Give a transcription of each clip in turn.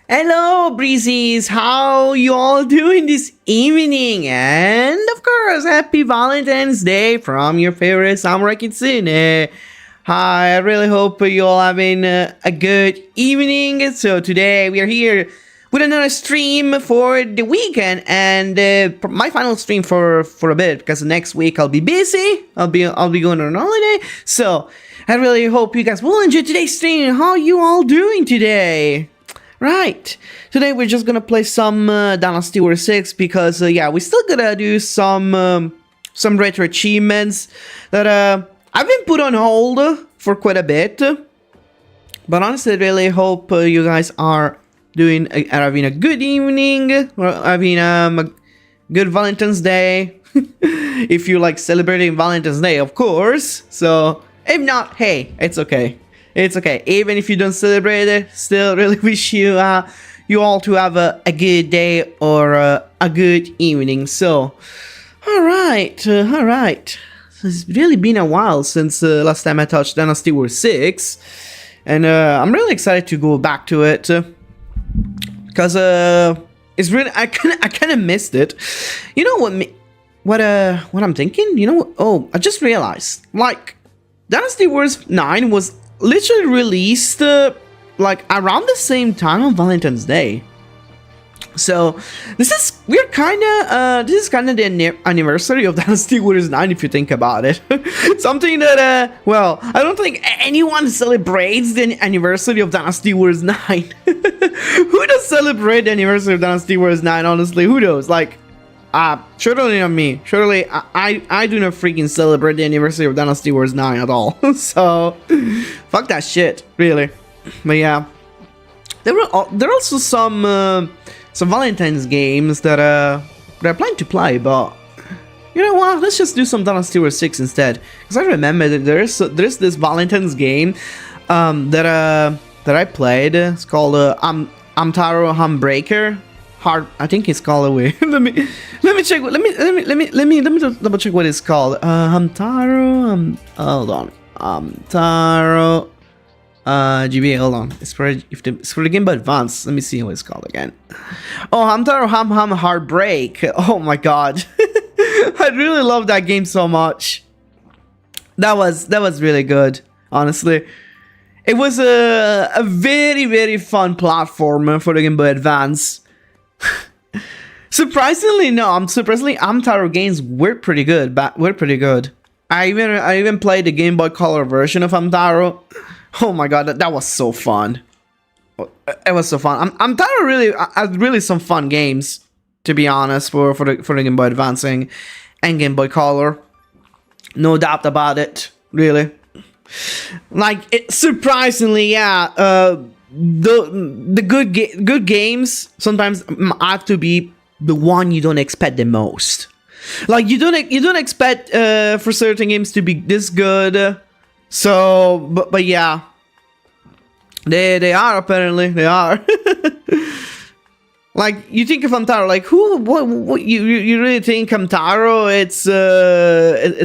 Hello, Breezies! How you all doing this evening? And of course, happy Valentine's Day from your favorite Samurai Kitsune. Hi, I really hope you all having a good evening. So today we are here with another stream for the weekend and my final stream for a bit because next week I'll be busy. I'll be going on holiday. So I really hope you guys will enjoy today's stream. How you all doing today? Right, today we're just gonna play some Dynasty Warrior 6 because, yeah, we still gotta do some retro achievements that I've been put on hold for quite a bit. But honestly, I really hope you guys are having a good evening, or having a good Valentine's Day. If you like celebrating Valentine's Day, of course. So, if not, hey, it's okay. It's okay. Even if you don't celebrate it, still really wish you you all to have a good day or a good evening. So, all right. So it's really been a while since last time I touched Dynasty Warriors 6, and I'm really excited to go back to it because it's really I kind of missed it. You know what I'm thinking? You know what? Oh, I just realized, like, Dynasty Warriors 9 was literally released like around the same time on Valentine's Day. So this is kind of the anniversary of Dynasty Warriors 9 if you think about it. Something that well, I don't think anyone celebrates the anniversary of Dynasty Warriors 9. Who does celebrate the anniversary of Dynasty Warriors 9, honestly? Who does? Like, surely not me. Surely I do not freaking celebrate the anniversary of Dynasty Warriors 9 at all. So, fuck that shit, really. But yeah, there are also some Valentine's games that I plan to play, but you know what? Let's just do some Dynasty Warriors 6 instead. Because I remember that there's this Valentine's game that I played. It's called Amtaro Humbreaker. I think it's called away. let me check. Let me double check what it's called. Hamtaro. Hold on. Hamtaro. GBA. Hold on. It's for the Game Boy Advance. Let me see what it's called again. Oh, Hamtaro Heartbreak. Oh my god. I really love that game so much. That was really good. Honestly, it was a very fun platformer for the Game Boy Advance. Surprisingly, Amtaro games were pretty good. I even played the Game Boy Color version of Amtaro. Oh my god, that was so fun. It was so fun. Amtaro really had really some fun games, to be honest, for the Game Boy Advancing and Game Boy Color. No doubt about it. Really, like, surprisingly, yeah. The good games sometimes have to be the one you don't expect the most. Like, you don't expect for certain games to be this good. So, but yeah, they are, apparently they are. Like, you think of Hamtaro, like, what you really think Hamtaro it's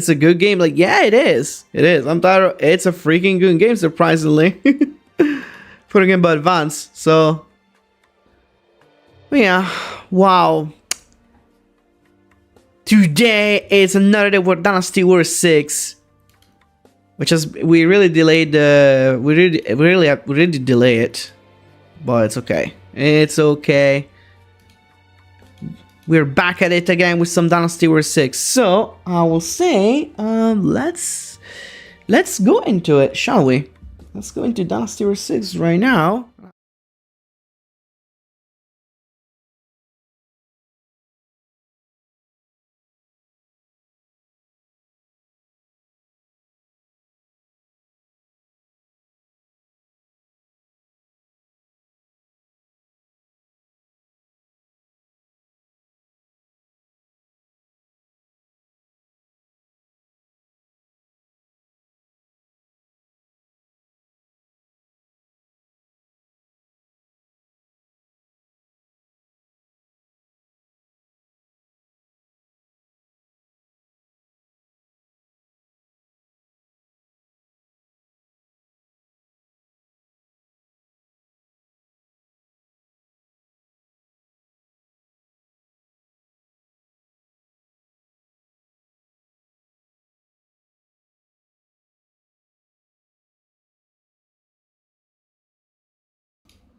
a good game? Like, yeah, it is. Hamtaro, it's a freaking good game, surprisingly. For Game Boy Advance. So, yeah, wow. Today is another day for Dynasty Warriors 6, which is, we really delayed we really delay it, but it's okay. It's okay. We're back at it again with some Dynasty Warriors 6. So I will say, let's go into it, shall we? Let's go into Dynasty Warriors 6 right now.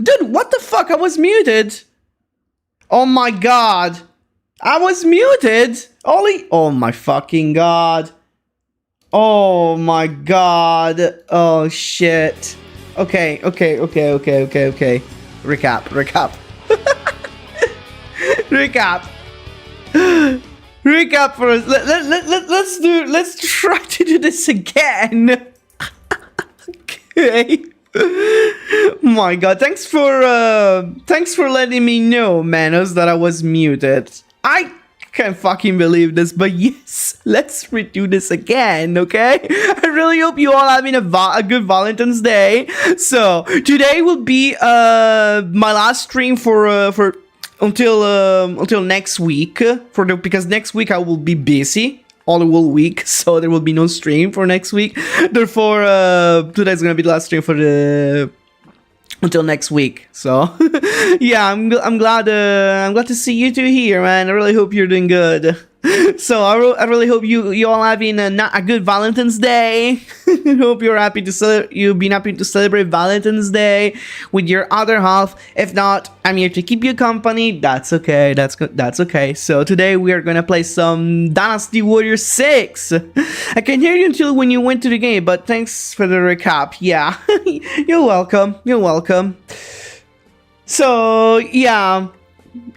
Dude, what the fuck? I was muted. Oh my god. I was muted. Ollie. Oh my fucking god. Oh my god. Oh shit. Okay. Recap. Recap for us. Let's try to do this again. Okay. My god, thanks for letting me know, Manos, that I was muted. I can't fucking believe this, but yes, let's redo this again, okay? I really hope you all having a good Valentine's Day. So today will be my last stream for until next week because next week I will be busy all the whole week, so there will be no stream for next week. Therefore, today's gonna be the last stream for until next week. So yeah, I'm glad to see you two here, man. I really hope you're doing good. So I really hope you all having a good Valentine's Day. Hope you're happy to you've been happy to celebrate Valentine's Day with your other half. If not, I'm here to keep you company. That's okay. That's okay. So today we are gonna play some Dynasty Warriors 6. I can hear you until when you went to the game, but thanks for the recap. Yeah, you're welcome. You're welcome. So yeah.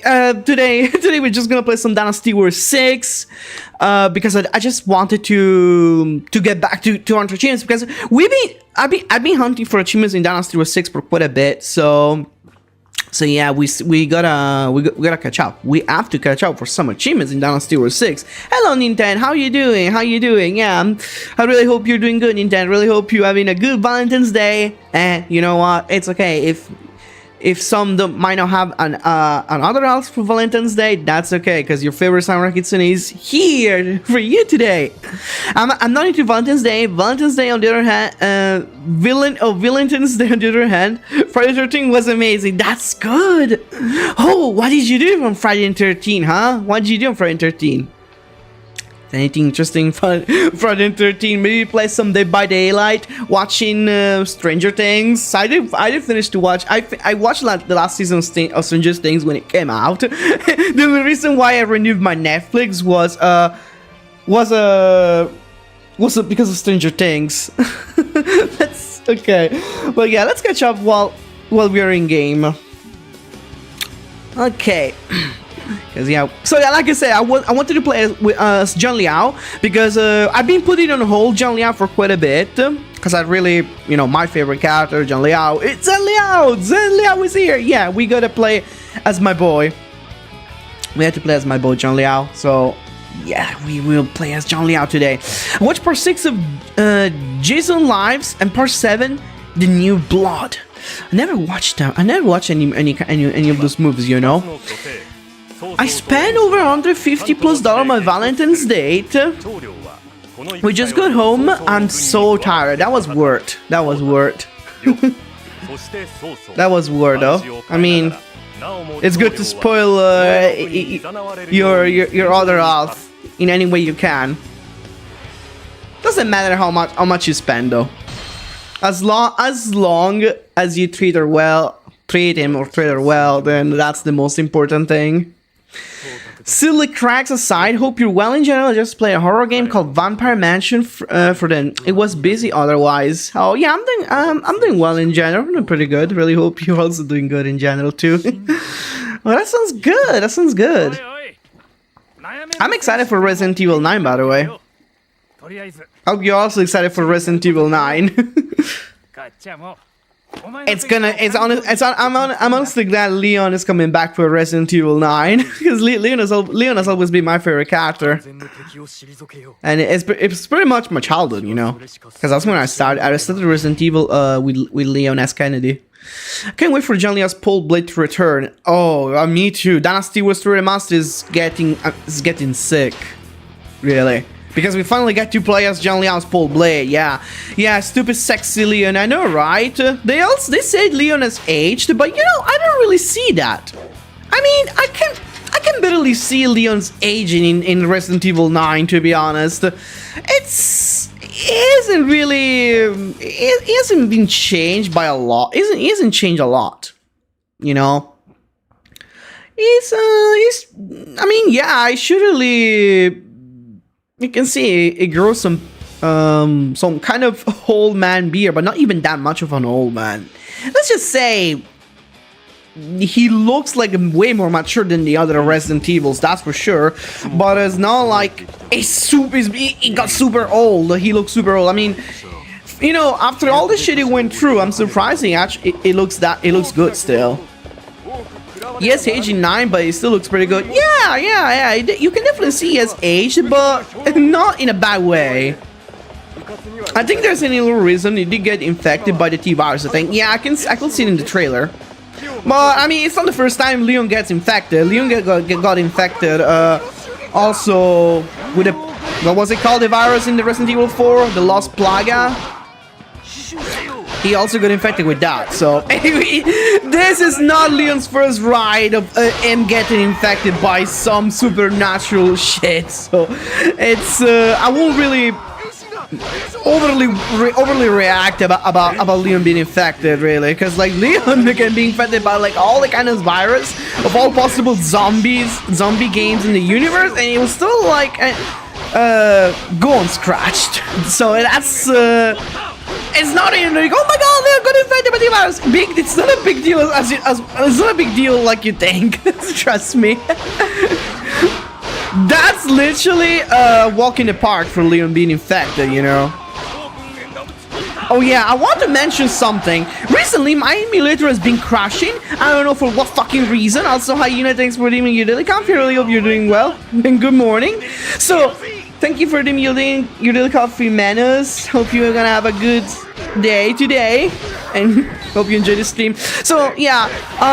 Today we're just gonna play some Dynasty Warriors 6 because I just wanted to get back to achievements because I've been hunting for achievements in Dynasty Warriors 6 for quite a bit. So yeah, we gotta catch up. We have to catch up for some achievements in Dynasty Warriors 6. Hello Nintendo, how you doing? Yeah, I really hope you're doing good, Nintendo. Really hope you're having a good Valentine's Day. And you know what? It's okay if some might not have another else for Valentine's Day, that's okay, because your favorite Samurai Kitsune is here for you today. I'm not into Valentine's Day. Valentine's Day on the other hand, Valentine's Day on the other hand, Friday the 13th was amazing. That's good. Oh, what did you do on Friday the 13th, huh? What did you do on Friday the 13th? Anything interesting fun Friday the 13th? Maybe play some Dead by Daylight, watching Stranger Things. I did finish to watch. I watched the last season of Stranger Things when it came out. The reason why I renewed my Netflix was because of Stranger Things. That's okay. But yeah, let's catch up while we are in game. Okay. Because yeah, so yeah, like I said, I wanted to play with Zhang Liao because I've been putting on hold Zhang Liao for quite a bit because I really, my favorite character, Zhang Liao. It's Zhang Liao. Zhang Liao is here. Yeah, we gotta play as my boy. We have to play as my boy Zhang Liao. So yeah, we will play as Zhang Liao today. Watch part 6 of Jason Lives and part 7, The New Blood. I never watched them. I never watched any of those movies, I spent over $150+ on my Valentine's date. We just got home. I'm so tired. That was worth. That was worth. That was worth, though. I mean, it's good to spoil your other half in any way you can. Doesn't matter how much you spend, though. As long as you treat him or treat her well, then that's the most important thing. Silly cracks aside, hope you're well in general. I just play a horror game called Vampire Mansion for them. It was busy otherwise. Oh yeah, I'm doing well in general. I'm doing pretty good. Really hope you're also doing good in general too. Well, that sounds good. That sounds good. I'm excited for Resident Evil 9, by the way. Hope you're also excited for Resident Evil 9. I'm honestly glad Leon is coming back for Resident Evil 9 because Leon has always been my favorite character, and it's pretty much my childhood, because that's when I started Resident Evil with Leon S. Kennedy. I can't wait for Zhang Liao's Pole Blade to return. Oh, me too. Dynasty Warriors Remastered is getting sick, really. Because we finally get to play as Zhang Liao's Pole Blade, yeah. Yeah, stupid sexy Leon, I know, right? They said Leon has aged, but I don't really see that. I mean, I can barely see Leon's aging in Resident Evil 9, to be honest. It hasn't been changed by a lot. It hasn't changed a lot. you know. I mean, yeah, I should really, you can see it grows some kind of old man beard, but not even that much of an old man. Let's just say he looks like way more mature than the other Resident Evils, that's for sure. But it's not like he got super old. He looks super old. I mean, you know, after all the shit he went through, I'm surprised it looks good still. Yes, aging 9, but he still looks pretty good. Yeah. You can definitely see he has aged, but not in a bad way. I think there's any little reason he did get infected by the T-virus, I think. Yeah, I can see it in the trailer. But, I mean, it's not the first time Leon gets infected. Leon got infected, also with what was it called, the virus in the Resident Evil 4? The Lost Plaga? He also got infected with that, so anyway, this is not Leon's first ride of him getting infected by some supernatural shit, so it's, I won't really overly react about Leon being infected, really, because like Leon can be infected by like all the kind of virus of all possible zombie games in the universe, and he was still like go unscratched. So that's it's not even like, oh my god, Leon got infected by the virus. It's not a big deal as it's not a big deal like you think. Trust me. That's literally a walk in the park for Leon being infected, you know. Oh yeah, I want to mention something. Recently, my emulator has been crashing. I don't know for what fucking reason. Also, hi Una, thanks for redeeming your daily coffee. I really hope you're doing well. And good morning. So, thank you for redeeming your daily coffee, Manos. Hope you're gonna have a good day today. And hope you enjoy the stream. So, yeah,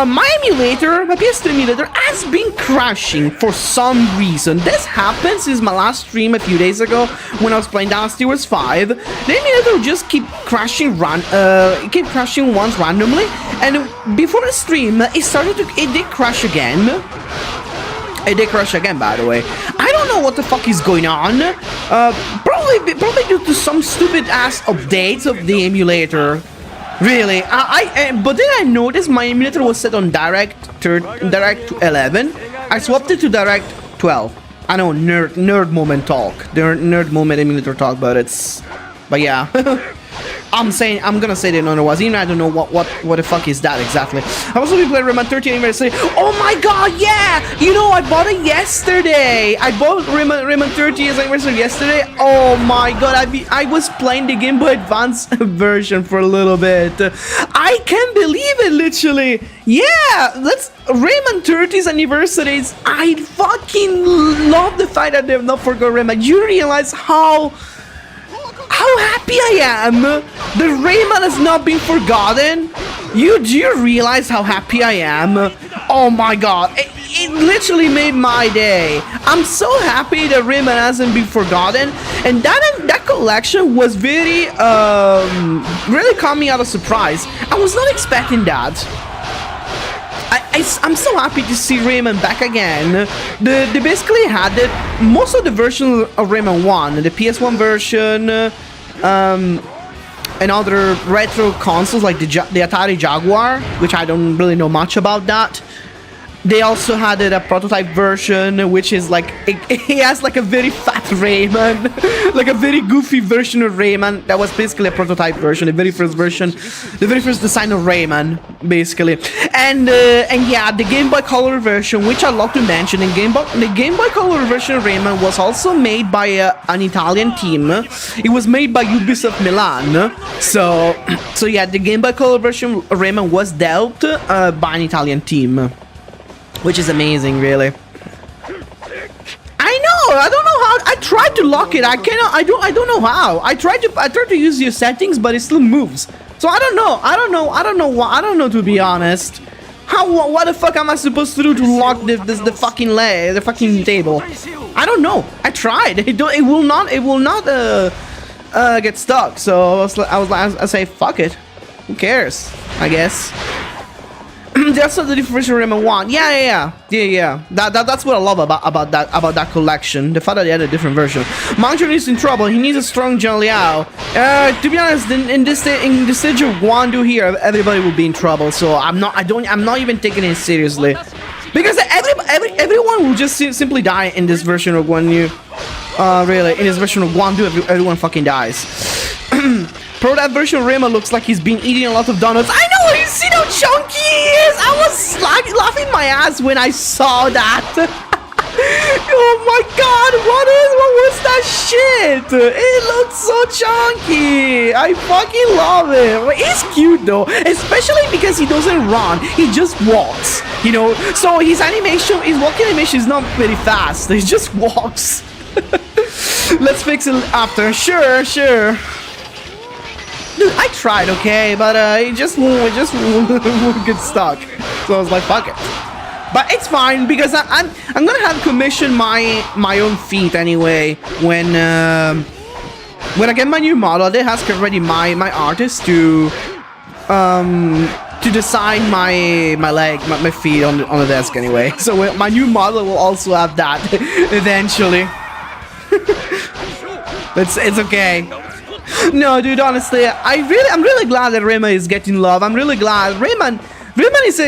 my PS2 emulator has been crashing for some reason. This happened since my last stream a few days ago when I was playing Dynasty Warriors 5. The emulator would just keep crashing once randomly, and before the stream, it did crash again. It did crash again, by the way. I don't know what the fuck is going on. Probably due to some stupid ass updates of the emulator. Really, but then I noticed my emulator was set on Direct 11. I swapped it to Direct 12. I know, nerd moment talk. Nerd moment emulator talk, but yeah. I'm gonna say that otherwise. Even I don't know what the fuck is that exactly. I was looking to play Rayman 30 anniversary. Oh my god, yeah! You know, I bought it yesterday. I bought Rayman 30 anniversary yesterday. Oh my god, I was playing the Game Boy Advance version for a little bit. I can't believe it, literally. Yeah, that's Rayman 30th anniversaries. I fucking love the fact that they've not forgot Rayman. You realize how happy I am that Rayman has not been forgotten. Do you realize how happy I am? Oh my god, it literally made my day. I'm so happy that Rayman hasn't been forgotten, and that collection was very really caught me out of surprise. I was not expecting that. I'm so happy to see Rayman back again. They basically had most of the versions of Rayman 1, the PS1 version, and other retro consoles like the Atari Jaguar, which I don't really know much about that. They also had a prototype version, which is like, it has like a very fat Rayman, like a very goofy version of Rayman. That was basically a prototype version, the very first design of Rayman, basically. And yeah, the Game Boy Color version, which I'd love to mention, the Game Boy Color version of Rayman was also made by an Italian team. It was made by Ubisoft Milan. So yeah, the Game Boy Color version of Rayman was developed by an Italian team. Which is amazing, really. I know. I don't know how. I tried to lock it. I cannot. I don't know how. I tried to use your settings, but it still moves. So I don't know. I don't know. To be honest, what the fuck am I supposed to do to lock the fucking table? I don't know. I tried. It will not get stuck. So I say fuck it. Who cares? I guess. That's the different version of Rayman 1. Yeah. That's what I love about that collection. The fact that they had a different version. Mangio is in trouble. He needs a strong Zhang Liao. To be honest, in this stage of Guandu here, everybody will be in trouble. So I'm not even taking it seriously, because everyone will just simply die in this version of Guanyu. Really, in this version of Guandu, everyone fucking dies. Bro, that version of Rayman looks like he's been eating a lot of donuts. I know, you see how chunky he is? I was laughing my ass when I saw that. Oh my god, what was that shit? It looks so chunky. I fucking love it. He's cute though, especially because he doesn't run. He just walks, you know? So his walking animation is not very fast. He just walks. Let's fix it after. Sure. Dude, I tried, okay, but it just won't get stuck. So I was like, fuck it. But it's fine, because I'm gonna have commissioned my own feet anyway when I get my new model. They ask already my artist to design my feet on the desk anyway. So my new model will also have that eventually. It's okay. No, dude, honestly, I'm really glad that Rayman is getting love. I'm really glad. Rayman is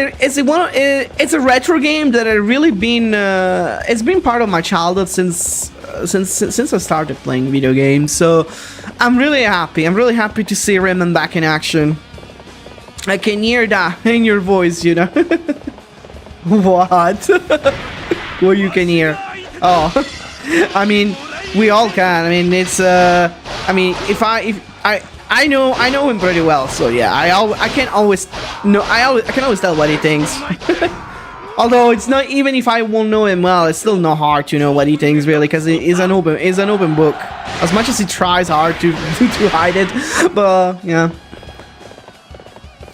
a retro game that has really been it's been part of my childhood since I started playing video games. So I'm really happy. I'm really happy to see Rayman back in action. I can hear that in your voice, you know. What? What you can hear? Oh, I mean, we all can. I mean, it's I mean, I know him pretty well, so yeah, I can always tell what he thinks. Although it's not, even if I won't know him well, it's still not hard to know what he thinks, really, because it's an open book. As much as he tries hard to hide it, but yeah.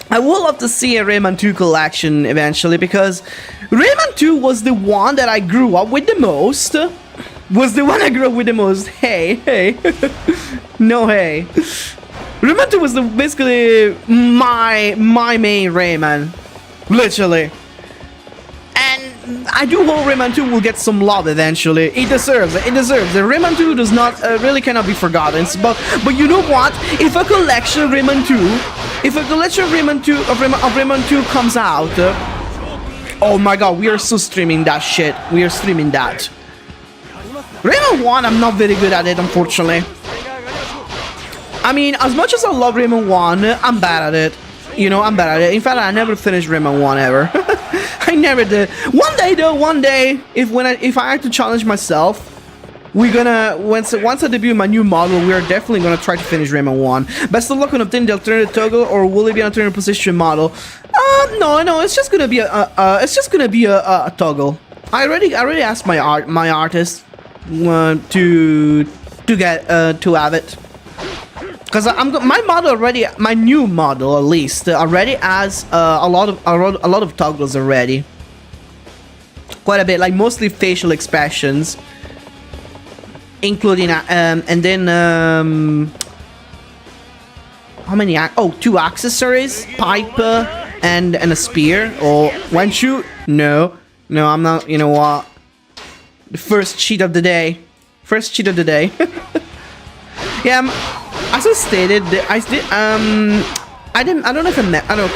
I would love to see a Rayman 2 collection eventually, because Rayman 2 was the one that I grew up with the most. Hey. No, hey. Rayman 2 was basically my main Rayman. Literally. And I do hope Rayman 2 will get some love eventually. It deserves it. The Rayman 2 does not really cannot be forgotten. But you know what? If a collection of Rayman 2 comes out, oh my god, we are so streaming that shit. We are streaming that. Rayman 1, I'm not very good at it, unfortunately. I mean, as much as I love Rayman 1, I'm bad at it. You know, I'm bad at it. In fact, I never finished Rayman 1 ever. I never did. One day, if I had to challenge myself, we're gonna, once I debut my new model, we are definitely gonna try to finish Rayman 1. Best of luck on obtaining the alternative toggle, or will it be an alternative position model? No, it's just gonna be a toggle. I already asked my artist to have it, because my model already, my new model at least already has a lot of toggles already, quite a bit, like mostly facial expressions, including and then how many? Oh, 2 accessories, pipe and a spear, or one shoot. No, I'm not. You know what? The first cheat of the day. Yeah, as I stated, I don't know if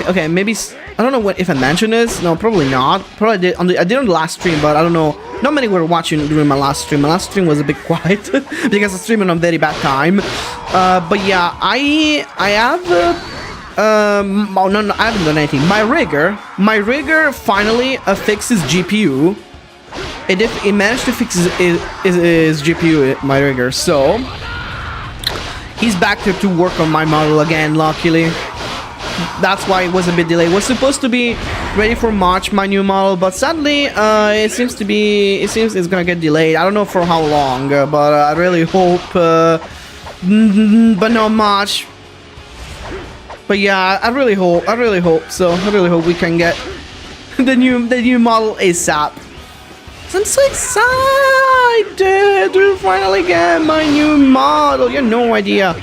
okay, maybe I don't know what if I mentioned this. No, probably not. Probably did I did on the last stream, but I don't know. Not many were watching during my last stream. My last stream was a bit quiet because I streamed on a very bad time. But yeah, I have. Oh, no, I haven't done anything. My rigger finally fixes GPU. It managed to fix his GPU, my rigger. So he's back there to work on my model again. Luckily, that's why it was a bit delayed. It was supposed to be ready for March, my new model, but sadly, it seems it's gonna get delayed. I don't know for how long, but I really hope, but not much. But yeah, I really hope. So I really hope we can get the new model ASAP. I'm so excited to finally get my new model. You have no idea.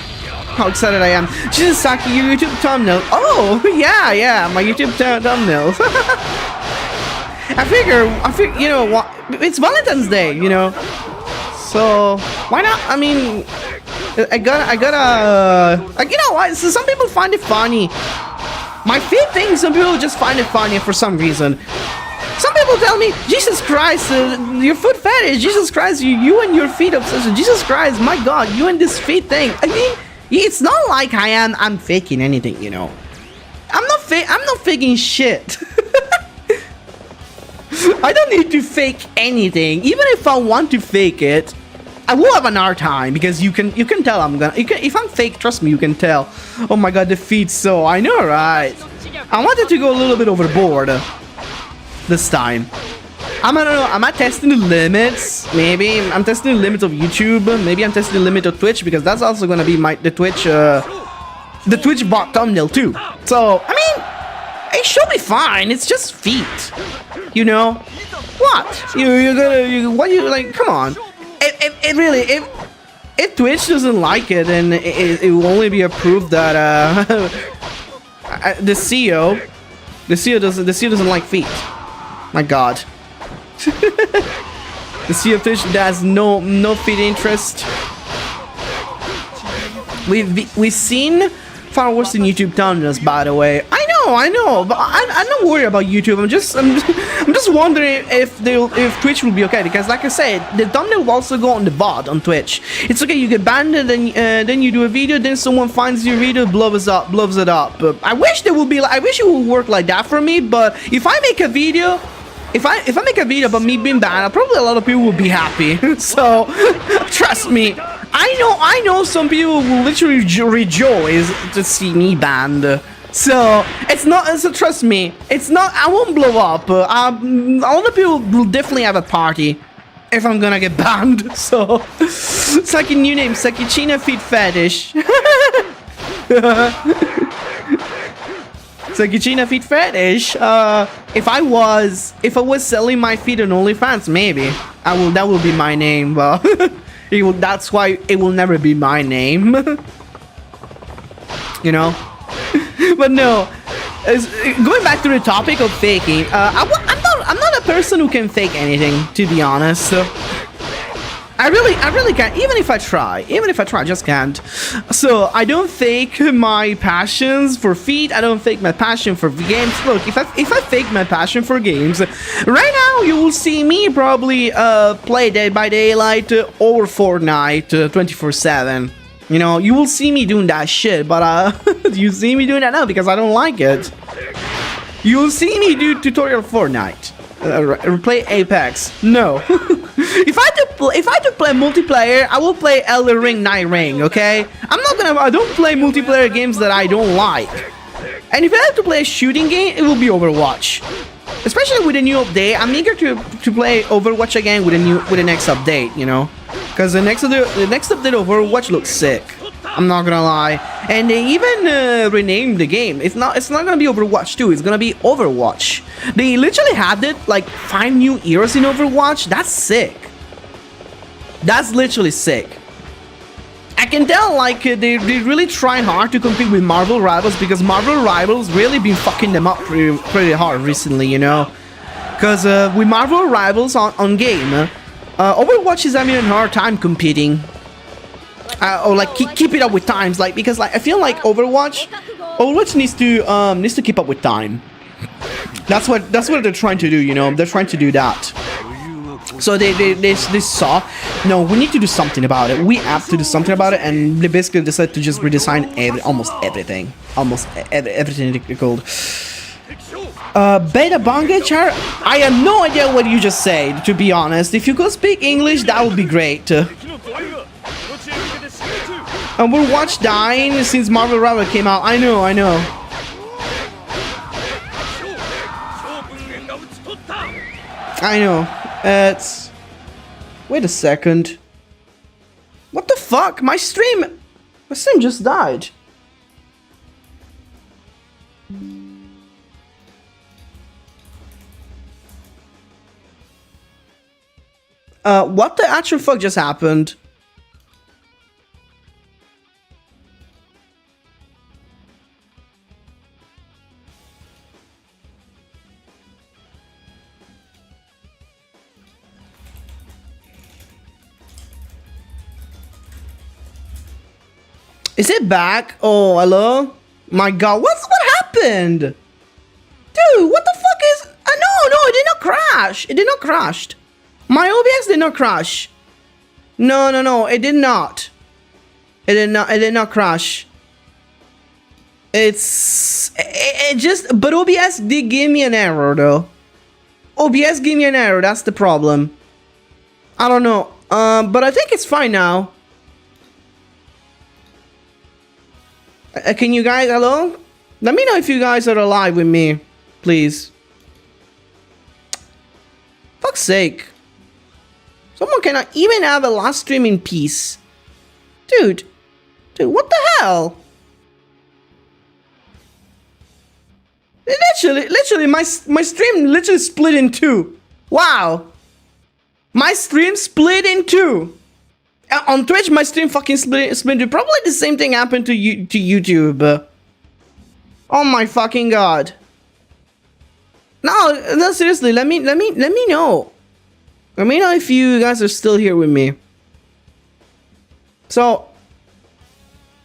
how excited I am. Jesus, Saki, your YouTube thumbnail. Oh, yeah, my YouTube thumbnail. I figure, you know what? It's Valentine's Day, you know. So why not? I mean, I gotta. Like, you know what? So some people find it funny. My feet thing. Some people just find it funny for some reason. Some people tell me, Jesus Christ, your foot fetish. Jesus Christ, you and your feet obsession. Jesus Christ, my God, you and this feet thing. I mean, it's not like I'm faking anything, you know. I'm not faking shit. I don't need to fake anything. Even if I want to fake it, I will have an hard time because you can tell if I'm fake, trust me, you can tell. Oh my God, the feet. So I know, right? I wanted to go a little bit overboard this time. I don't know. Am I testing the limits? Maybe I'm testing the limits of YouTube. Maybe I'm testing the limit of Twitch because that's also gonna be the Twitch bot thumbnail too. So I mean, it should be fine. It's just feet, you know. What? What you like? Come on. It really, if Twitch doesn't like it, then it will only be a proof that the CEO doesn't like feet. My God. The CEO of Twitch has no feet interest. We've seen far worse than YouTube thumbnails, by the way. I know, but I'm not worried about YouTube. I'm just wondering if Twitch will be okay, because like I said, the thumbnail will also go on the bot on Twitch. It's okay, you get banned, and then you do a video, then someone finds your video, blows it up. I wish there would be, I wish it would work like that for me. But if I make a video, if I make a video about me being banned, probably a lot of people will be happy. So trust me, I know some people will literally rejoice to see me banned. So it's not. So trust me, it's not. I won't blow up. All the people will definitely have a party if I'm gonna get banned. So it's like a new name, Sakichina feet fetish. Sakichina feet fetish. If I was selling my feet on OnlyFans, maybe that will be my name. But that's why it will never be my name. You know. But no, going back to the topic of faking, I'm not a person who can fake anything, to be honest. I really can't. Even if I try, I just can't. So I don't fake my passions for feet. I don't fake my passion for games. Look, if I fake my passion for games, right now you will see me probably play Dead by Daylight or Fortnite 24/7. You know, you will see me doing that shit, but you see me doing that now because I don't like it. You'll see me do tutorial Fortnite, play Apex. No. If I had to play multiplayer, I will play Elden Ring 9 Ring. Okay, I don't play multiplayer games that I don't like. And if I have to play a shooting game, it will be Overwatch. Especially with a new update, I'm eager to play Overwatch again with the next update. You know. Because the next update of Overwatch looks sick. I'm not gonna lie. And they even renamed the game. It's not gonna be Overwatch 2. It's gonna be Overwatch. They literally had it like 5 new eras in Overwatch. That's sick. That's literally sick. I can tell like they really trying hard to compete with Marvel Rivals, because Marvel Rivals really been fucking them up pretty hard recently. You know. Because with Marvel Rivals on game. Overwatch is having a hard time competing, or like keep it up with times, like, because like I feel like Overwatch needs to keep up with time. That's what they're trying to do, you know. They're trying to do that. So they saw, no, we need to do something about it. We have to do something about it, and they basically decided to just redesign almost everything they called. Beta Bangachar? I have no idea what you just said, to be honest. If you could speak English, that would be great. Overwatch dying since Marvel Rival came out. I know. It's... Wait a second. What the fuck? My stream just died. What the actual fuck just happened? Is it back? Oh, hello? My god, what happened? Dude, what the fuck is... no, it did not crash. It did not crash. My OBS did not crash. No, it did not. It did not crash. It just... But OBS did give me an error, though. OBS gave me an error, that's the problem. I don't know. But I think it's fine now. Can you guys, hello? Let me know if you guys are alive with me, please. Fuck's sake. Someone cannot even have a last stream in peace. Dude, what the hell? Literally, my stream literally split in two. Wow. My stream split in two. On Twitch, my stream fucking split in two. Probably the same thing happened to YouTube. Oh my fucking god. No, seriously, let me know. Let me know if you guys are still here with me. So,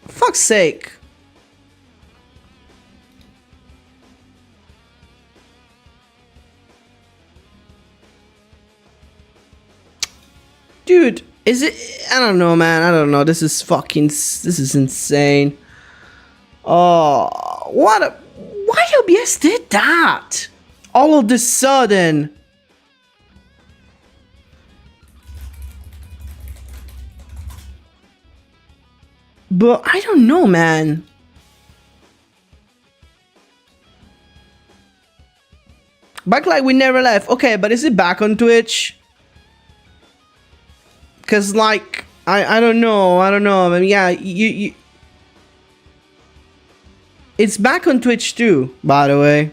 fuck's sake. Dude, is it... I don't know, man. I don't know. This is insane. Oh, why OBS did that? All of a sudden. But I don't know, man. Back like we never left. Okay, but is it back on Twitch? Cause like I don't know. I mean, yeah, you it's back on Twitch too, by the way.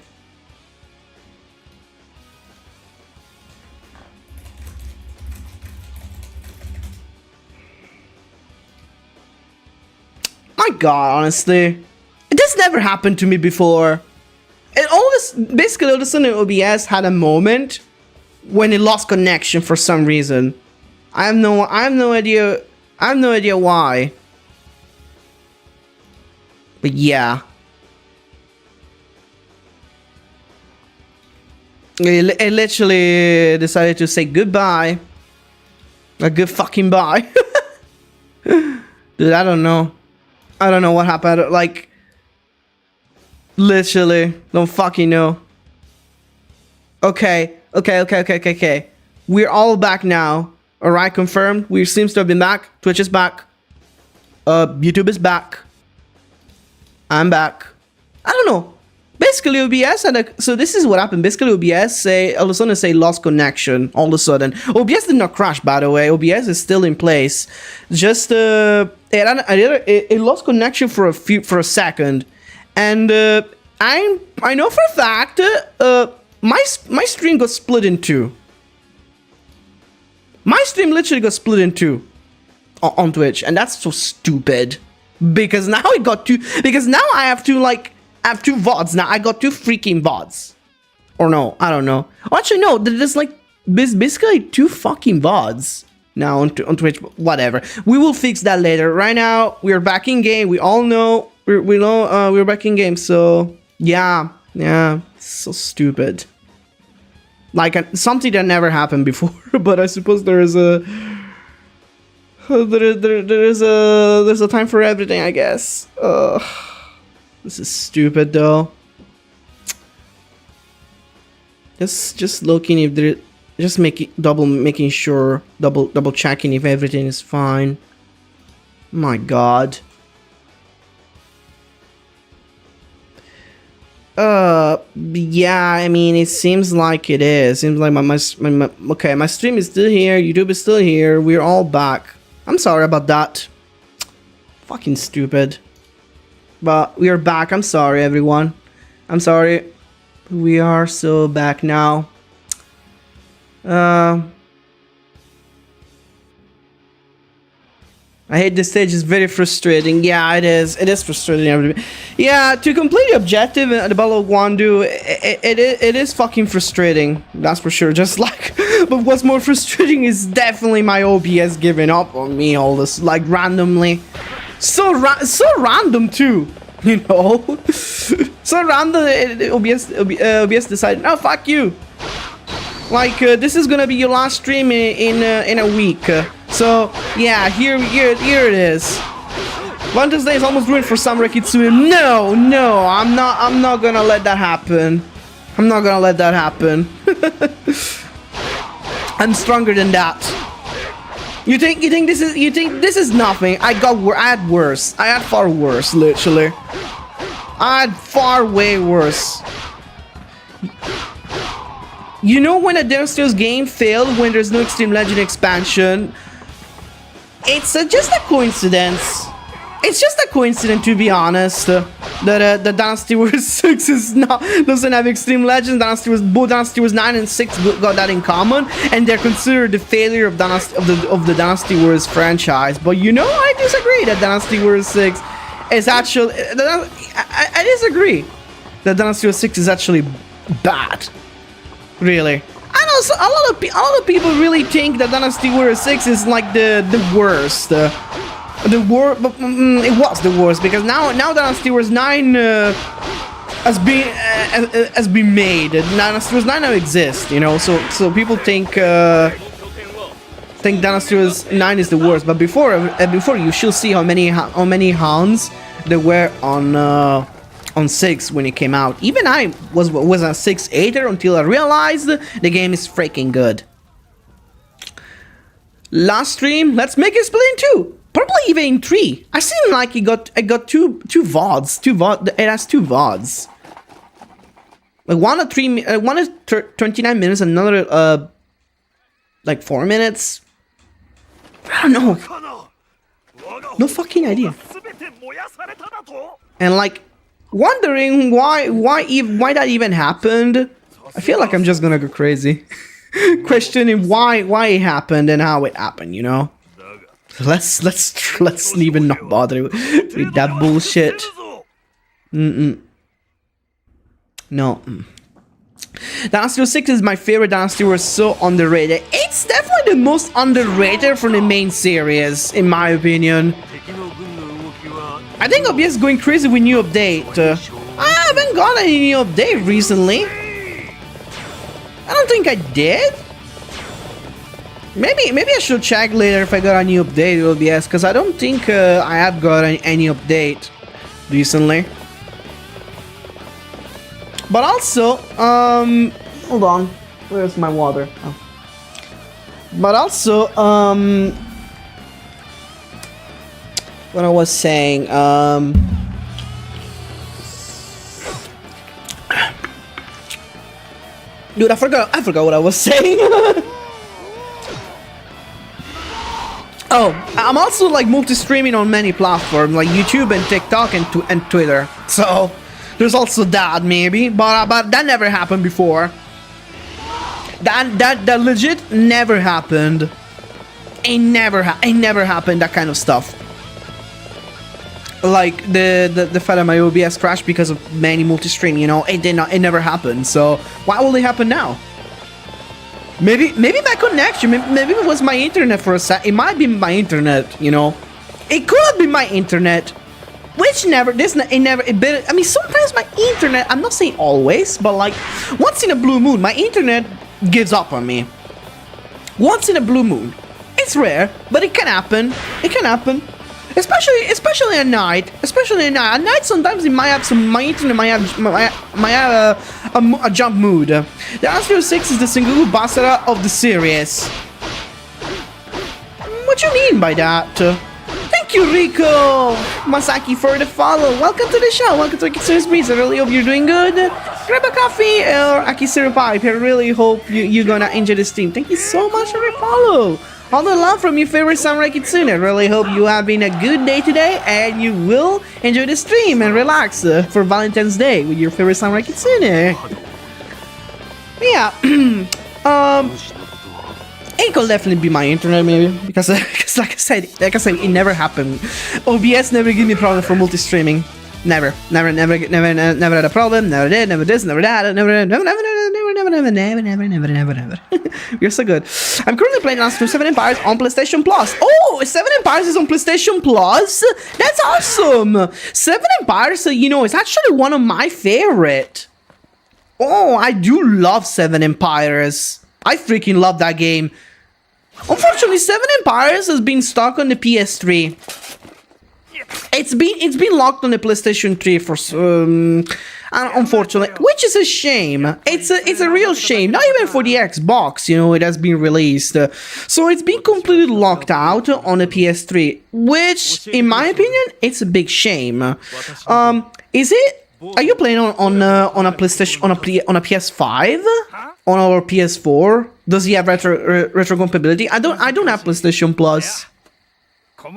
My god, honestly. This never happened to me before. And basically all of a sudden OBS had a moment when it lost connection for some reason. I have no idea why. But yeah. It literally decided to say goodbye. A good fucking bye. Dude, I don't know. I don't know what happened. Like, literally, don't fucking know. Okay. We're all back now. Alright, confirmed. We seems to have been back. Twitch is back. YouTube is back. I'm back. I don't know. Basically, OBS had a... So this is what happened. Basically, OBS all of a sudden say lost connection. All of a sudden. OBS did not crash, by the way. OBS is still in place. Just it lost connection for a second. And I know for a fact my stream got split in two. My stream literally got split in two on Twitch, and that's so stupid. Because now it got two. Because now I have two VODs. Now I got two freaking VODs. Or no, I don't know. Actually, no. There's like basically two fucking VODs now on Twitch. Whatever. We will fix that later. Right now we're back in game. We all know we're back in game. So yeah, it's so stupid. Like something that never happened before, but I suppose there is a there's a time for everything, I guess. This is stupid though. Just looking if there, just making sure, double checking if everything is fine. My god. Yeah, I mean, it seems like it is. Seems like my stream is still here, YouTube is still here, we're all back. I'm sorry about that. Fucking stupid. But we are back. I'm sorry, everyone. I'm sorry. We are so back now. I hate this stage, it's very frustrating. Yeah, it is. It is frustrating. Yeah, to complete the objective at the Battle of Guandu, it is fucking frustrating. That's for sure. Just like, but what's more frustrating is definitely my OBS giving up on me all this, like randomly. so random too, you know. So random. OBS decided, no, fuck you. Like this is gonna be your last stream in a week. So yeah, here it is. Valentine's Day is almost ruined for Samurai Kitsune. No, I'm not gonna let that happen. I'm not gonna let that happen. I'm stronger than that. You think this is nothing? I had worse. I had far worse, literally. I had far way worse. You know when a Dynasty game failed when there's no Extreme Legend expansion? It's just a coincidence. It's just a coincidence, to be honest, that the Dynasty Warriors 6 doesn't have Extreme Legends. Both Dynasty Warriors 9 and 6 got that in common, and they're considered the failure of the Dynasty Warriors franchise. But you know, I disagree that Dynasty Warriors 6 is actually. I disagree that Dynasty Warriors 6 is actually bad. Really. I know a lot of people really think that Dynasty Warriors 6 is like the worst. It was the worst because now Dynasty Warriors 9 has been made. Dynasty Warriors 9 now exists, you know. So people think Dynasty Warriors 9 is the worst. But before you should see how many hounds there were on 6 when it came out. Even I was a 6-8er until I realized the game is freaking good. Last stream, let's make it split in 2. Probably even in 3. I seem like I got two VODs. It has 2 VODs. Like one at 29 minutes, another like 4 minutes. I don't know. No fucking idea. And like wondering why that even happened. I feel like I'm just gonna go crazy. Questioning why it happened and how it happened, you know. Let's even not bother with that bullshit. No. Dynasty Warriors 6 is my favorite Dynasty Warriors, so underrated. It's definitely the most underrated from the main series, in my opinion. I think OBS is going crazy with new update. I haven't got any new update recently. I don't think I did. Maybe I should check later if I got a new update with OBS, because I don't think I have got any update recently. But also, hold on, where's my water? Oh. But also, what I was saying, dude, I forgot what I was saying. Oh, I'm also like multi-streaming on many platforms like YouTube and TikTok and Twitter. So there's also that maybe, but that never happened before. That legit never happened. It never happened, that kind of stuff. Like the fact that my OBS crashed because of many multi-stream, you know, it never happened. So why will it happen now? Maybe my connection, maybe it was my internet for a sec. It might be my internet, you know. It could have been my internet, which I mean, sometimes my internet, I'm not saying always, but like once in a blue moon, my internet gives up on me. Once in a blue moon. It's rare, but it can happen. It can happen. Especially at night. At night, sometimes it might have my internet might have a jump mood. The Dynasty Warriors 6 is the Sengoku Basara of the series. What you mean by that? Thank you, Rico Masaki, for the follow. Welcome to the show. Welcome to Akitsune's Breeze. I really hope you're doing good. Grab a coffee or Akisuru pipe. I really hope you're gonna enjoy the stream. Thank you so much for the follow. All the love from your favorite Samurai Kitsune. I really hope you have been a good day today and you will enjoy the stream and relax for Valentine's Day with your favorite Samurai Kitsune. Yeah, it could definitely be my internet maybe because like I said, it never happened. OBS never gave me a problem for multi-streaming. Never had a problem. Never did. Never this. Never that. Never. never. You're so good. I'm currently playing Dynasty 7 Empires on PlayStation Plus. Oh, 7 Empires is on PlayStation Plus? That's awesome! 7 Empires, you know, is actually one of my favorite. Oh, I do love 7 Empires. I freaking love that game. Unfortunately, 7 Empires has been stuck on the PS3. It's been locked on the PlayStation 3 for unfortunately, which is a shame. It's a real shame. Not even for the Xbox, you know, it has been released. So it's been completely locked out on the PS3, which, in my opinion, it's a big shame. Is it? Are you playing on a PlayStation on a PS5 on our PS4? Does he have retro compatibility? I don't have PlayStation Plus. I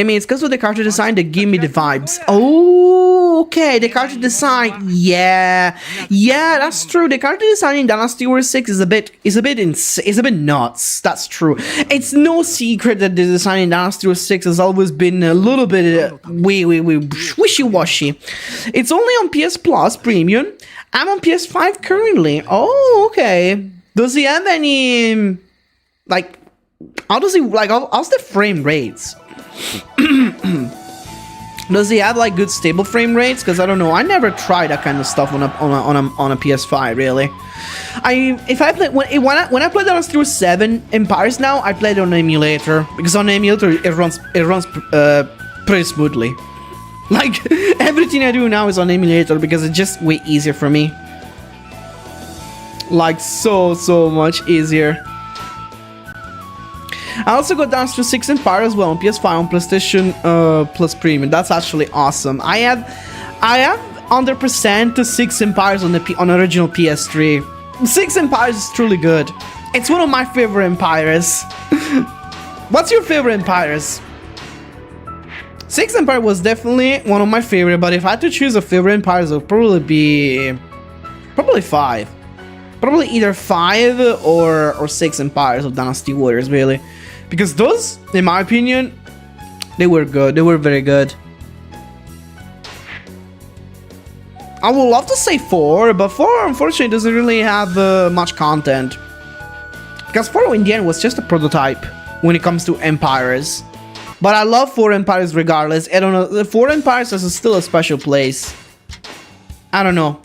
mean, it's because of the character design that give me the vibes. Oh, okay, the character design, yeah, that's true. The character design in Dynasty Warriors 6 is a bit nuts. That's true. It's no secret that the design in Dynasty Warriors 6 has always been a little bit wishy-washy. It's only on PS Plus Premium. I'm on PS5 currently. Oh, okay. Does he have any like? How does he like? How's the frame rates? Does he have like good stable frame rates? Because I don't know. I never tried that kind of stuff on a PS5 really. When I played Dynasty 7 Empires now, I played on an emulator because on an emulator it runs pretty smoothly. Like everything I do now is on emulator because it's just way easier for me. Like so much easier. I also got Dynasty 6 Empire as well on PS5 on PlayStation Plus Premium. That's actually awesome. I have 100% 6 Empires on original PS3. 6 Empires is truly good. It's one of my favorite Empires. What's your favorite Empires? 6 Empire was definitely one of my favorite, but if I had to choose a favorite Empires, it would probably be 5. Probably either 5 or 6 Empires of Dynasty Warriors, really. Because those, in my opinion, they were good. They were very good. I would love to say 4, but 4 unfortunately doesn't really have much content. Because 4 in the end was just a prototype when it comes to Empires. But I love 4 Empires regardless. I don't know, the 4 Empires is still a special place. I don't know.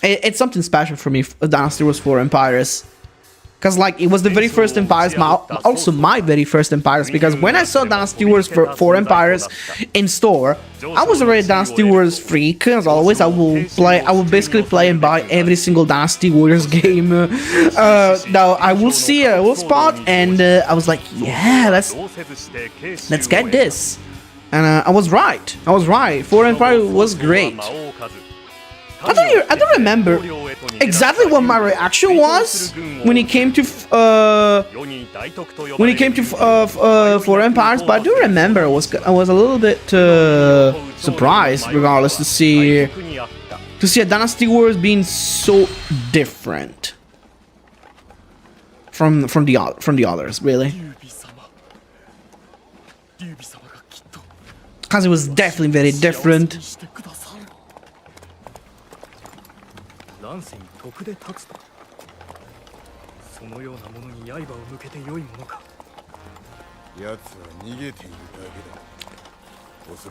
It's something special for me, Dynasty Wars 4 Empires. Because, like, it was the very first Empires, also my very first Empires, because when I saw Dynasty Wars 4 Empires in store, I was already a Dynasty Wars freak. As always, I will basically play and buy every single Dynasty Warriors game. Now, I will see a little spot, and I was like, yeah, let's get this. And I was right. 4 Empires was great. I don't remember exactly what my reaction was when it came to 4 Empires, but I do remember I was a little bit surprised, regardless, to see a Dynasty Warriors being so different from the others, really. Because it was definitely very different.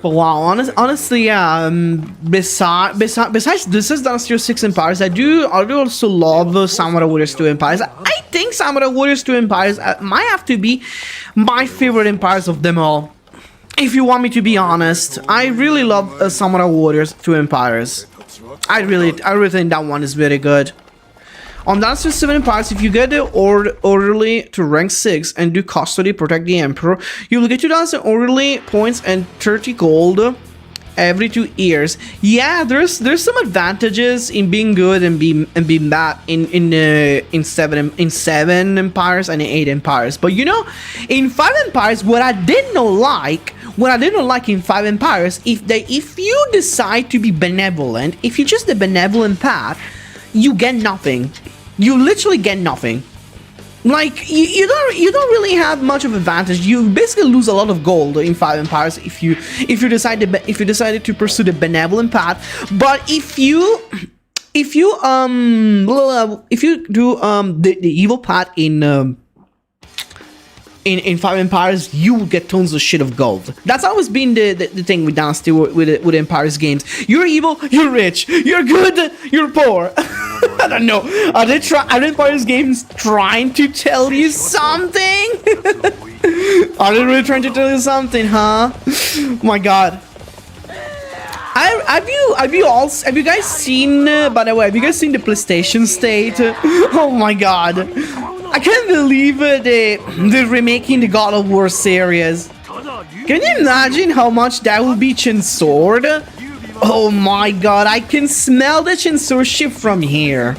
But wow, honestly, yeah. Besides this is Dynasty 6 Empires, I do also love Samurai Warriors 2 Empires. I think Samurai Warriors 2 Empires might have to be my favorite Empires of them all. If you want me to be honest, I really love Samurai Warriors 2 Empires. I really think that one is very good. On Dynasty 7 Empires, if you get the orderly to rank 6 and do custody, protect the Emperor, you will get 2,000 orderly points and 30 gold every 2 years. Yeah, there's some advantages in being good and being bad in 7 Empires and in 8 Empires. But you know, in 5 Empires, what I did not like in 5 Empires, if you decide to be benevolent, if you choose the benevolent path, you get nothing. You literally get nothing. Like you don't really have much of advantage. You basically lose a lot of gold in 5 Empires if you decided to pursue the benevolent path. But if you if you do the evil path in Five Empires, you will get tons of shit of gold. That's always been the thing with Dynasty with Empires games. You're evil, you're rich. You're good, you're poor. I don't know. Are Empires games trying to tell you something? Are they really trying to tell you something, huh? Oh my god. Have you guys seen? By the way, have you guys seen the PlayStation state? Oh my god. I can't believe they're remaking the God of War series. Can you imagine how much that will be censored? Oh my god, I can smell the censorship from here.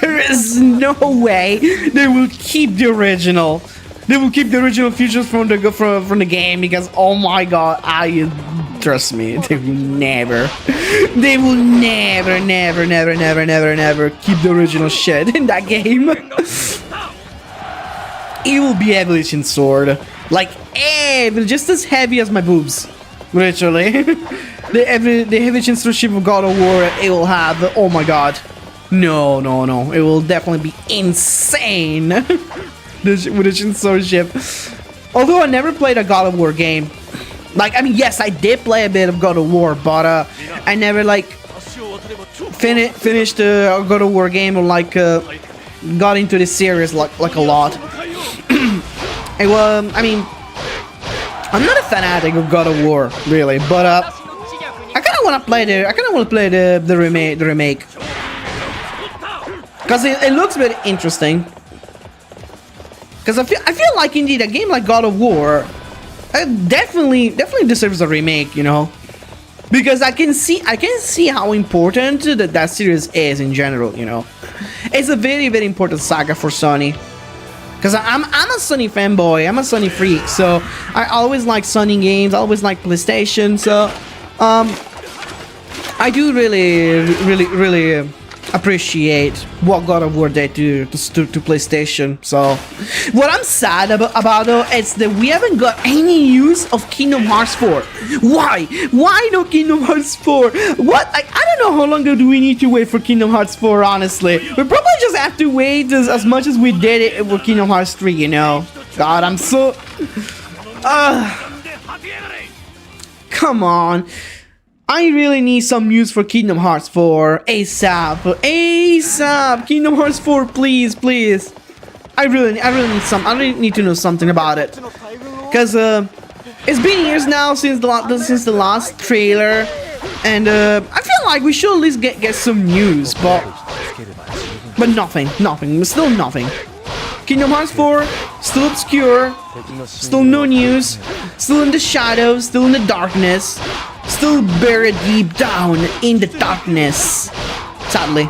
There is no way they will keep the original. They will keep the original features from the game because, oh my god, trust me, they will never keep the original shit in that game. It will be heavily censored, like just as heavy as my boobs, literally. the heavy censorship of God of War it will have. Oh my god, no, it will definitely be insane. With the censorship. Although I never played a God of War game. Like, I mean, yes, I did play a bit of God of War, but I never like finished a God of War game or like got into the series like a lot. I mean, I'm not a fanatic of God of War really, but I kind of want to play the remake because it looks very interesting. Because I feel like indeed a game like God of War definitely deserves a remake, you know, because I can see how important that series is in general, you know. It's a very important saga for Sony. Because I'm a Sony fanboy, I'm a Sony freak, so I always like Sony games, I always like PlayStation, so I do really appreciate what God of War did to PlayStation. So what I'm sad about though is that we haven't got any news of Kingdom Hearts 4. Why no Kingdom Hearts 4? What? I don't know how long do we need to wait for Kingdom Hearts 4, honestly. We probably just have to wait as much as we did it with Kingdom Hearts 3, you know. God, I'm so come on. I really need some news for Kingdom Hearts 4 ASAP. Kingdom Hearts 4, please. I really need to know something about it, because it's been years now since the last trailer, and I feel like we should at least get some news, but nothing, still nothing. Kingdom Hearts 4 still obscure, still no news, still in the shadows, still in the darkness. Still buried deep down in the darkness, sadly.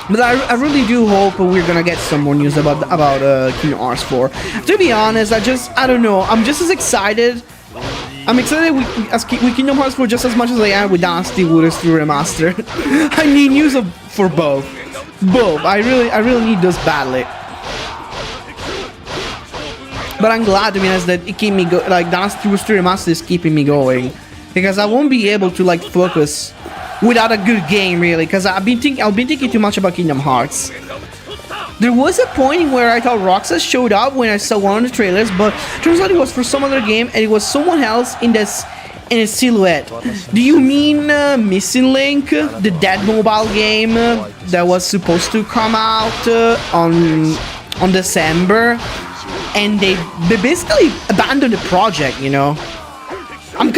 But I really do hope we're gonna get some more news about Kingdom Hearts 4. To be honest, I don't know. I'm just as excited. I'm excited with Kingdom Hearts 4 just as much as I am with Dynasty Warriors 3 Remastered. I need news for both. I really need those badly. But I'm glad, to be honest, that it keep me like Dynasty Warriors 3 Remastered is keeping me going, because I won't be able to like focus without a good game, really, because I've been thinking too much about Kingdom Hearts. There was a point where I thought Roxas showed up when I saw one of the trailers, but turns out it was for some other game and it was someone else in a silhouette. Do you mean Missing Link, the Dead mobile game that was supposed to come out on December? And they basically abandoned the project, you know. I'm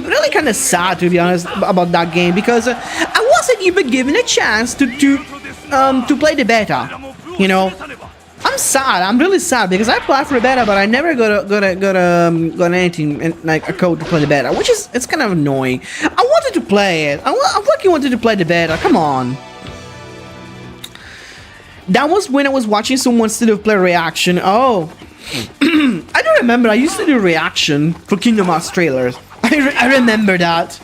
really kind of sad, to be honest, about that game, because I wasn't even given a chance to play the beta, you know. I'm sad. I'm really sad because I applied for a beta, but I never got anything like a code to play the beta, which is kind of annoying. I wanted to play it. I fucking wanted to play the beta. Come on. That was when I was watching someone still play reaction. Oh. I don't remember. I used to do reaction for Kingdom Hearts trailers. I remember that.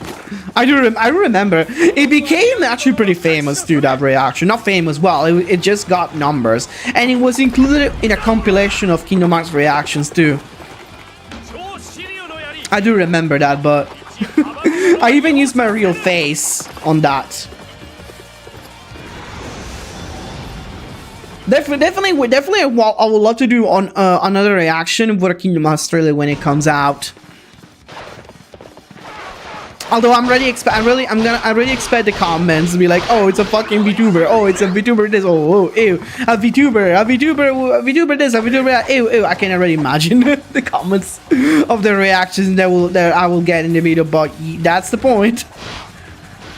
I remember. It became actually pretty famous too, that reaction. Not famous, well, it just got numbers. And it was included in a compilation of Kingdom Hearts reactions too. I do remember that, but I even used my real face on that. Definitely, I would love to do on another reaction for Kingdom Hearts trailer when it comes out. Although I really expect the comments to be like, oh, it's a fucking VTuber, oh, it's a VTuber this, oh, ew, a VTuber this, a VTuber that, ew. I can already imagine the comments of the reactions that I will get in the video, but that's the point.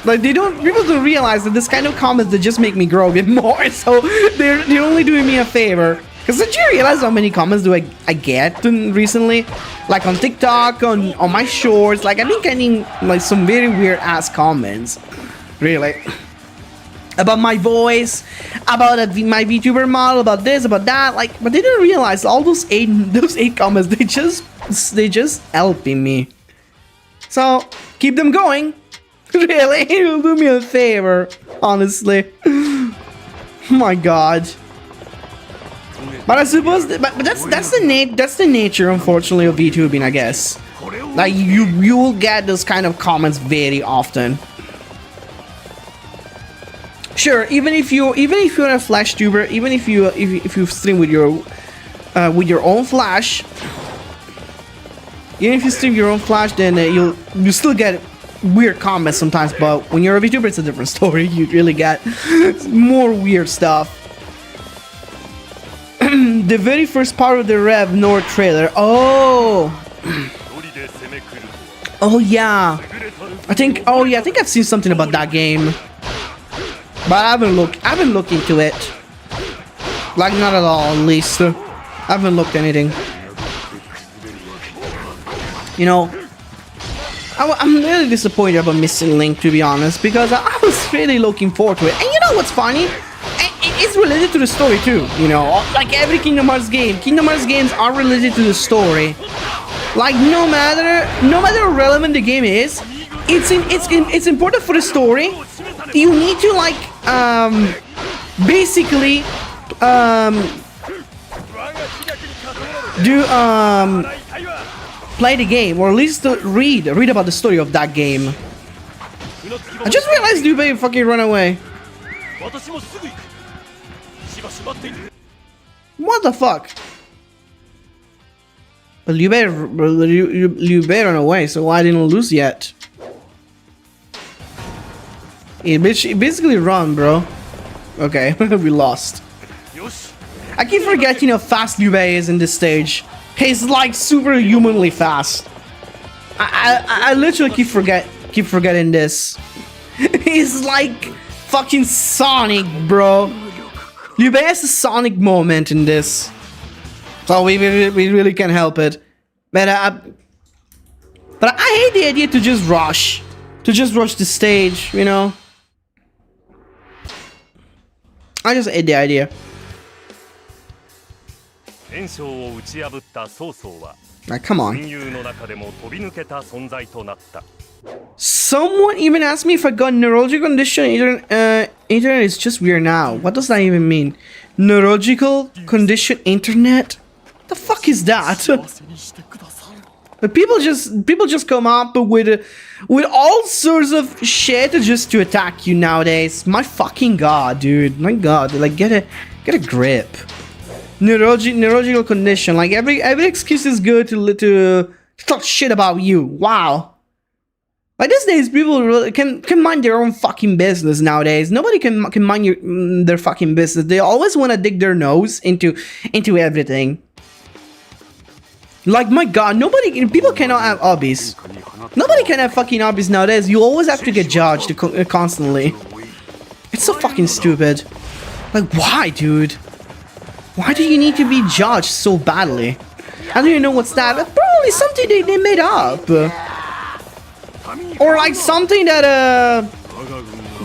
Like, people don't realize that this kind of comments that just make me grow a bit more, so they're only doing me a favor. Because did you realize how many comments do I get recently? Like on TikTok, on my shorts, like I've been getting like some very weird ass comments. Really. About my voice, about my VTuber model, about this, about that, like, but they didn't realize all those eight comments, they just helping me. So keep them going. Really, it'll do me a favor, honestly. Oh my god. But I suppose, but that's the nature, unfortunately, of VTubing, I guess. Like you will get those kind of comments very often. Sure, even if you're a Flash tuber, even if you stream with your own Flash, even if you stream your own Flash, then you still get weird comments sometimes. But when you're a VTuber, it's a different story. You really get more weird stuff. The very first part of the Rev North trailer. Oh yeah. I think I've seen something about that game, but I haven't looked into it. Like, not at all, at least. I haven't looked anything. You know, I'm really disappointed about Missing Link, to be honest, because I was really looking forward to it. And you know what's funny? It's related to the story too, you know, like every Kingdom Hearts game. Kingdom Hearts games are related to the story. Like, no matter how relevant the game is, it's important for the story. You need to, like, basically play the game, or at least read about the story of that game. I just realized Liu Bei fucking run away. What the fuck? But Liu Bei ran away, so why didn't lose yet? He basically run, bro. Okay, we lost. I keep forgetting how fast Liu Bei is in this stage. He's like superhumanly fast. I literally keep forgetting this. He's like fucking Sonic, bro. Liu Bei has a Sonic moment in this, so we really can't help it. But I hate the idea to just rush the stage, you know. I just hate the idea. Like, come on. Someone even asked me if I got neurological condition. Internet is just weird now. What does that even mean? Neurological condition internet? The fuck is that? But people just come up with all sorts of shit just to attack you nowadays. My fucking god, dude. My god, like, get a grip. Neurological condition. Like, every excuse is good to talk shit about you. Wow. Like, these days, people really can mind their own fucking business nowadays. Nobody can mind their fucking business. They always want to dig their nose into everything. Like, my god, people cannot have hobbies. Nobody can have fucking hobbies nowadays. You always have to get judged constantly. It's so fucking stupid. Like, why, dude? Why do you need to be judged so badly? I don't even know what's that. But probably something they made up. Or like something that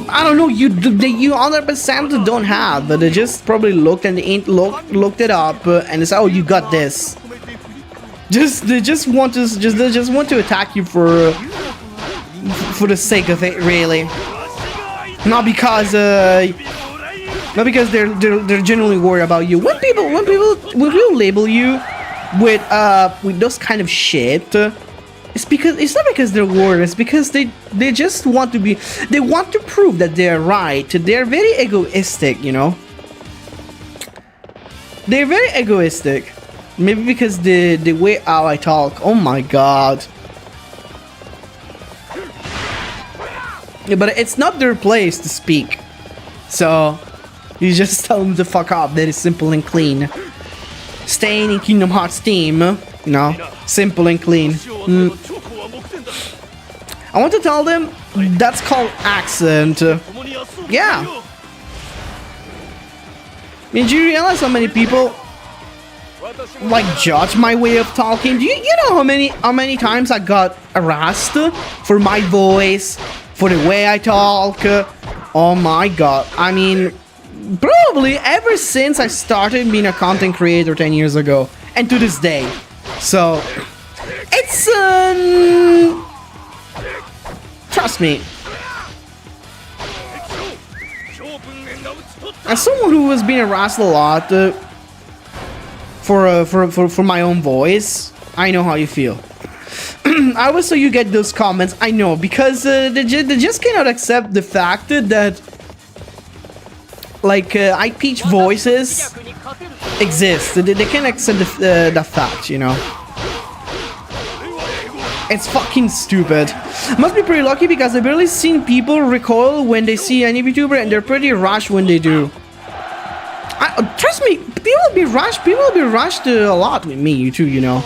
I don't know, you 100% don't have, but they just probably looked it up and they said, oh, you got this. They just want to attack you for the sake of it, really. Not because they're genuinely worried about you. When people label you with those kind of shit, it's not because they're warriors. It's because they just want to be. They want to prove that they're right. They're very egoistic, you know. They're very egoistic. Maybe because the way how I talk. Oh my god. Yeah, but it's not their place to speak. So you just tell them to fuck up. That is simple and clean. Staying in Kingdom Hearts team, you know, simple and clean. I want to tell them that's called accent. Yeah. I mean, do you realize how many people like judge my way of talking? Do you know how many times I got harassed for my voice, for the way I talk? Oh my god. I mean, probably ever since I started being a content creator 10 years ago and to this day. So it's trust me, as someone who has been harassed a lot for my own voice, I know how you feel. I always saw you get those comments. I know, because they just cannot accept the fact that like high pitch voices exist. They can't accept the fact, you know. It's fucking stupid. Must be pretty lucky because I've barely seen people recoil when they see any VTuber, and they're pretty rushed when they do. Trust me, people will be rushed. People will be rushed a lot with me too, you know.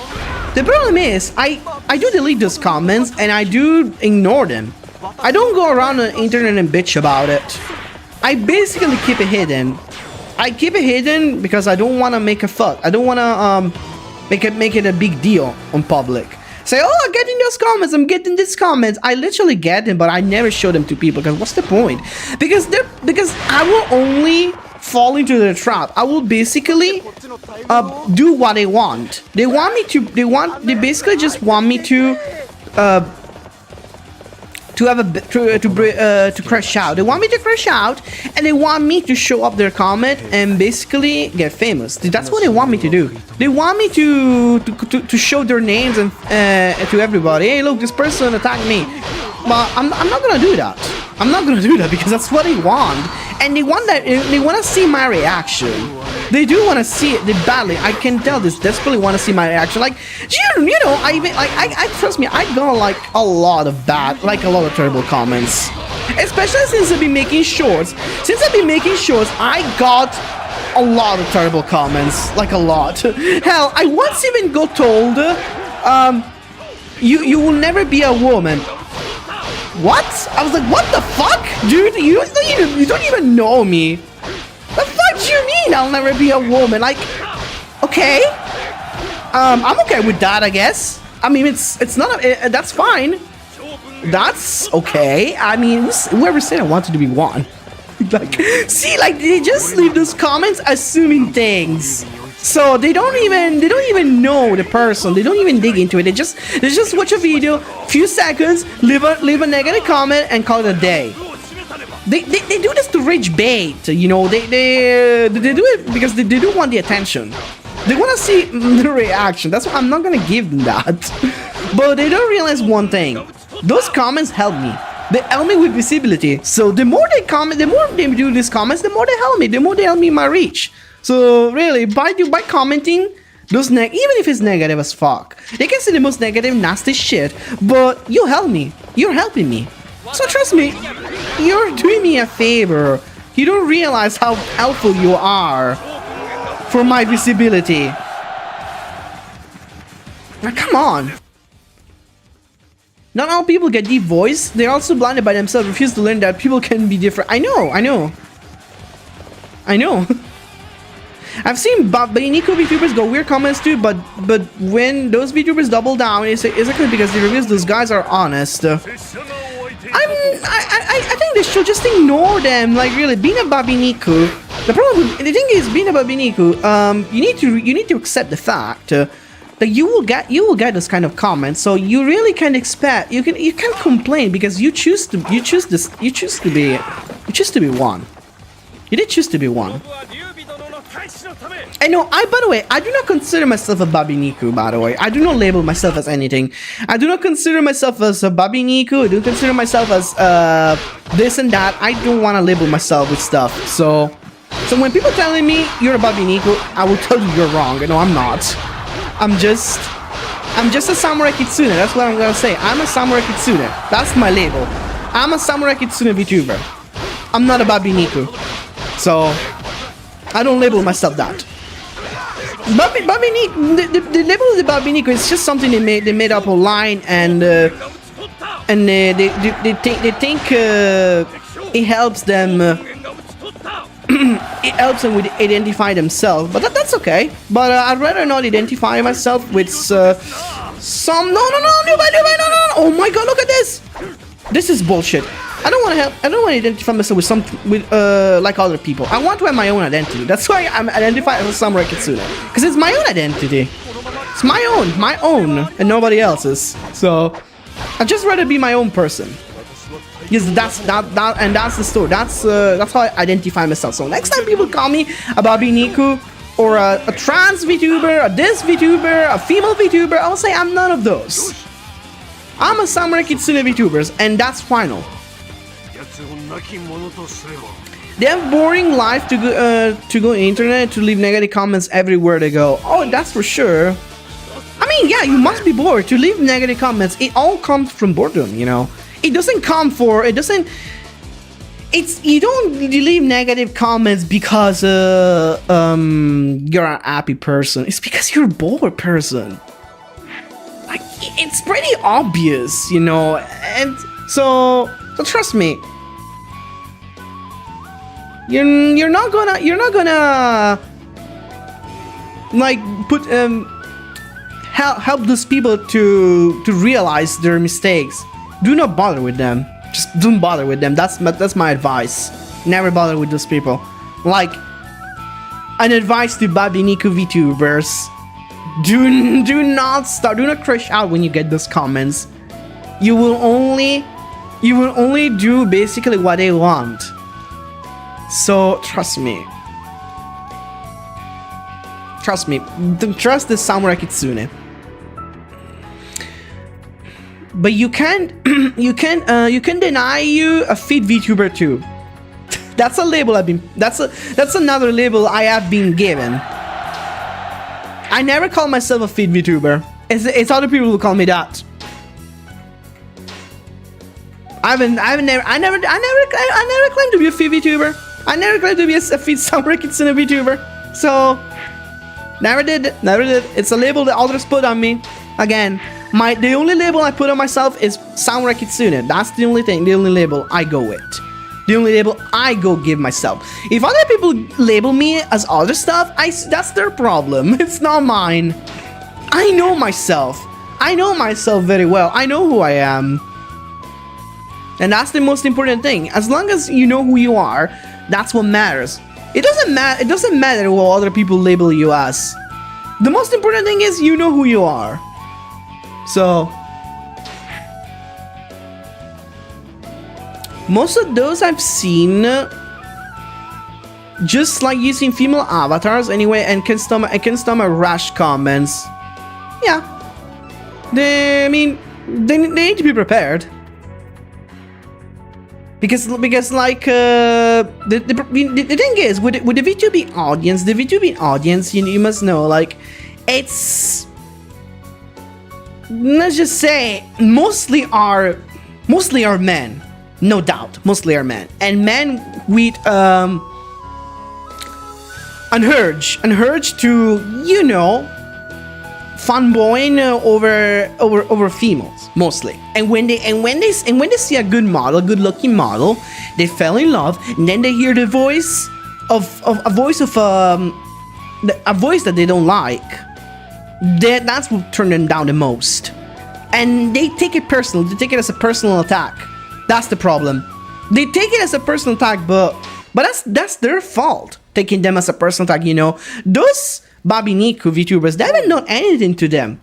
The problem is, I do delete those comments and I do ignore them. I don't go around the internet and bitch about it. I basically keep it hidden. I keep it hidden because I don't want to make a fuss. I don't want to make it a big deal on public. Say, oh, I'm getting those comments. I'm getting these comments. I literally get them, but I never show them to people because what's the point? Because I will only fall into their trap. I will basically do what they want. They basically just want me to crash out. They want me to crash out, and they want me to show up their comment and basically get famous. That's what they want me to do. They want me to show their names and to everybody. Hey, look, this person attacked me. But I'm not gonna do that. I'm not gonna do that because that's what they want, and they want to see my reaction. They do want to see it. They badly. I can tell this. Desperately want to see my reaction. Like, you know, I trust me. I got like a lot of terrible comments, especially since I've been making shorts. I got a lot of terrible comments, like a lot. Hell, I once even got told, you will never be a woman. What? I was like, what the fuck? Dude, you don't even know me. The fuck do you mean I'll never be a woman? Like, okay. I'm okay with that, I guess. I mean, it's not a, that's fine. That's okay. I mean, whoever said I wanted to be one. Like, see, like, they just leave those comments assuming things. So they don't even know the person. They don't even dig into it. They just watch a video, few seconds, leave a negative comment, and call it a day. They do this to rage bait, you know. They do it because they do want the attention. They want to see the reaction. That's why I'm not gonna give them that. But they don't realize one thing. Those comments help me. They help me with visibility. So the more they comment, the more they do these comments, the more they help me. The more they help me in my reach. So really, by commenting those even if it's negative as fuck, they can say the most negative, nasty shit, but you help me. You're helping me. So trust me, you're doing me a favor. You don't realize how helpful you are for my visibility. Now come on. Not all people get deep voice. They're also blinded by themselves, refuse to learn that people can be different. I know. I've seen Nico VTubers go weird comments too, but when those VTubers double down, it's okay because they reveals those guys are honest. I think they should just ignore them. Like really, being a Babiniku. The thing is, being a Babiniku, you need to accept the fact that you will get this kind of comments. So you really can't expect. You can't complain because you choose to be one. You did choose to be one. And no, by the way, I do not consider myself a Babiniku, by the way. I do not label myself as anything. I do not consider myself as a Babiniku. I do consider myself as this and that. I don't want to label myself with stuff. So when people telling me you're a Babiniku, I will tell you you're wrong. No, I'm not. I'm just a Samurai Kitsune. That's what I'm gonna say. I'm a Samurai Kitsune. That's my label. I'm a Samurai Kitsune VTuber. I'm not a Babiniku. So I don't label myself that. Babiniku, the label of the Babiniku is just something they made up online, and they think it helps them. It helps them with identify themselves, but that's okay. But I'd rather not identify myself with some. No. Oh my God! Look at this. This is bullshit. I don't want to have. I don't want to identify myself with like other people. I want to have my own identity. That's why I'm identified as a Samurai Kitsune, because it's my own identity. It's my own, and nobody else's. So I'd just rather be my own person. Yes, that's the story. That's how I identify myself. So next time people call me a Babiniku or a trans VTuber, a this VTuber, a female VTuber, I'll say I'm none of those. I'm a Samurai Kitsune VTuber, and that's final. They have boring life to go internet, to leave negative comments everywhere they go. Oh, that's for sure. I mean, yeah, you must be bored to leave negative comments. It all comes from boredom, you know. It doesn't come for. It doesn't. It's you don't leave negative comments because you're a happy person. It's because you're a bored person. Like it's pretty obvious, you know. And so trust me. You're not gonna like put help those people to realize their mistakes. Do not bother with them. Just don't bother with them. That's my advice. Never bother with those people. Like an advice to Babiniku VTubers: do not crash out when you get those comments. You will only do basically what they want. So trust me. Trust the Samurai Kitsune. But you can deny you a fit VTuber too. That's a label that's another label I have been given. I never call myself a fit VTuber. It's other people who call me that. I never claimed to be a fit VTuber. I never claimed to be a fit Samurai Kitsune VTuber. So never did. It's a label that others put on me. Again, the only label I put on myself is Samurai Kitsune. That's the only label I go with. The only label I go give myself. If other people label me as other stuff, that's their problem. It's not mine. I know myself. I know myself very well. I know who I am. And that's the most important thing. As long as you know who you are, that's what matters. It doesn't matter what other people label you as. The most important thing is you know who you are. So most of those I've seen just like using female avatars anyway, and can stomach rash comments. Yeah, they need to be prepared. Because like the thing is with the VTubing audience, you must know, like, it's, let's just say mostly are men, no doubt, mostly are men, and men with an urge to, you know, fanboying over females mostly. And when they see a good model, good looking model, they fell in love, and then they hear the voice of a voice that they don't like. That's what turned them down the most, and they take it personal. They take it as a personal attack. That's the problem. They take it as a personal attack, but that's their fault. Taking them as a personal attack, you know. Those Babiniku VTubers, they haven't done anything to them.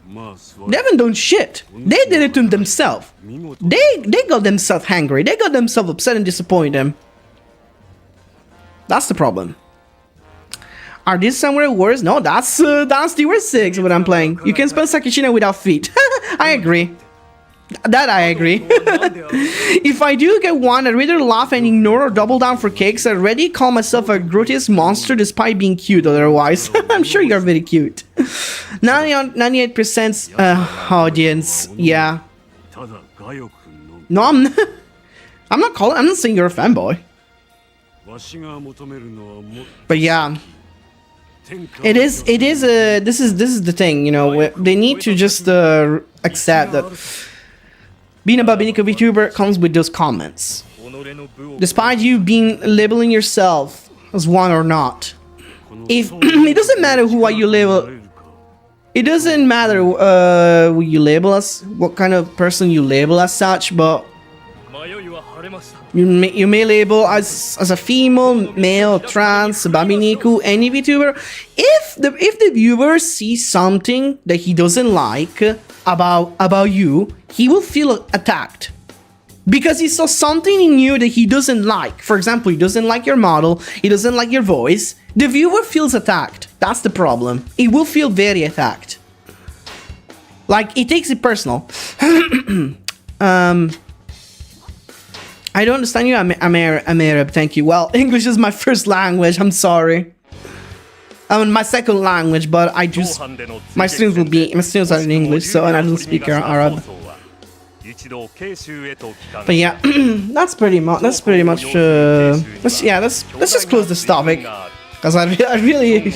They haven't done shit. They did it to themselves. They got themselves angry. They got themselves upset and disappointed them. That's the problem. Are these Samurai Warriors? No, that's Dynasty Warriors 6 what I'm playing. You can spell Sakichina without feet. I agree. That I agree. If I do get one, I'd rather laugh and ignore or double down for kicks. I'd already call myself a grotesque monster despite being cute otherwise. I'm sure you're very cute. 98% audience, yeah. No, I'm not saying you're a fanboy. But yeah. This is the thing, you know, they need to just accept that being a Babinico VTuber comes with those comments. Despite you being labeling yourself as one or not. If it doesn't matter who you label, it doesn't matter who you label as, what kind of person you label as such, but you may label as a female, male, trans, Babiniku, any VTuber. If the viewer sees something that he doesn't like about you, he will feel attacked. Because he saw something in you that he doesn't like. For example, he doesn't like your model, he doesn't like your voice. The viewer feels attacked. That's the problem. He will feel very attacked. Like, he takes it personal. I don't understand you, I'm Arab, thank you. Well, English is my first language, I'm sorry. My second language, but I just... My students are in English, so, and I don't speak Arab. But yeah, that's pretty much, let's just close this topic. Because I really...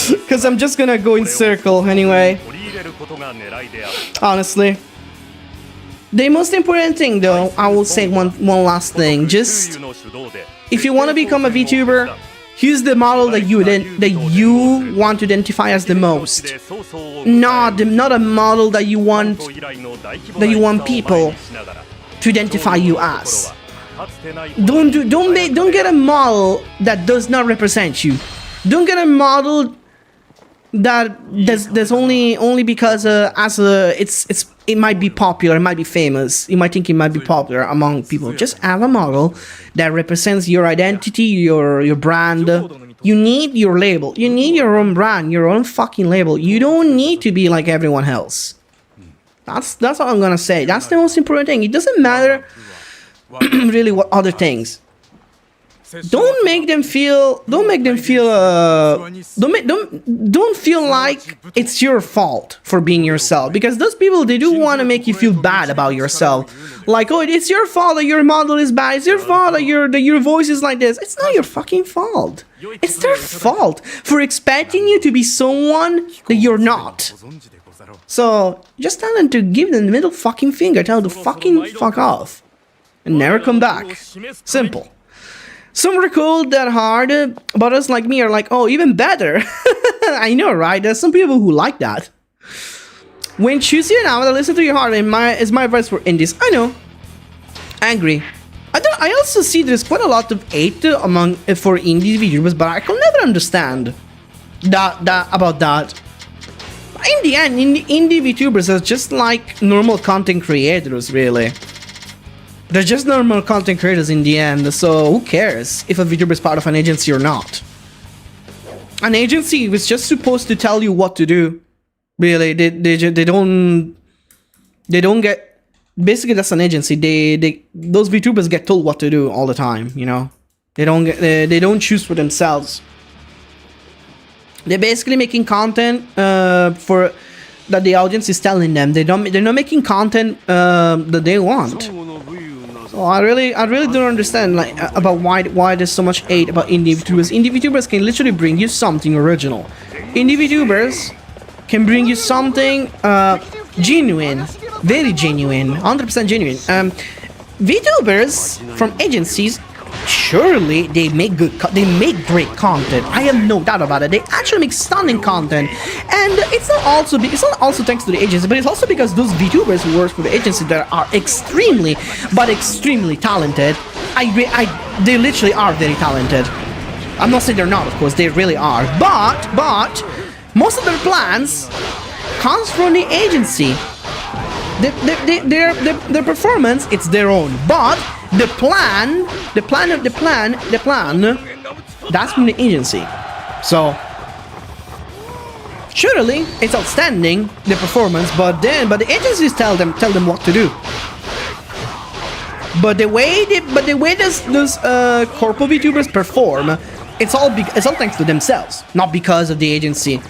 Because I'm just gonna go in circle anyway. Honestly. The most important thing, though, I will say one last thing. Just, if you want to become a VTuber, use the model that you want to identify as the most. Not a model that you want people to identify you as. Don't get a model that does not represent you. Don't get a model that's only because it might be popular, it might be famous, you might think it might be popular among people. Just have a model that represents your identity, your brand. You need your label. You need your own brand, your own fucking label. You don't need to be like everyone else. That's all I'm gonna say. That's the most important thing. It doesn't matter really what other things. Don't feel like it's your fault for being yourself, because those people, they do want to make you feel bad about yourself. Like, oh, it's your fault that your model is bad. It's your fault that your voice is like this. It's not your fucking fault. It's their fault for expecting you to be someone that you're not. So just tell them to give them the middle fucking finger. Tell them to fucking fuck off and never come back. Simple. Some recall that hard, but us like me are like, oh, even better. I know, right? There's some people who like that. When choosing an avatar, listen to your heart is my advice for indies. I know. I agree. I also see there's quite a lot of hate for indie VTubers, but I can never understand about that. In the end, indie VTubers are just like normal content creators, really. They're just normal content creators in the end, so who cares if a VTuber is part of an agency or not? An agency was just supposed to tell you what to do. Really, they don't get. Basically, that's an agency. Those VTubers get told what to do all the time. You know, they don't choose for themselves. They're basically making content for that the audience is telling them. They're not making content that they want. Oh, I really don't understand about why there's so much hate about indie VTubers. Indie VTubers can literally bring you something original. Indie VTubers can bring you something genuine, very genuine, 100% genuine. VTubers from agencies, surely they make great content. I have no doubt about it. They actually make stunning content, and it's not also thanks to the agency, but it's also because those VTubers who work for the agency that are extremely talented. They literally are very talented. I'm not saying they're not, of course, they really are. But most of their plans comes from the agency. Their performance, it's their own, but the plan, that's from the agency. So Surely, it's outstanding, the performance, but the agencies tell them what to do. But the way those corpo VTubers perform, it's all thanks to themselves, not because of the agency.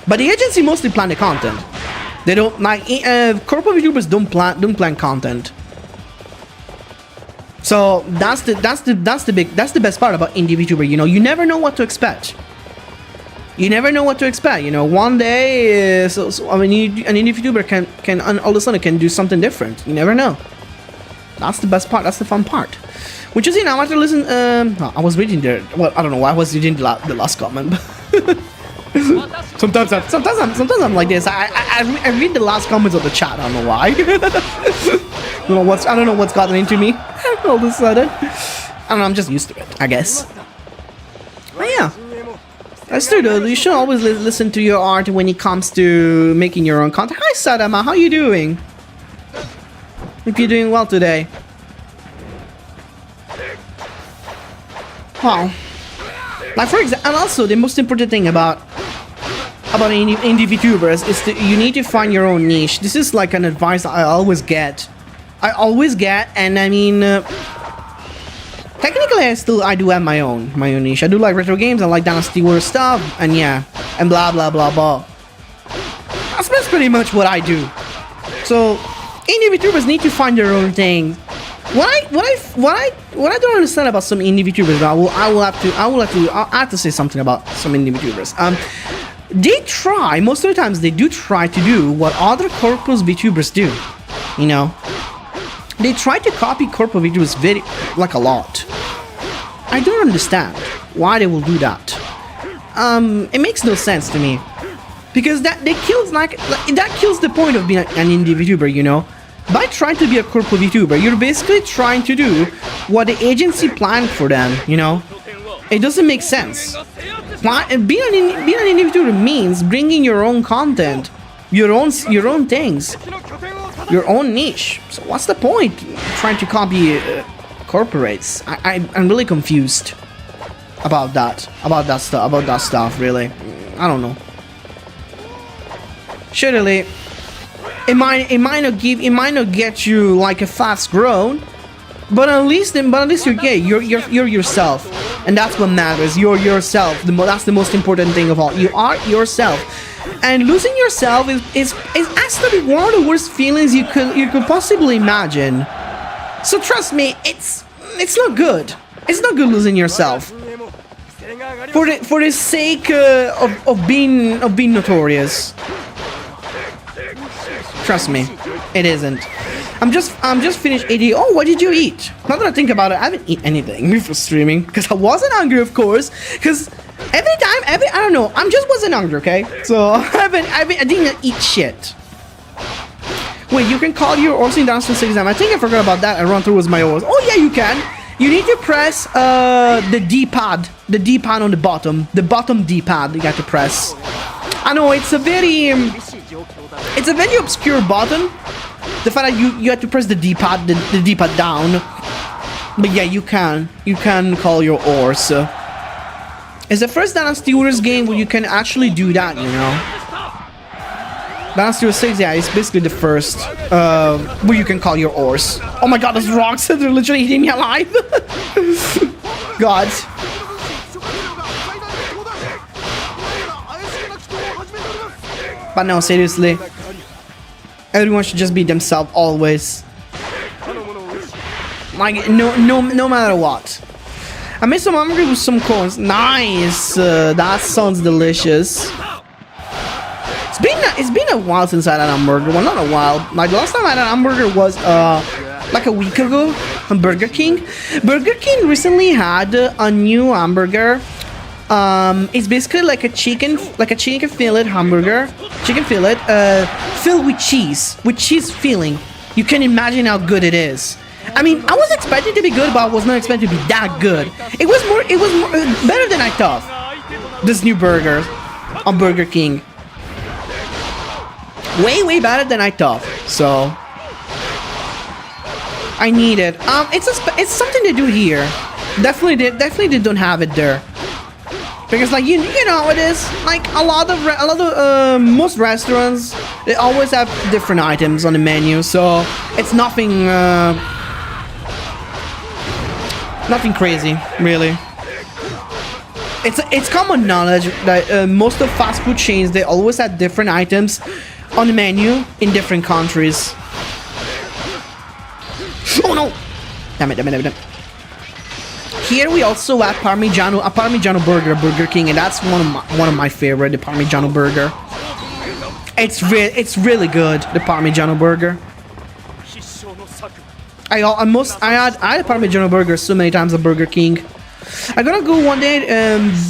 But the agency mostly plan the content. They don't like corpo VTubers don't plan content. So that's the best part about indie VTuber. You know, you never know what to expect. You never know what to expect. You know, one day, an indie VTuber can all of a sudden can do something different. You never know. That's the best part. That's the fun part. Which is, you know, after listen, I was reading there. Well, I don't know why I was reading the last comment. sometimes I'm like this. I read the last comments of the chat. I don't know why. I don't know what's gotten into me all of a sudden. I don't know. I'm just used to it, I guess. But yeah, that's true though. You should always listen to your art when it comes to making your own content. Hi Sadama, how you doing? Hope you're doing well today. Wow. Like for example, and also the most important thing about indie VTubers is that you need to find your own niche. This is like an advice I always get. And I mean, technically I do have my own niche. I do like retro games. I like Dynasty Warrior stuff, and yeah, and blah blah blah blah. That's pretty much what I do. So indie VTubers need to find their own thing. What I don't understand about some indie VTubers, I have to say something about some indie VTubers. They try, most of the times they do try to do what other corpus VTubers do. You know, they try to copy corpus VTubers like a lot. I don't understand why they will do that. It makes no sense to me, because that kills the point of being an indie VTuber. You know. By trying to be a corpo VTuber, you're basically trying to do what the agency planned for them, you know? It doesn't make sense. Being an indie VTuber means bringing your own content, your own things, your own niche. So what's the point trying to copy corporates? I'm really confused about that stuff, really. I don't know. Surely it might not get you like a fast growth, but at least you're gay. You're yourself, and that's what matters. You're yourself. That's the most important thing of all. You are yourself, and losing yourself is has to be one of the worst feelings you could possibly imagine. So trust me, it's not good. It's not good losing yourself for the sake of being notorious. Trust me, it isn't. I'm just finished eating. Oh, what did you eat? Now that I think about it, I haven't eaten anything before streaming because I wasn't hungry, of course. Because I don't know, I just wasn't hungry. Okay, so I didn't eat shit. Wait, you can call your ORS in Dynasty exam. I think I forgot about that. I run through with my ORS. Oh yeah, you can. You need to press the D-pad on the bottom D-pad. You got to press. I know it's a very obscure button. The fact that you have to press the D-pad down. But yeah, you can call your ORS. It's the first Dynasty Warriors game where you can actually do that, you know. Dynasty Warriors 6, yeah, it's basically the first where you can call your ORS. Oh my god, those rocks, they're literally eating me alive. God. But no, seriously, everyone should just be themselves always. Like no matter what. I made some hamburger with some corns. Nice. That sounds delicious. It's been a while since I had an hamburger. Well, not a while. Like the last time I had an hamburger was like a week ago on Burger King. Burger King recently had a new hamburger. It's basically like a chicken fillet hamburger, filled with cheese filling. You can imagine how good it is. I mean, I was expecting to be good, but I was not expecting to be that good. It was more better than I thought. This new burger on Burger King, way better than I thought. So I need it. It's something to do here. Definitely they don't have it there. Because like you know how it is, like most restaurants, they always have different items on the menu, so it's nothing nothing crazy, really. It's common knowledge that most of fast food chains, they always have different items on the menu in different countries. Oh no! Damn it. Here we also have a Parmigiano burger at Burger King, and that's one of my favorite, the Parmigiano burger. It's really good, the Parmigiano burger. I had a Parmigiano burger so many times at Burger King. I'm gonna go one day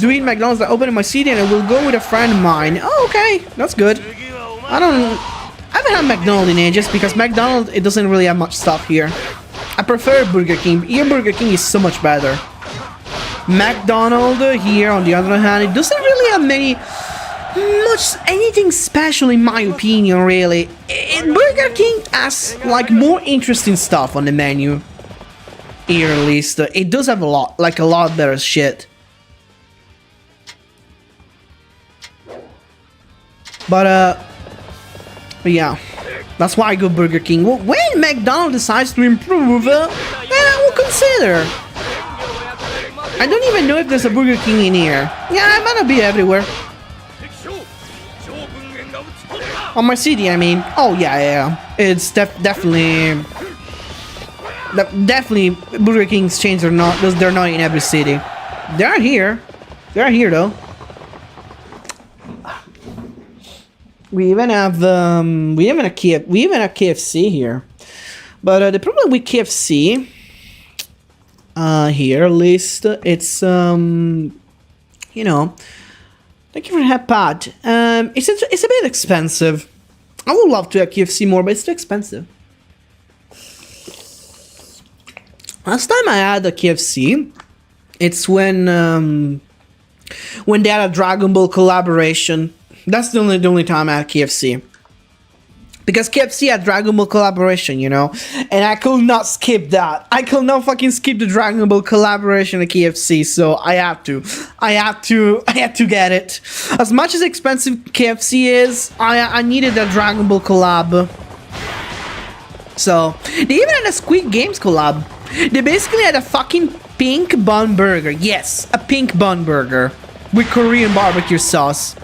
to eat McDonald's that open in my city, and I will go with a friend of mine. Oh, okay, that's good. I haven't had McDonald's in ages because McDonald's, it doesn't really have much stuff here. I prefer Burger King. Here, Burger King is so much better. McDonald's here, on the other hand, it doesn't really have anything special in my opinion, really. Burger King has like more interesting stuff on the menu. Here, at least, it does have a lot better shit. But yeah. That's why I go Burger King. Well, when McDonald's decides to improve, then I will consider. I don't even know if there's a Burger King in here. Yeah, it might not be everywhere. On my city, I mean. Oh, yeah. It's definitely Burger King's chains are not, they're not in every city. They are here. They are here, though. We even have a KFC here, but the problem with KFC here, at least, it's you know, thank you for that, Pat. It's a bit expensive. I would love to have KFC more, but it's too expensive. Last time I had a KFC, it's when they had a Dragon Ball collaboration. That's the only time I had KFC. Because KFC had Dragon Ball collaboration, you know? And I could not skip that. I could not fucking skip the Dragon Ball collaboration at KFC, so I had to get it. As much as expensive KFC is, I needed that Dragon Ball collab. So, they even had a Squid Games collab. They basically had a fucking pink bun burger. Yes, a pink bun burger. With Korean barbecue sauce.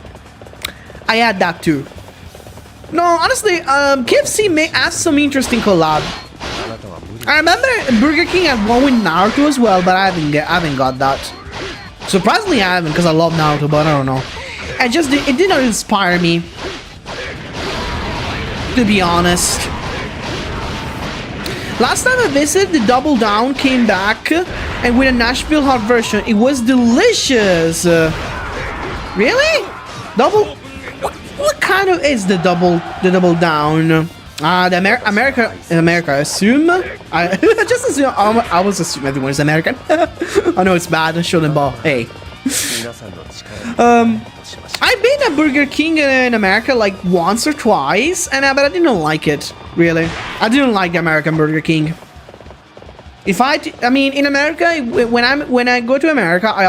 I had that too. No, honestly, KFC may have some interesting collab. I remember Burger King had one with Naruto as well, but I haven't got that. Surprisingly, I haven't, because I love Naruto, but I don't know. It did not inspire me, to be honest. Last time I visited, the Double Down came back, and with a Nashville hot version, it was delicious. Really? What kind of is the double down? The America, I assume. I just assume. I was assuming everyone is American. I know it's bad and shouldn't, but hey. I've been at Burger King in America like once or twice, but I didn't like it. Really, I didn't like the American Burger King. I mean, in America, when I go to America, I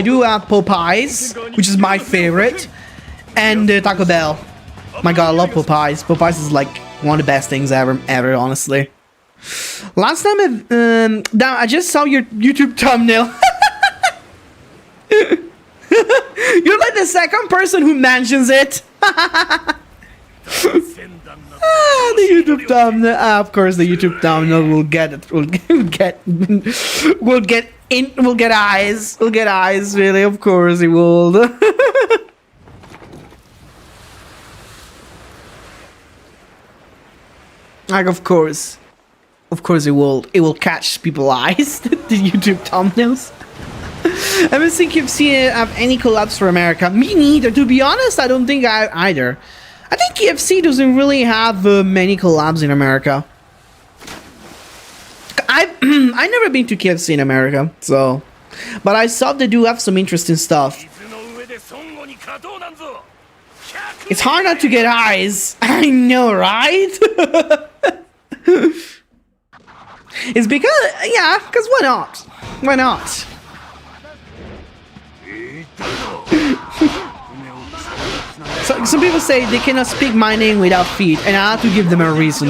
do have Popeyes, which is my favorite. And Taco Bell. My god, I love Popeyes. Popeyes is like one of the best things ever, honestly. Last time I just saw your YouTube thumbnail. You're like the second person who mentions it. The YouTube thumbnail. Of course, the YouTube thumbnail will get eyes. We'll get eyes. Really, of course, it will. Like, of course it will catch people's eyes, the YouTube thumbnails. I haven't seen KFC have any collabs for America. Me neither, to be honest. I don't think either. I think KFC doesn't really have many collabs in America. I've never been to KFC in America, so, but I saw they do have some interesting stuff. It's hard not to get eyes. I know, right? It's because, yeah, because why not? Why not? So, some people say they cannot speak my name without feet, and I have to give them a reason.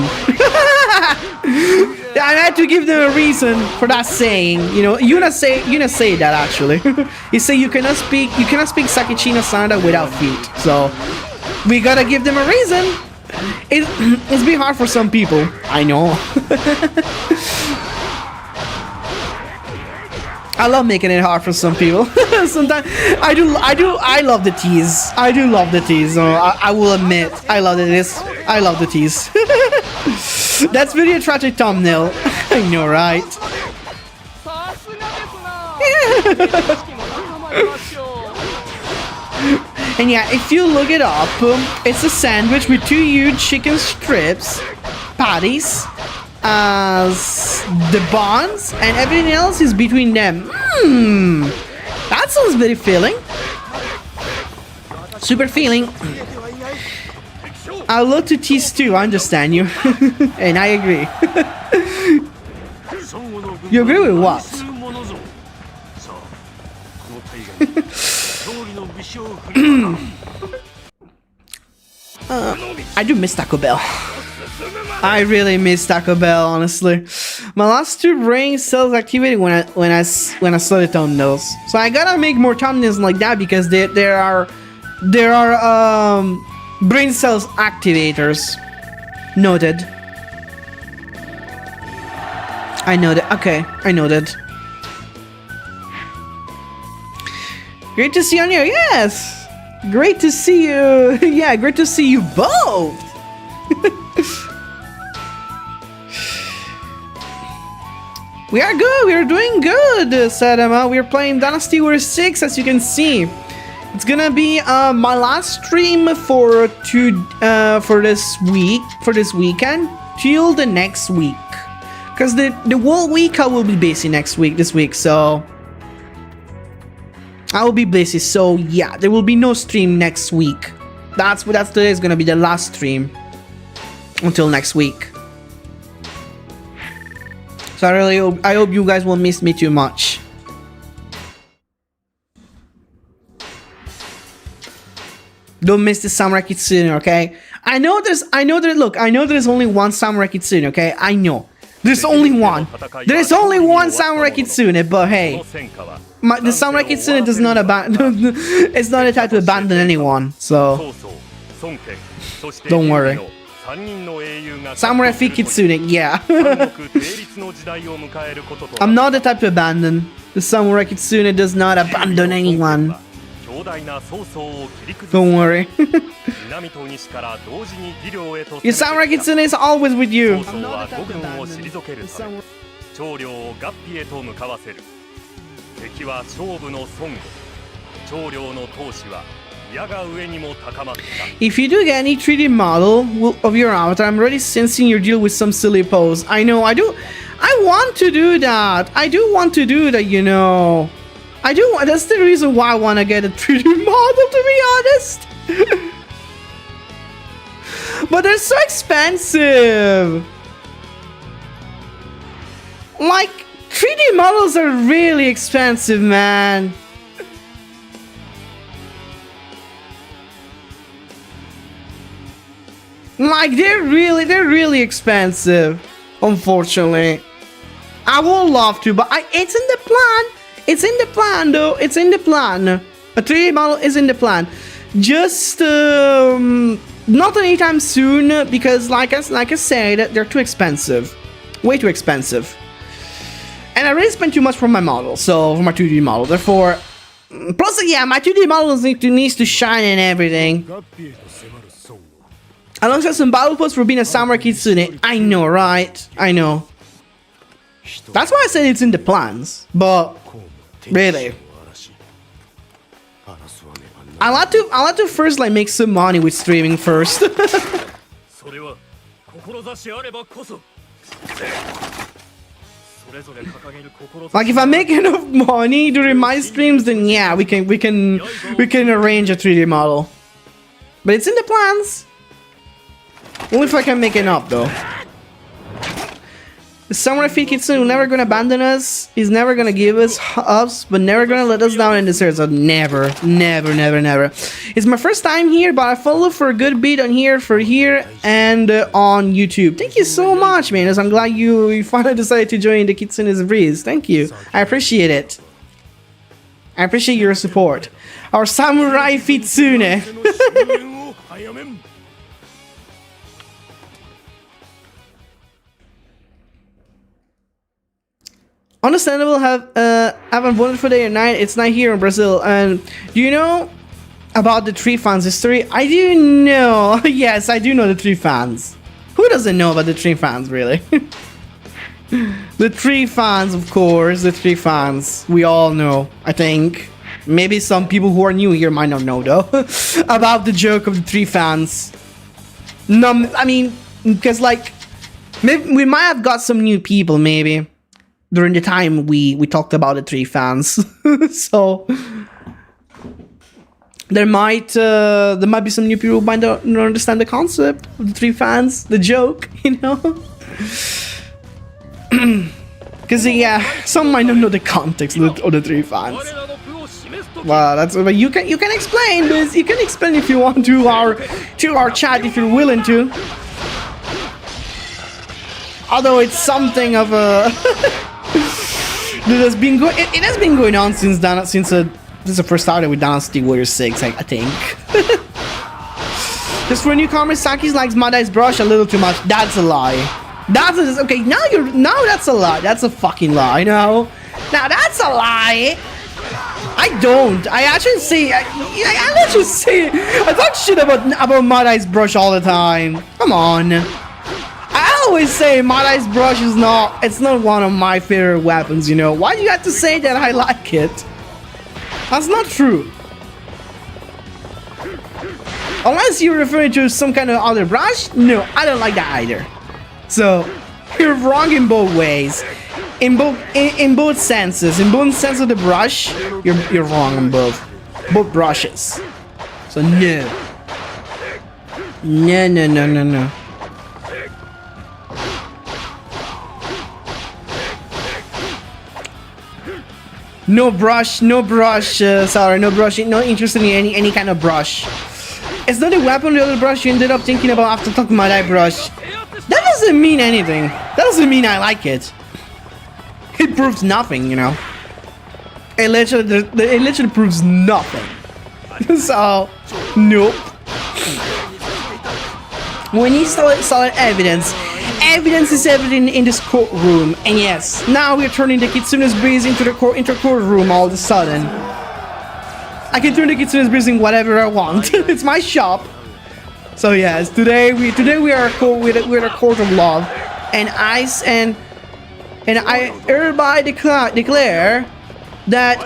I had to give them a reason for that saying. You know, Yuna say that actually. You say you cannot speak Sakichina Sanada without feet. So we gotta give them a reason. It's been hard for some people. I know. I love making it hard for some people. Sometimes I love the tease. I do love the tease. So I will admit I love this. I love the tease. That's really a tragic thumbnail. I know, right? And yeah, if you look it up, it's a sandwich with 2 huge chicken strips, patties, as the buns, and everything else is between them. That sounds very filling. Super filling. I love to tease too, I understand you. And I agree. You agree with what? I do miss Taco Bell. I really miss Taco Bell, honestly. My last 2 brain cells activated when I saw the thumbnails. So I gotta make more thumbnails like that because there are brain cells activators. Noted. I know that. Okay, I know that. Great to see you on here. Yes. Great to see you. Yeah, great to see you both. We are good. We are doing good, Sadama. We are playing Dynasty Warriors 6, as you can see. It's gonna be my last stream for this weekend till the next week, because the whole week I will be busy this week, so I will be busy. So yeah, there will be no stream next week. That's today is gonna be the last stream until next week. So I hope you guys won't miss me too much. Don't miss the Samurai Kitsune, okay? I know there's only one Samurai Kitsune, okay? I know. There's only one. There's only one Samurai Kitsune, but hey, the Samurai Kitsune does not abandon. It's not a type to abandon anyone, so don't worry. Samurai Kitsune, yeah. I'm not the type to abandon. The Samurai Kitsune does not abandon anyone. Don't worry. Your Samurai Kitsune is always with you. I'm not the type to abandon. If you do get any 3D model of your avatar, I'm already sensing your deal with some silly pose. I know, I do. I want to do that. I do want to do that, you know. I do. That's the reason why I want to get a 3D model, to be honest. But they're so expensive. Like, 3D models are really expensive, man. Like, they're really expensive, unfortunately. I would love to, but it's in the plan. It's in the plan, though. It's in the plan. A 3D model is in the plan. Just not anytime soon, because like I said, they're too expensive. Way too expensive. And I really spent too much for my model, so for my 2D model. Therefore, plus yeah, my 2D model needs to shine and everything. Alongside some battle posts for being a Samurai Kitsune. I know, right? I know. That's why I said it's in the plans. But really, I like to first like make some money with streaming first. Like if I make enough money during my streams, then yeah, we can arrange a 3D model. But it's in the plans. Only if I can make it up, though. Samurai Kitsune never gonna abandon us. He's never gonna give us ups, but never gonna let us down in this series. So never, never, never, never. It's my first time here, but I follow for a good bit on here, and on YouTube. Thank you so much, man. I'm glad you finally decided to join the Kitsune's Breeze. Thank you. I appreciate it. I appreciate your support. Our Samurai Kitsune. Understandable. Have a wonderful day or night. It's night here in Brazil. And do you know about the Tree Fans history? I do know. Yes, I do know the Tree Fans. Who doesn't know about the Tree Fans, really? The Tree Fans, of course. The Tree Fans. We all know, I think. Maybe some people who are new here might not know, though. About the joke of the Tree Fans. No, I mean, because, like, maybe we might have got some new people, maybe. During the time we talked about the Tree Fans. So there might be some new people who might not understand the concept of the Tree Fans, the joke, you know. Because yeah, some might not know the context of the Tree Fans. Well, that's, but you can explain this. You can explain if you want to our chat if you're willing to. Although it's something of a it has been going on since the first started with Dynasty Warriors 6, I think. Just for newcomers, Saki likes Madai's brush a little too much. That's a lie. Okay. Now that's a lie. That's a fucking lie. No, now that's a lie. I don't. I actually say. I talk shit about Madai's brush all the time. Come on. I always say Madai's brush is not one of my favorite weapons, you know. Why do you have to say that I like it? That's not true. Unless you're referring to some kind of other brush, no, I don't like that either. So, you're wrong in both ways. In both senses. In both senses of the brush, you're wrong in both brushes. So no. No. No brush, sorry, no brush, not interested in any kind of brush. It's not a weapon, the other brush you ended up thinking about after talking about that brush. That doesn't mean anything. That doesn't mean I like it. It proves nothing, you know. It literally proves nothing. So, nope. We need solid evidence. Evidence is evident in this courtroom, and yes, now we're turning the Kitsune's Breeze into the courtroom all of a sudden. I can turn the Kitsune's Breeze in whatever I want. It's my shop. So yes, today we are a court of law, and I hereby declare that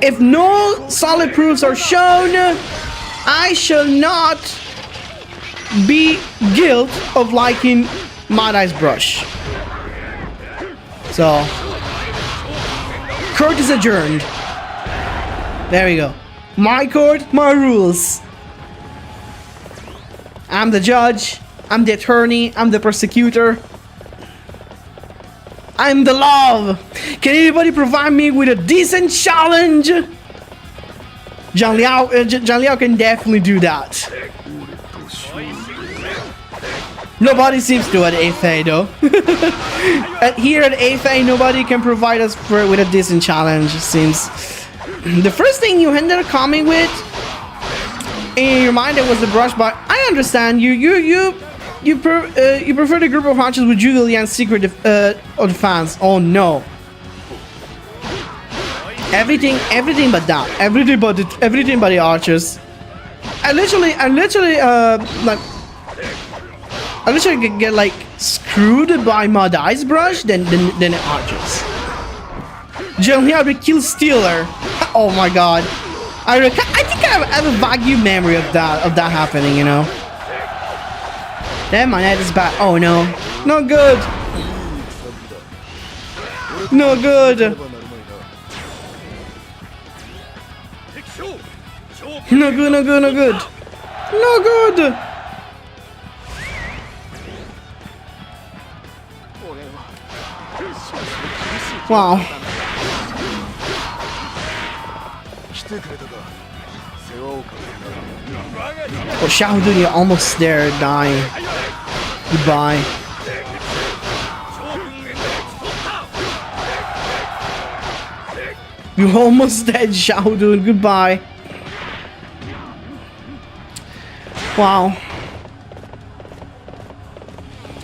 if no solid proofs are shown, I shall not be guilty of liking Madai's brush. So, court is adjourned. There we go. My court, my rules. I'm the judge. I'm the attorney. I'm the prosecutor. I'm the law. Can anybody provide me with a decent challenge? Zhang Liao can definitely do that. Nobody seems to at AFA though. Here at AFA, nobody can provide us with a decent challenge, it seems. The first thing you ended up coming with in your mind, it was the brush, but I understand you prefer the group of archers with Julian's secret of the fans. Oh no. Everything but that. Everything but the archers. I literally get like screwed by Madai's brush than the archers. Generally, the kill stealer. Oh my god. I think I have a vague memory of that happening, you know. Then my head is back. Oh no. No good. No good. No good, no good, no good. No good. Wow. Oh, Shaohun, you're almost there, dying. Goodbye. You're almost dead, Shaohun. Goodbye. Wow.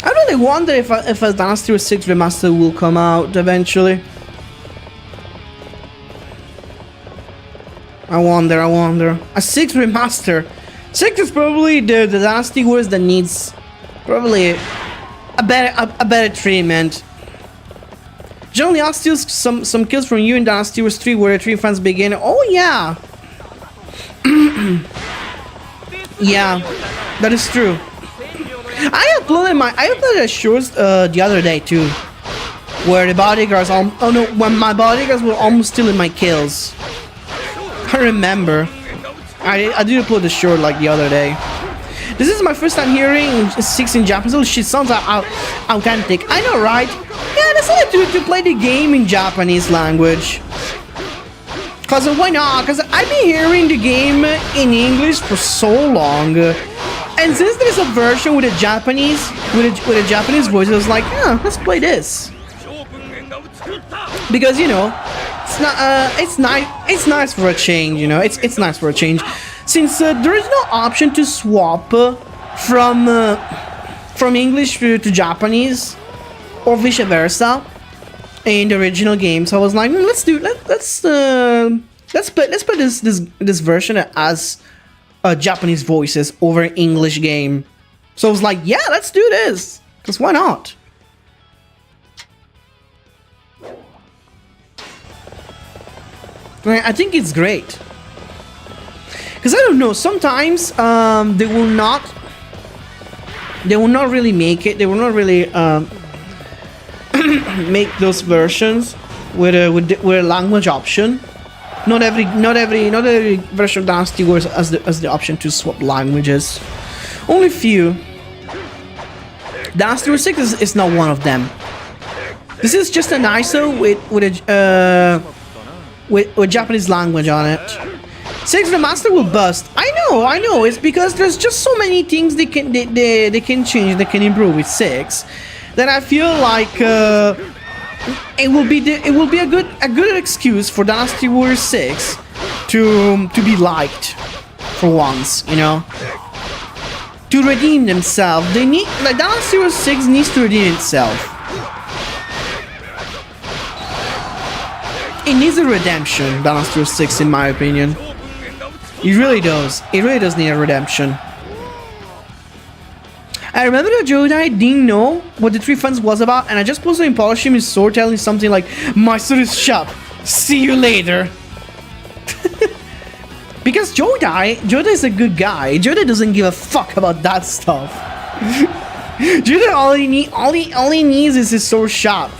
I really wonder if a Dynasty Warriors 6 remaster will come out eventually. I wonder. A 6 remaster. 6 is probably the Dynasty Warriors that needs probably a better treatment. Generally, I'll steal some kills from you in Dynasty Warriors 3 where 3 fans begin. Oh yeah. Yeah, that is true. I uploaded a short the other day too, where the bodyguards when my bodyguards were almost stealing my kills. I remember. I did upload the short like the other day. This is my first time hearing 6 in Japanese. Oh shit, sounds authentic. I know, right? Yeah, I decided to play the game in Japanese language. Cause why not? Cause I've been hearing the game in English for so long, and since there's a version with a Japanese voice, I was like, yeah, let's play this. Because you know, it's nice for a change. You know, it's nice for a change. Since there is no option to swap from English to Japanese or vice versa in the original game, so I was like, let's put this version as Japanese voices over English game. So I was like, yeah, let's do this, because why not? I think it's great. Because I don't know, sometimes they will not really make it. They will not really make those versions with a language option. Not every version of Dynasty Warriors has the option to swap languages. Only few. Dynasty Warriors 6 is not one of them. This is just an ISO with Japanese language on it. 6 Remaster will bust. I know. It's because there's just so many things they can change, they can improve with 6, that I feel like it will be a good excuse for Dynasty Warriors 6 to be liked for once, you know, to redeem themselves. They need, like, Dynasty Warriors 6 needs to redeem itself. It needs a redemption, Dynasty Warriors 6, in my opinion. It really does. It really does need a redemption. I remember that Jodai didn't know what the 3 Fans was about, and I just posted in polish him his sword telling something like, "My sword is sharp. See you later." Because Jodai is a good guy. Jodai doesn't give a fuck about that stuff. Jodai all he needs is his sword sharp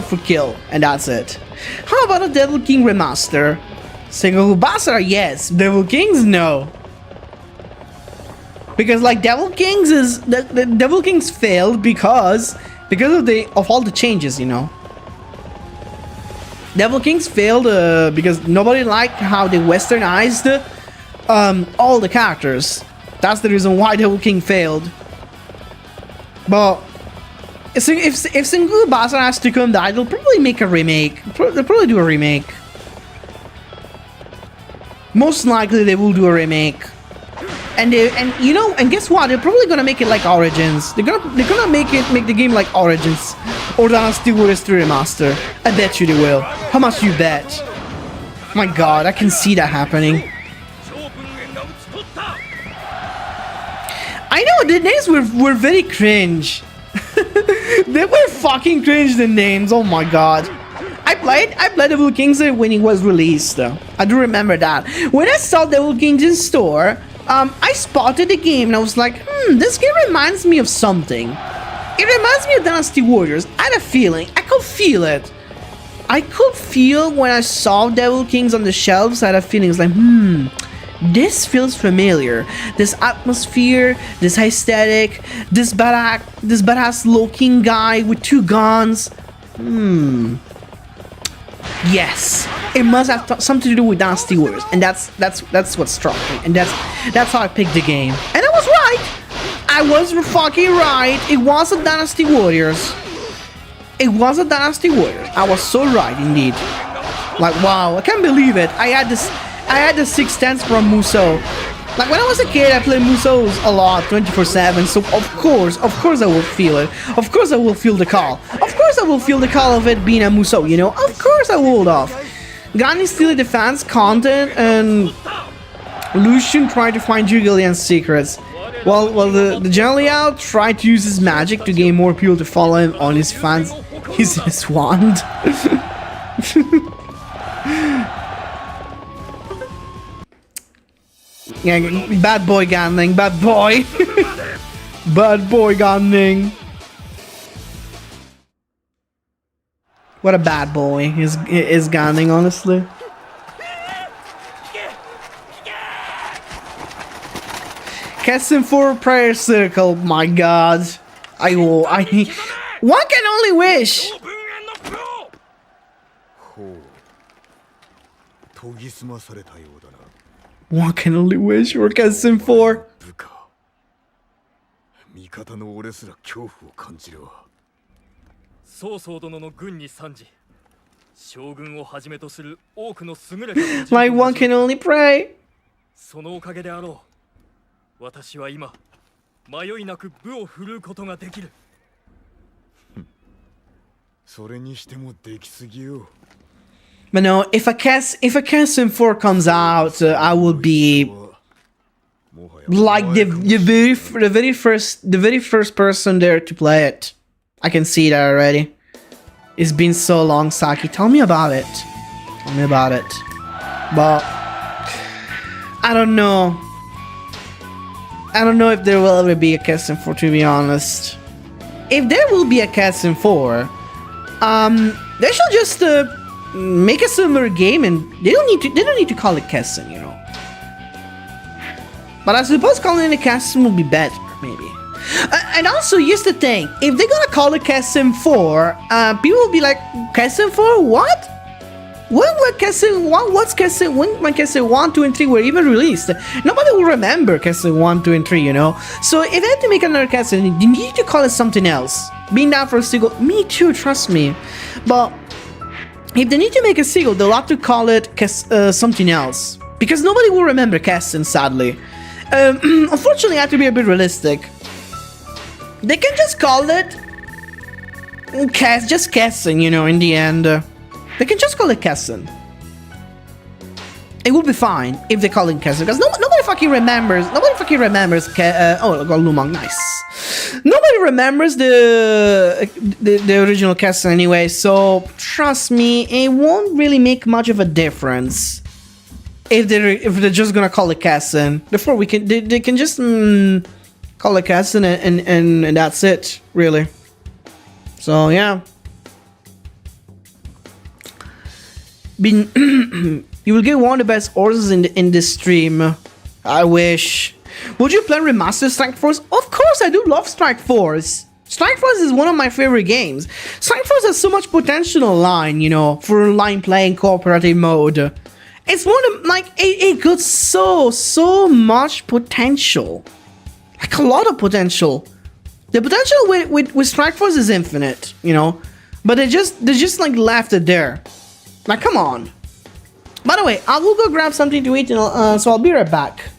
for kill, and that's it. How about a Devil King remaster? Sengoku Basara, yes. Devil Kings, no. Because like Devil Kings is the Devil Kings failed because of all the changes, you know. Devil Kings failed because nobody liked how they westernized all the characters. That's the reason why Devil King failed. But if Sengoku Basara has to come back, they'll probably make a remake. They'll probably do a remake. Most likely they will do a remake. And guess what? They're probably gonna make it like Origins. They're gonna make the game like Origins or Dynasty Warriors 3 Remaster. I bet you they will. How much you bet? My God, I can see that happening. I know the names were very cringe. They were fucking cringe, the names. Oh my God. I played Devil Kings when it was released. I do remember that. When I saw Devil Kings in store, I spotted the game and I was like, this game reminds me of something. It reminds me of Dynasty Warriors. I had a feeling. I could feel it. I could feel when I saw Devil Kings on the shelves. I had a feeling. It's like, This feels familiar. This atmosphere, this aesthetic, this badass looking guy with 2 guns. Yes, it must have something to do with Dynasty Warriors, and that's what struck me, and that's how I picked the game. And I was right. I was fucking right. It was a Dynasty Warriors. It was a Dynasty Warriors. I was so right indeed. Like, wow, I can't believe it. I had the 6 tenths from Musou. Like, when I was a kid, I played Musous a lot, 24/7, so of course I will feel it. Of course I will feel the call. Of course I will feel the call of it being a Musou, you know? Of course I would have. Gani stealing defense, content, and Lucian tried to find Julian's secrets. While the General Liao tried to use his magic to gain more people to follow him on his fans. His wand. Yeah, bad boy Ganning, bad boy. Bad boy Ganning. What a bad boy is Ganning, honestly. Kessin for prayer circle, my god. One can only wish. One can only wish for Kessin 4. 味方の俺すら恐怖を感じるわ。曹操殿の軍に参じ、将軍をはじめとする多くの優れた Like one can only pray. そのおかげであろう。私は今迷いなく武を振るうことができる。それにしてもできすぎよ。 But no, if a Kessin 4 comes out, I will be like the very first person there to play it. I can see that already. It's been so long, Saki. Tell me about it. Tell me about it. But I don't know. I don't know if there will ever be a Kessin 4, to be honest. If there will be a Kessin 4, they should just make a similar game, and they don't need to call it Kessin, you know. But I suppose calling it a Kessin will be better, maybe. And also, here's the thing: if they're gonna call it Kessin 4, people will be like, Kessin 4? What? When were Kessin 1? What's Kessin? When Kessin 1, 2, and 3 were even released? Nobody will remember Kessin 1, 2, and 3, you know? So if they have to make another Kessin, you need to call it something else. Being down for a sequel, me too, trust me. But if they need to make a sequel, they'll have to call it something else. Because nobody will remember Kessin, sadly. Unfortunately, I have to be a bit realistic. They can just call it just Kessin, you know, in the end. They can just call it Kessin. It will be fine if they call it Kessin, because nobody fucking remembers. Nobody fucking remembers. Oh, got Lumang, nice. Nobody remembers the original Kessin anyway, so trust me, it won't really make much of a difference if they're just gonna call it Kessin. Therefore, they can just call it Kessin and that's it, really. So yeah. You will get one of the best orders in this stream. I wish. Would you play Remastered Strike Force? Of course, I do love Strike Force. Strike Force is one of my favorite games. Strike Force has so much potential online, you know, for online playing cooperative mode. It's one of, like, it got so much potential. Like, a lot of potential. The potential with Strike Force is infinite, you know, but they just like left it there. Like, come on. By the way, I will go grab something to eat, and so I'll be right back.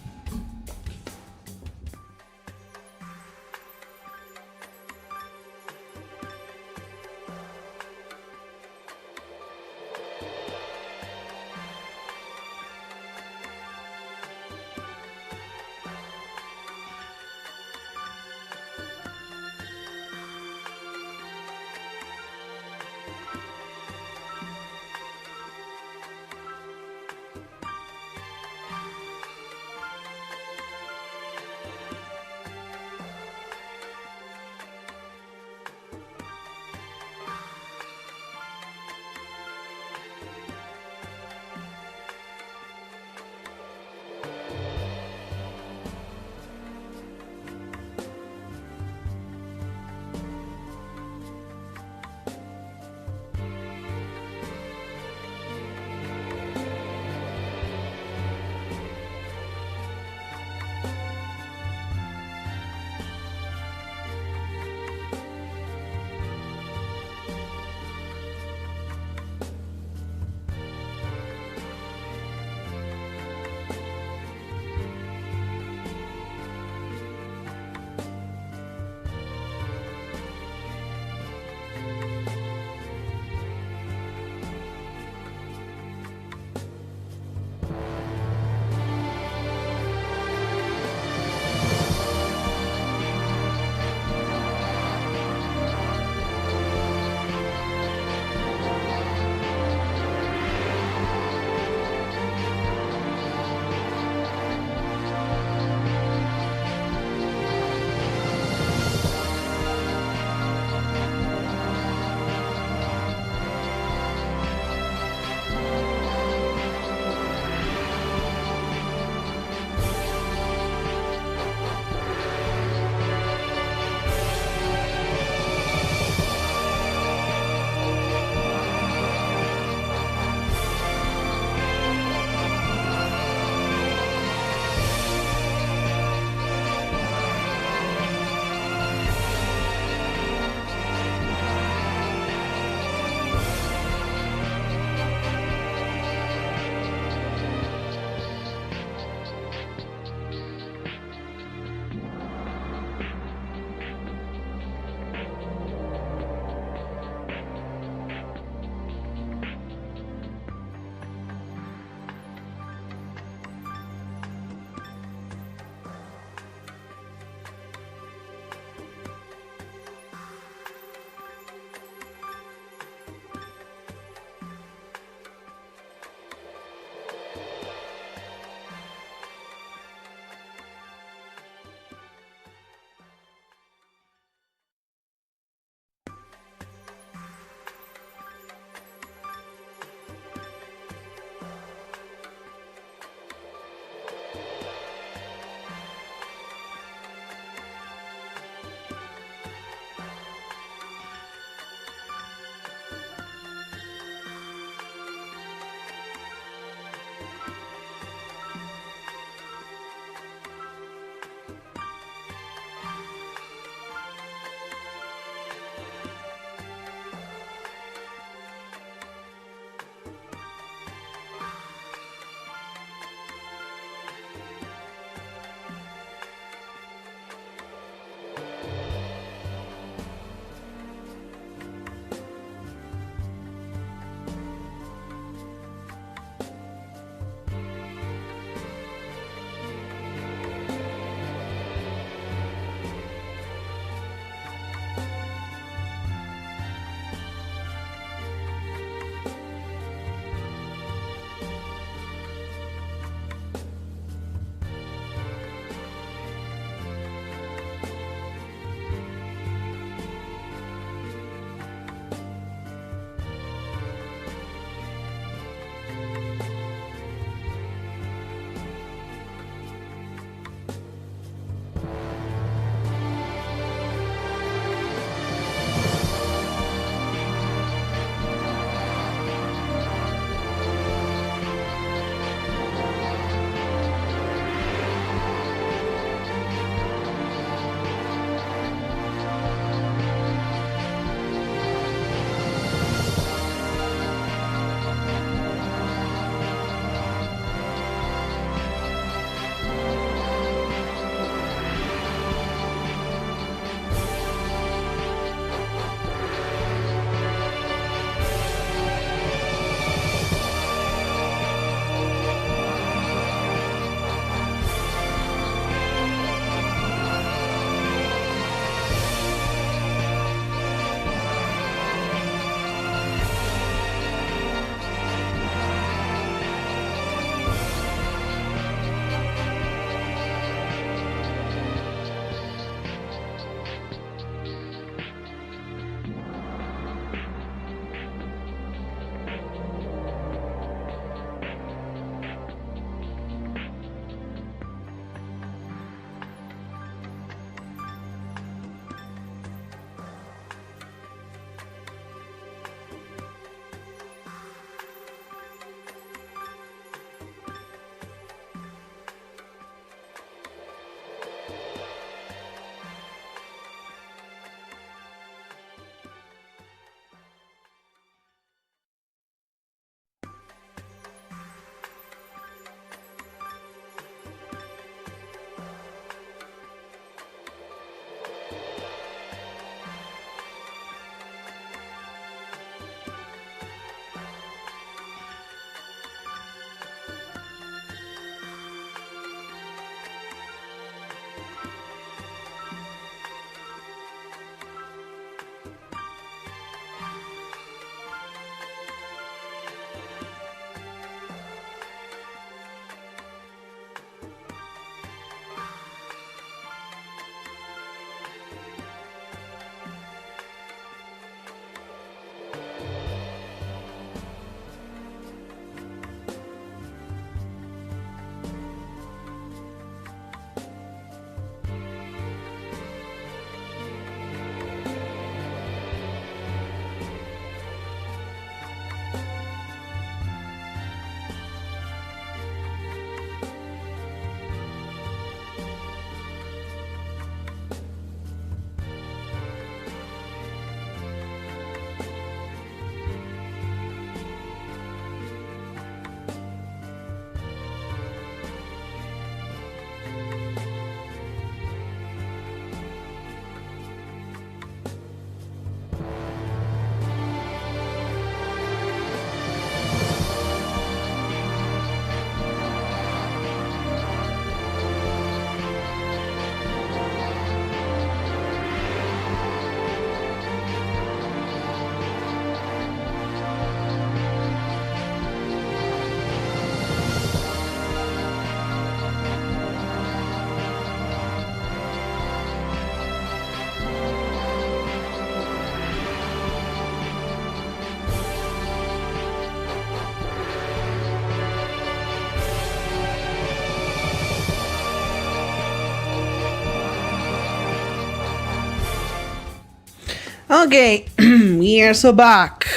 Okay, we are so back.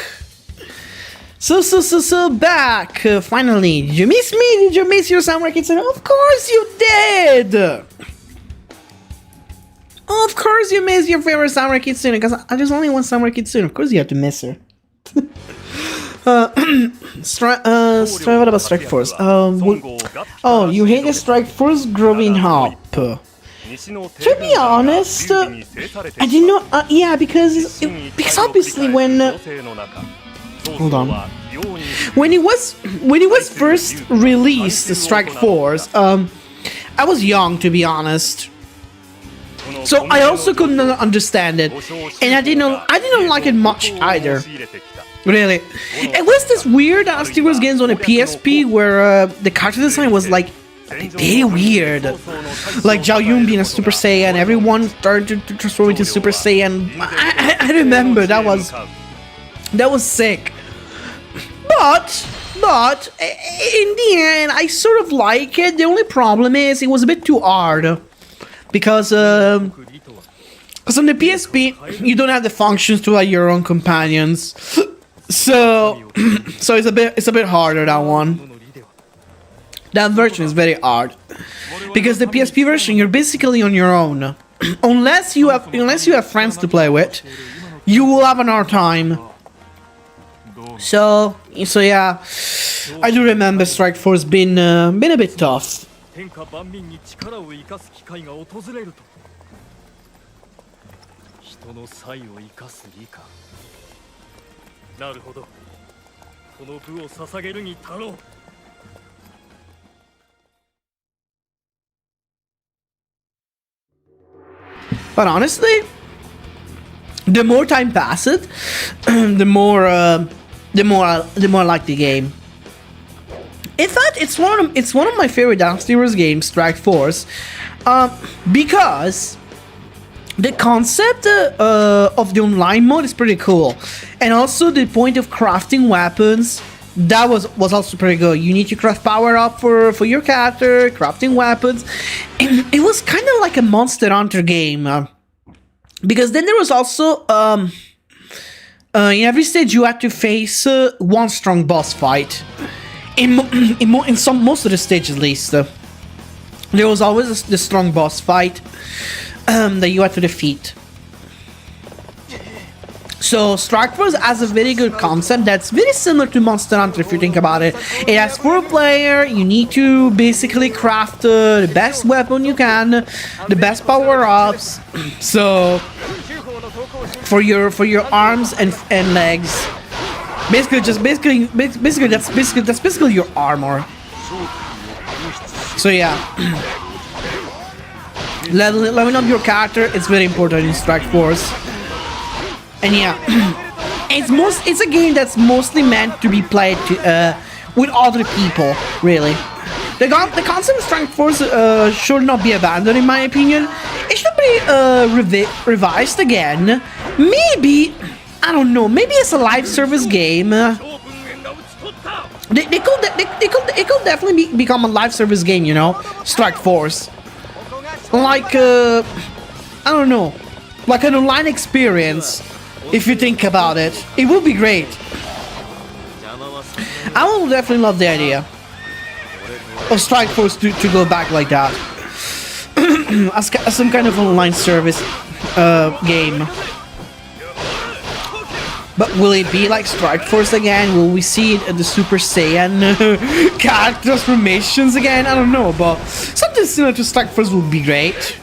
So back. Finally, did you miss me? Did you miss your Samurai Kitsune? Of course you did. Of course you missed your favorite Samurai Kitsune, because there's only one Samurai Kitsune. Of course you have to miss her. What about Strike Force? Oh, you hate the Strike Force growing up. To be honest, I didn't know. Yeah, because obviously when hold on, when it was first released, the Strike Force, I was young, to be honest. So I also couldn't understand it, and I didn't like it much either. Really, it was this weird Dynasty Warriors games on a PSP where the character design was like very weird, like Zhao Yun being a Super Saiyan, everyone started to transform into Super Saiyan. I remember that was sick. But in the end, I sort of like it. The only problem is it was a bit too hard. Because on the PSP you don't have the functions to add your own companions, so it's a bit harder, that one. That version is very hard because the PSP version you're basically on your own, unless you have friends to play with, you will have an hard time. So yeah, I do remember Strike Force being a bit tough. 天下万民に力を生かす機会が訪れると人の才を生かす理科なるほどこの部を捧げるに足ろう But honestly, the more time passes, the more I like the game. In fact, it's one of my favorite Dynasty Warriors games, Strike Force, because the concept of the online mode is pretty cool, and also the point of crafting weapons, that was also pretty good. You need to craft power up for your character, crafting weapons. It was kind of like a Monster Hunter game, because then there was also in every stage you had to face one strong boss fight. In most of the stages, at least, there was always the strong boss fight that you had to defeat. So Strike Force has a very good concept that's very similar to Monster Hunter if you think about it. It has 4 players. You need to basically craft the best weapon you can, the best power-ups. So for your arms and legs. Basically that's basically your armor. So yeah, leveling up your character is very important in Strike Force. And yeah, it's a game that's mostly meant to be played with other people. Really, the concept of Strike Force should not be abandoned, in my opinion. It should be revised again. Maybe. I don't know, maybe it's a live service game. It could definitely become a live service game, you know, Strike Force. Like, I don't know, like an online experience, if you think about it. It would be great. I will definitely love the idea of Strike Force to go back like that. as some kind of online service game. But will it be like Strike Force again? Will we see the Super Saiyan character transformations again? I don't know, but something similar to Strike Force would be great.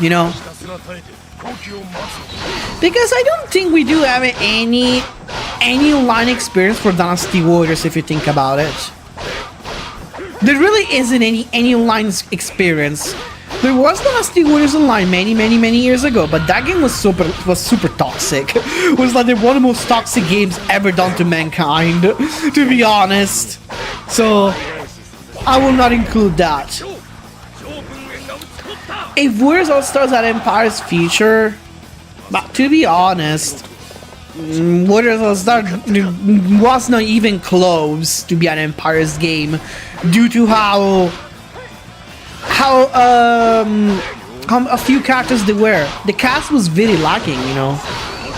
You know? Because I don't think we do have any online experience for Dynasty Warriors if you think about it. There really isn't any online experience. There was Dynasty Warriors Online many years ago, but that game was super toxic. It was like one of the most toxic games ever done to mankind, to be honest. So I will not include that. If Warriors All Stars had Empire's future, but to be honest, Warriors All Stars was not even close to be an Empire's game due to how a few characters there were. The cast was very lacking, you know.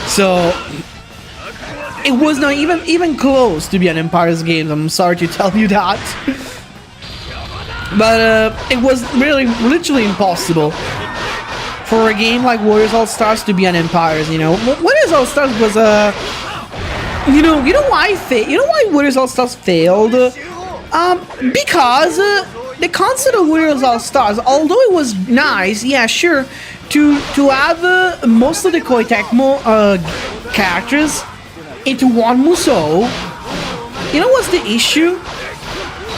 So it was not even close to be an Empires game. I'm sorry to tell you that. But it was really literally impossible for a game like Warriors All Stars to be an Empires. You know, Warriors All Stars was a you know why Warriors All Stars failed? Because the concept of Warriors All Stars, although it was nice, yeah, sure, to have most of the Koei Tecmo characters into one Musou, you know what's the issue?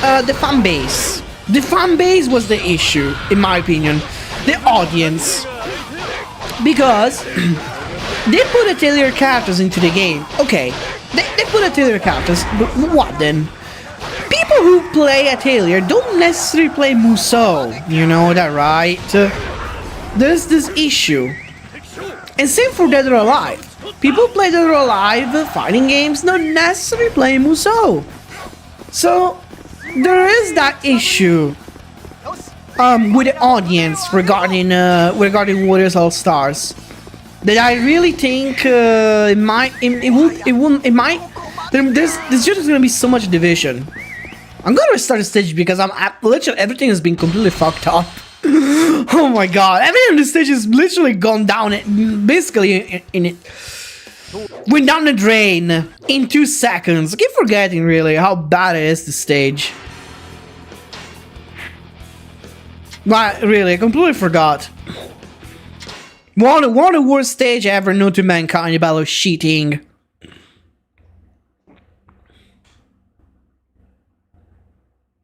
The fan base. The fan base was the issue, in my opinion. The audience. Because they put Atelier characters into the game. Okay, they put Atelier characters, but what then? People who play Atelier don't necessarily play Musou. You know that, right? There's this issue. And same for Dead or Alive. People play Dead or Alive fighting games, not necessarily play Musou. So there is that issue with the audience regarding Warriors All Stars that I really think there's just gonna be so much division. I'm gonna restart the stage because I'm literally everything has been completely fucked up. Oh my god, everything on the stage has literally gone down. Basically, went down the drain in 2 seconds. I keep forgetting really how bad it is, the stage. Right, really, I completely forgot. One of the worst stage ever known to mankind about cheating.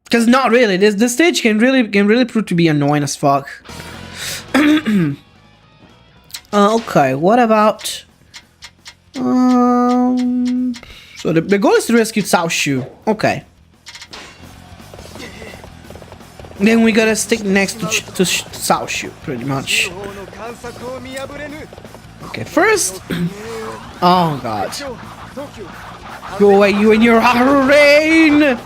Because not really, this stage can really prove to be annoying as fuck. Okay, what about? So the goal is to rescue Cao Shu. Okay. Then we gotta stick next to Cao Shu, pretty much. Okay, first. Oh god. Go away, you and your arrow rain!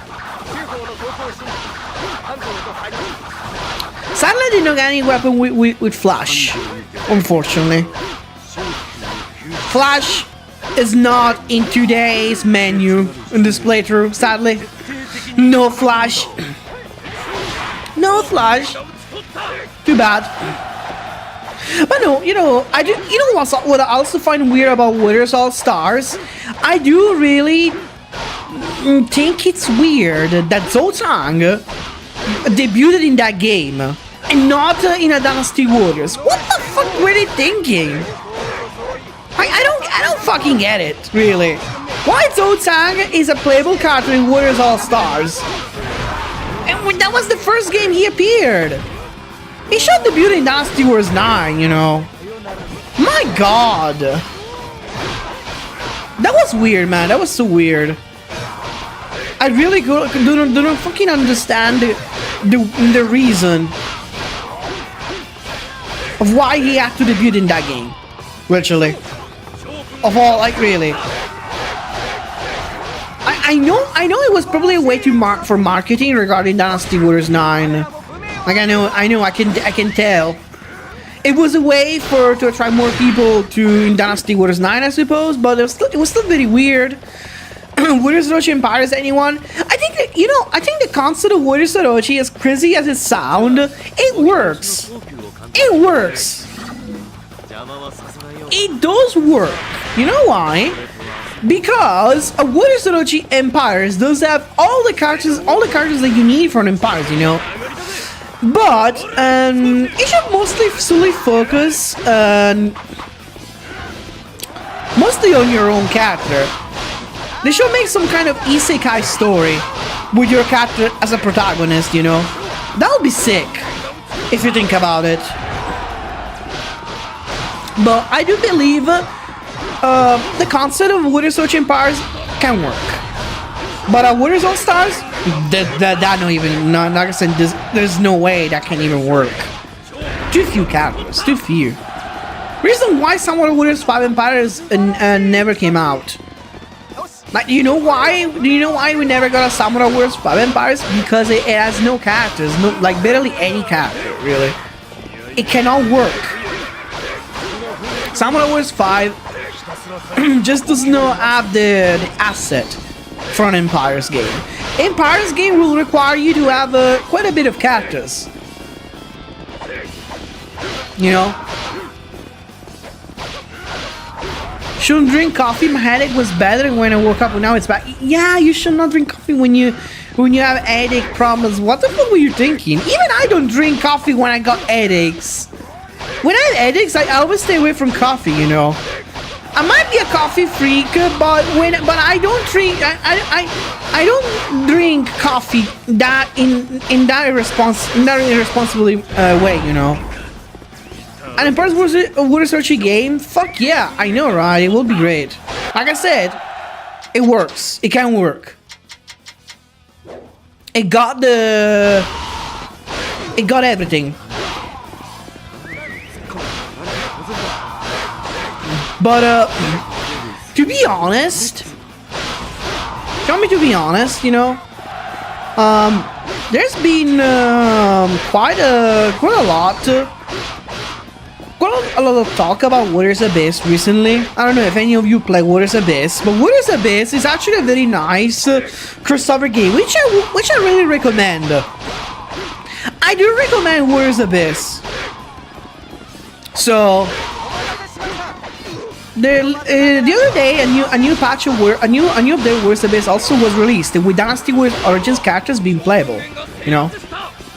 Sadly, I did not get any weapon with Flash, unfortunately. Flash is not in today's menu in this playthrough, sadly. No Flash. No Flash. Too bad. But no, you know, what I also find weird about Warriors All Stars? I do really think it's weird that Zotang debuted in that game and not in a Dynasty Warriors. What the fuck were they thinking? I don't fucking get it, really. Why Zotang is a playable character in Warriors All Stars? And that was the first game he appeared. He should debut in Dynasty Warriors 9, you know. My god. That was weird, man. That was so weird. I really do not fucking understand the reason of why he had to debut in that game. Literally. Of all, like, really. I know it was probably a way for marketing regarding Dynasty Warriors 9. Like, I know, I can tell. It was a way to attract more people to Dynasty Warriors 9, I suppose, but it was still very weird. Warriors Orochi Empires, anyone? I think that, I think the concept of Warriors Orochi, as crazy as it sounds, it works. It works. It does work. You know why? Because a Warriors Orochi Empires does have all the characters that you need for an Empires, you know. But it should mostly solely focus mostly on your own character. They should make some kind of isekai story with your character as a protagonist, you know. That would be sick, if you think about it. But I do believe the concept of Warriors Orochi Empires can work. But Warriors All Stars, there's no way that can even work. Too few characters, too few. Reason why Samurai Warriors 5 Empires never came out. Like, do you know why? Do you know why we never got a Samurai Warriors 5 Empires? Because it has no characters, like barely any character, really. it cannot work. Samurai Warriors 5 just does not have the asset for an Empire's game. Empire's game will require you to have quite a bit of characters. You know? Shouldn't drink coffee. My headache was better when I woke up, but now it's bad. Yeah, you should not drink coffee when you have headache problems. What the fuck were you thinking? Even I don't drink coffee when I got headaches. When I have headaches, I always stay away from coffee, you know. I might be a coffee freak, but I don't drink. I don't drink coffee that in that irresponsible way, you know. And in part was it a water searchy game? Fuck yeah, I know, right? It will be great. Like I said, it works. It can work. It got everything. But to be honest, you know, there's been quite a lot of talk about Warriors Abyss recently. I don't know if any of you play Warriors Abyss, but Warriors Abyss is actually a very nice crossover game, which I really recommend. I do recommend Warriors Abyss. So the other day, a new patch of a new update Warriors Abyss also was released with Dynasty Warriors Origins characters being playable. You know,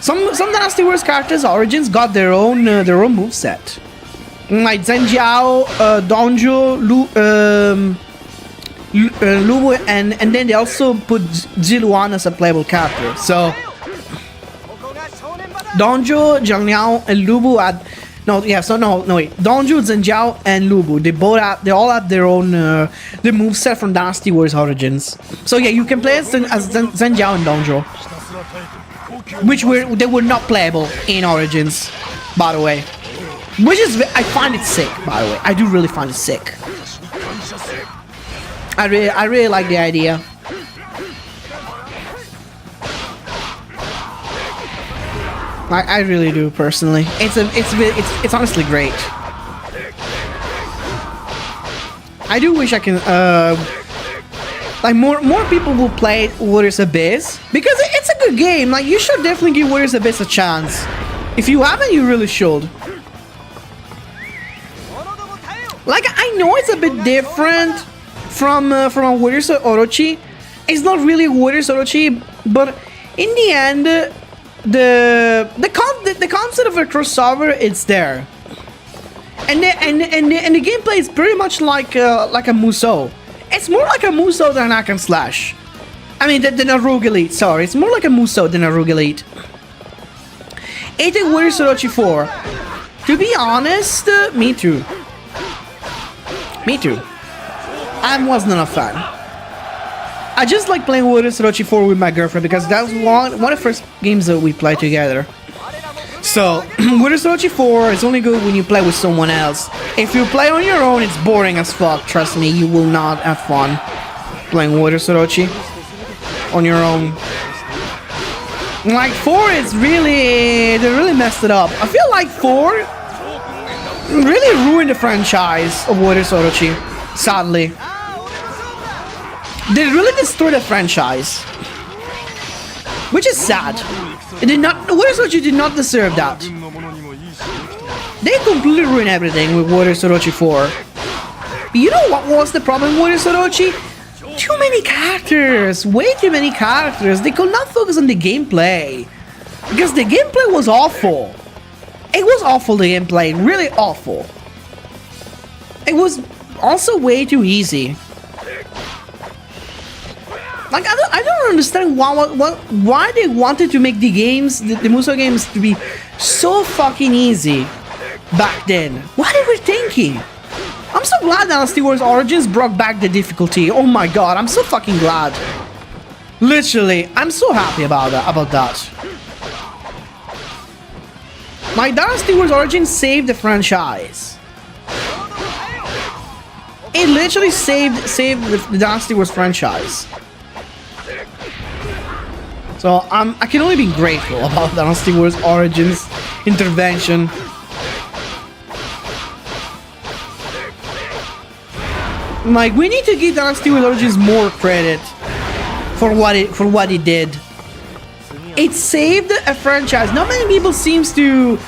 some Dynasty Warriors characters Origins got their own moveset. Like Zhenjiao, Donjo, Lubu, and then they also put Ziluan as a playable character. So Donjo, Zhenjiao, and Lubu had wait. Donjo, Zhenjiao, and Lubu. They all have their own the moveset from Dynasty Warriors Origins. So yeah, you can play as Zhenjiao and Donjo, they were not playable in Origins, by the way. Which is, I find it sick, by the way. I do really find it sick. I really like the idea. I really do, personally. It's honestly great. I do wish I can like more people will play Warriors Abyss because it's a good game. Like, you should definitely give Warriors Abyss a chance. If you haven't, you really should. Like, I know it's a bit different from a Warriors Orochi. It's not really Warriors Orochi, but in the end, the concept of a crossover, it's there. And the gameplay is pretty much like a Musou. It's more like a Musou than a hack and slash. I mean, than a Rogue Elite. Sorry, it's more like a Musou than a Rogue Elite. It and Warriors Orochi 4. To be honest, me too. Me too. I was not a fan. I just like playing Warriors Orochi 4 with my girlfriend because that was one of the first games that we played together. So, Warriors Orochi 4 is only good when you play with someone else. If you play on your own, it's boring as fuck. Trust me, you will not have fun playing Warriors Orochi on your own. Like, 4 is really... they really messed it up. I feel like 4 really ruined the franchise of Warriors Orochi, sadly. They really destroyed the franchise, which is sad. It did not. Warriors Orochi did not deserve that. They completely ruined everything with Warriors Orochi 4. But you know what was the problem with Warriors Orochi? Too many characters, way too many characters. They could not focus on the gameplay because the gameplay was awful. It was awful, the gameplay, really awful. It was also way too easy. Like, I don't understand why they wanted to make the games, the Musou games, to be so fucking easy back then. What they were thinking? I'm so glad Dynasty Warriors Origins brought back the difficulty. Oh my god, I'm so fucking glad. Literally, I'm so happy about that. My Dynasty Warriors Origins saved the franchise. It literally saved the Dynasty Warriors franchise. So I can only be grateful about Dynasty Warriors Origins intervention Like, we need to give Dynasty Warriors more credit for what it did. It saved a franchise. Not many people seems to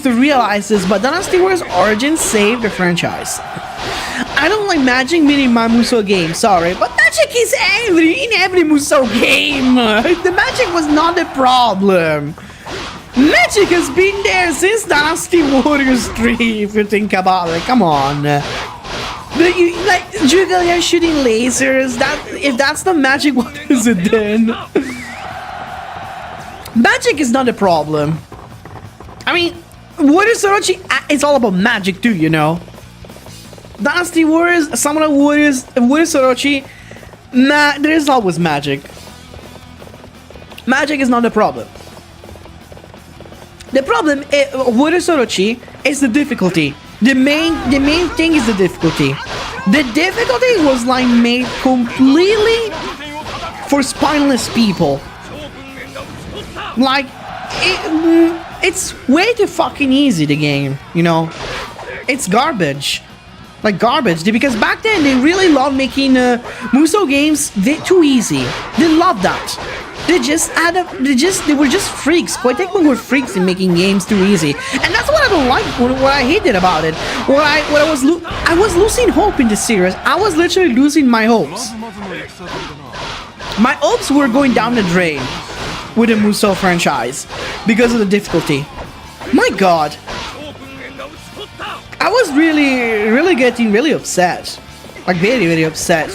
realize this, but Dynasty Warriors Origins saved the franchise. I don't like magic meaning my Musou game, sorry, but magic is in every Musou game. The magic was not the problem. Magic has been there since Dynasty Warriors 3, if you think about it. Come on. Like, Juggling shooting lasers, if that's not magic, what is it then? Magic is not the problem. I mean, Warriors Orochi, it's all about magic too, you know. Dynasty Warriors, Samurai Warriors, Warriors Orochi, there is always magic. Magic is not the problem. The problem Warriors Orochi is the difficulty. The main thing is the difficulty. The difficulty was like made completely for spineless people. Like, it's way too fucking easy, the game, you know? It's garbage. Like garbage, because back then they really loved making Musou games too easy. They loved that. They were just freaks. Quite technically, were freaks in making games too easy, and that's what I don't like. What I hated about it. I was losing hope in the series. I was literally losing my hopes. My hopes were going down the drain with the Musou franchise because of the difficulty. My God. I was really getting really upset. Like very upset.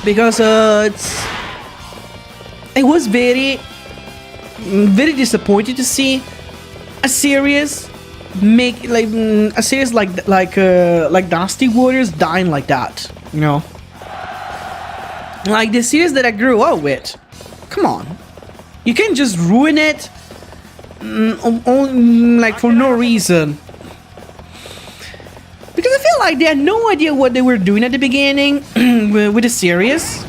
Because it was very disappointing to see a series like Dynasty Warriors dying like that, you know? Like the series that I grew up with. Come on. You can't just ruin it like for no reason. Because I feel like they had no idea what they were doing at the beginning with the series.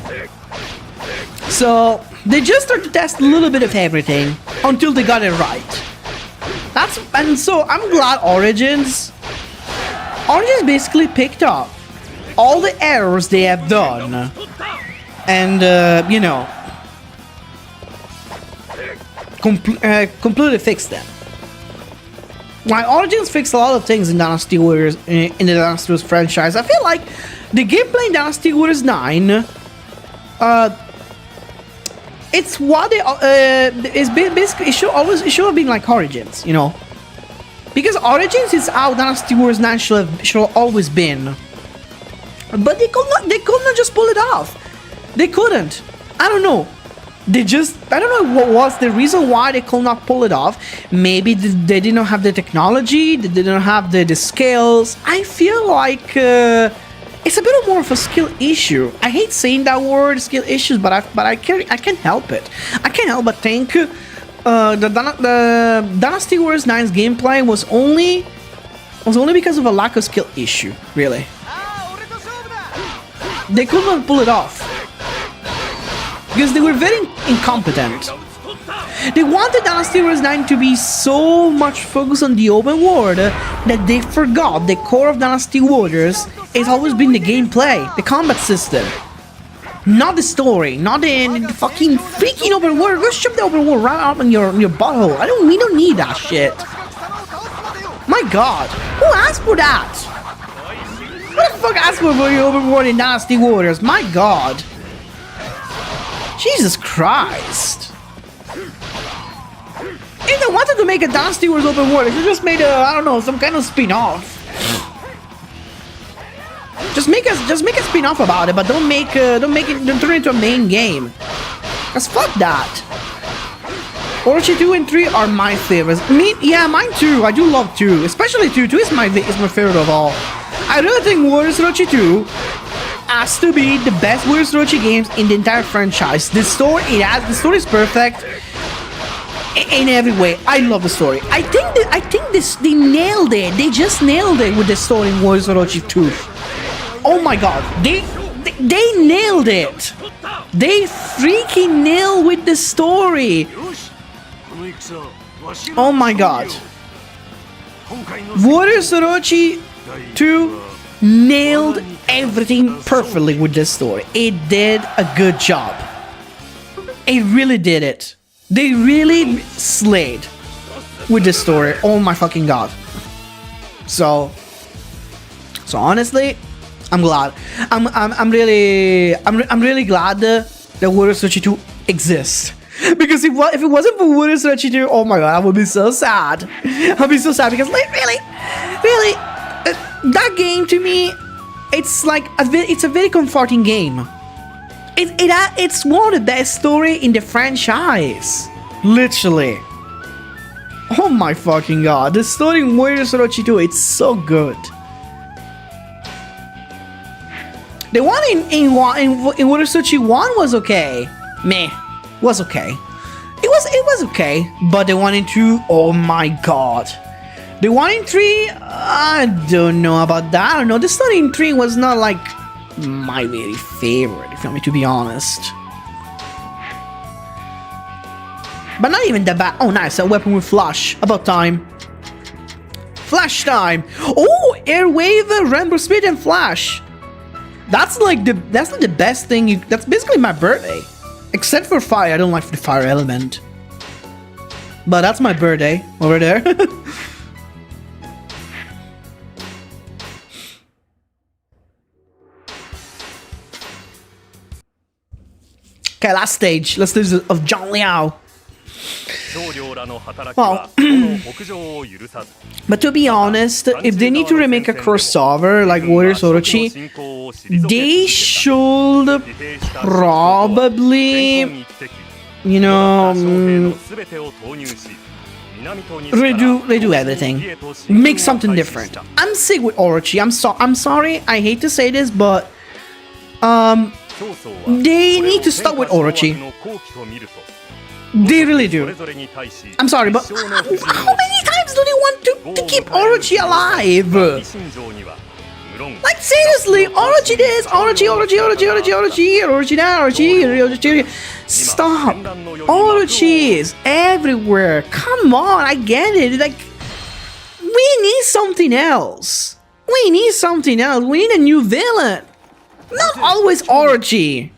So they just started to test a little bit of everything until they got it right. And so I'm glad Origins basically picked up all the errors they have done and you know, completely fixed them. While Origins fixed a lot of things in Dynasty Warriors, in the Dynasty Warriors franchise, I feel like the gameplay in Dynasty Warriors 9, it's what they is basically it should have been like Origins, you know, because Origins is how Dynasty Warriors 9 should have always been. But they could not just pull it off. They couldn't. I don't know. I don't know what was the reason why they could not pull it off. Maybe they didn't have the technology, they didn't have the skills. I feel like it's a bit more of a skill issue. I hate saying that word, skill issues, but I can't help it. I can't help but think the Dynasty Warriors 9's gameplay was only because of a lack of skill issue, really. They could not pull it off. Because they were very incompetent. They wanted Dynasty Warriors 9 to be so much focused on the open world that they forgot the core of Dynasty Warriors has always been the gameplay, the combat system. Not the story, not the fucking freaking open world. Go shove the open world right up in your butthole. We don't need that shit. My God, who asked for that? Who the fuck asked for the open world in Dynasty Warriors? My God. Jesus Christ. If they wanted to make a Dynasty Warriors open world, they should just made I don't know, some kind of spin-off. Just make a spin-off about it, but don't turn it into a main game. Cause fuck that. Orochi 2 and 3 are my favorites. Yeah, mine too. I do love 2, especially 2. 2 is my favorite of all. I really think Warriors Orochi 2 has to be the best Warriors Orochi games in the entire franchise. The story is perfect in every way. I love the story. I think they nailed it. They just nailed it with the story in Warriors Orochi 2. Oh my God, they nailed it. They freaking nailed with the story. Oh my God. Warriors Orochi 2 nailed everything perfectly with this story. It did a good job. It really did it. They really slayed with this story. Oh my fucking god. So honestly, I'm glad. I'm really glad that Warriors Orochi 2 exists. Because if it wasn't for Warriors Orochi 2, oh my god, I would be so sad. I'd be so sad because like really, that game to me, it's like it's a very comforting game. It's one of the best story in the franchise, literally. Oh my fucking god, the story in Warriors Orochi 2, it's so good. The one in Warriors Orochi 1 was okay. Meh. Was okay. It was okay. But the one in 2, oh my god. The one in 3, I don't know about that. I don't know. The story in 3 was not like my very favorite, if you want me to be honest. But not even that bad. Oh nice, a weapon with flash. About time. Flash time. Oh, Airwave, Rainbow Speed, and Flash. That's like the best thing. That's basically my birthday. Except for fire, I don't like the fire element. But that's my birthday over there. Okay, last stage. Let's do this of John Liao. Well, but to be honest, if they need to remake a crossover like Warriors Orochi, they should probably, you know, redo everything, make something different. I'm sick with Orochi. I'm sorry. I hate to say this, but they need to stop with Orochi. They really do. I'm sorry, but how many times do they want to keep Orochi alive? Like seriously, Orochi this, Orochi that, stop. Orochi is everywhere. Come on, I get it. Like, we need something else. We need something else. We need a new villain. Not always Orochi.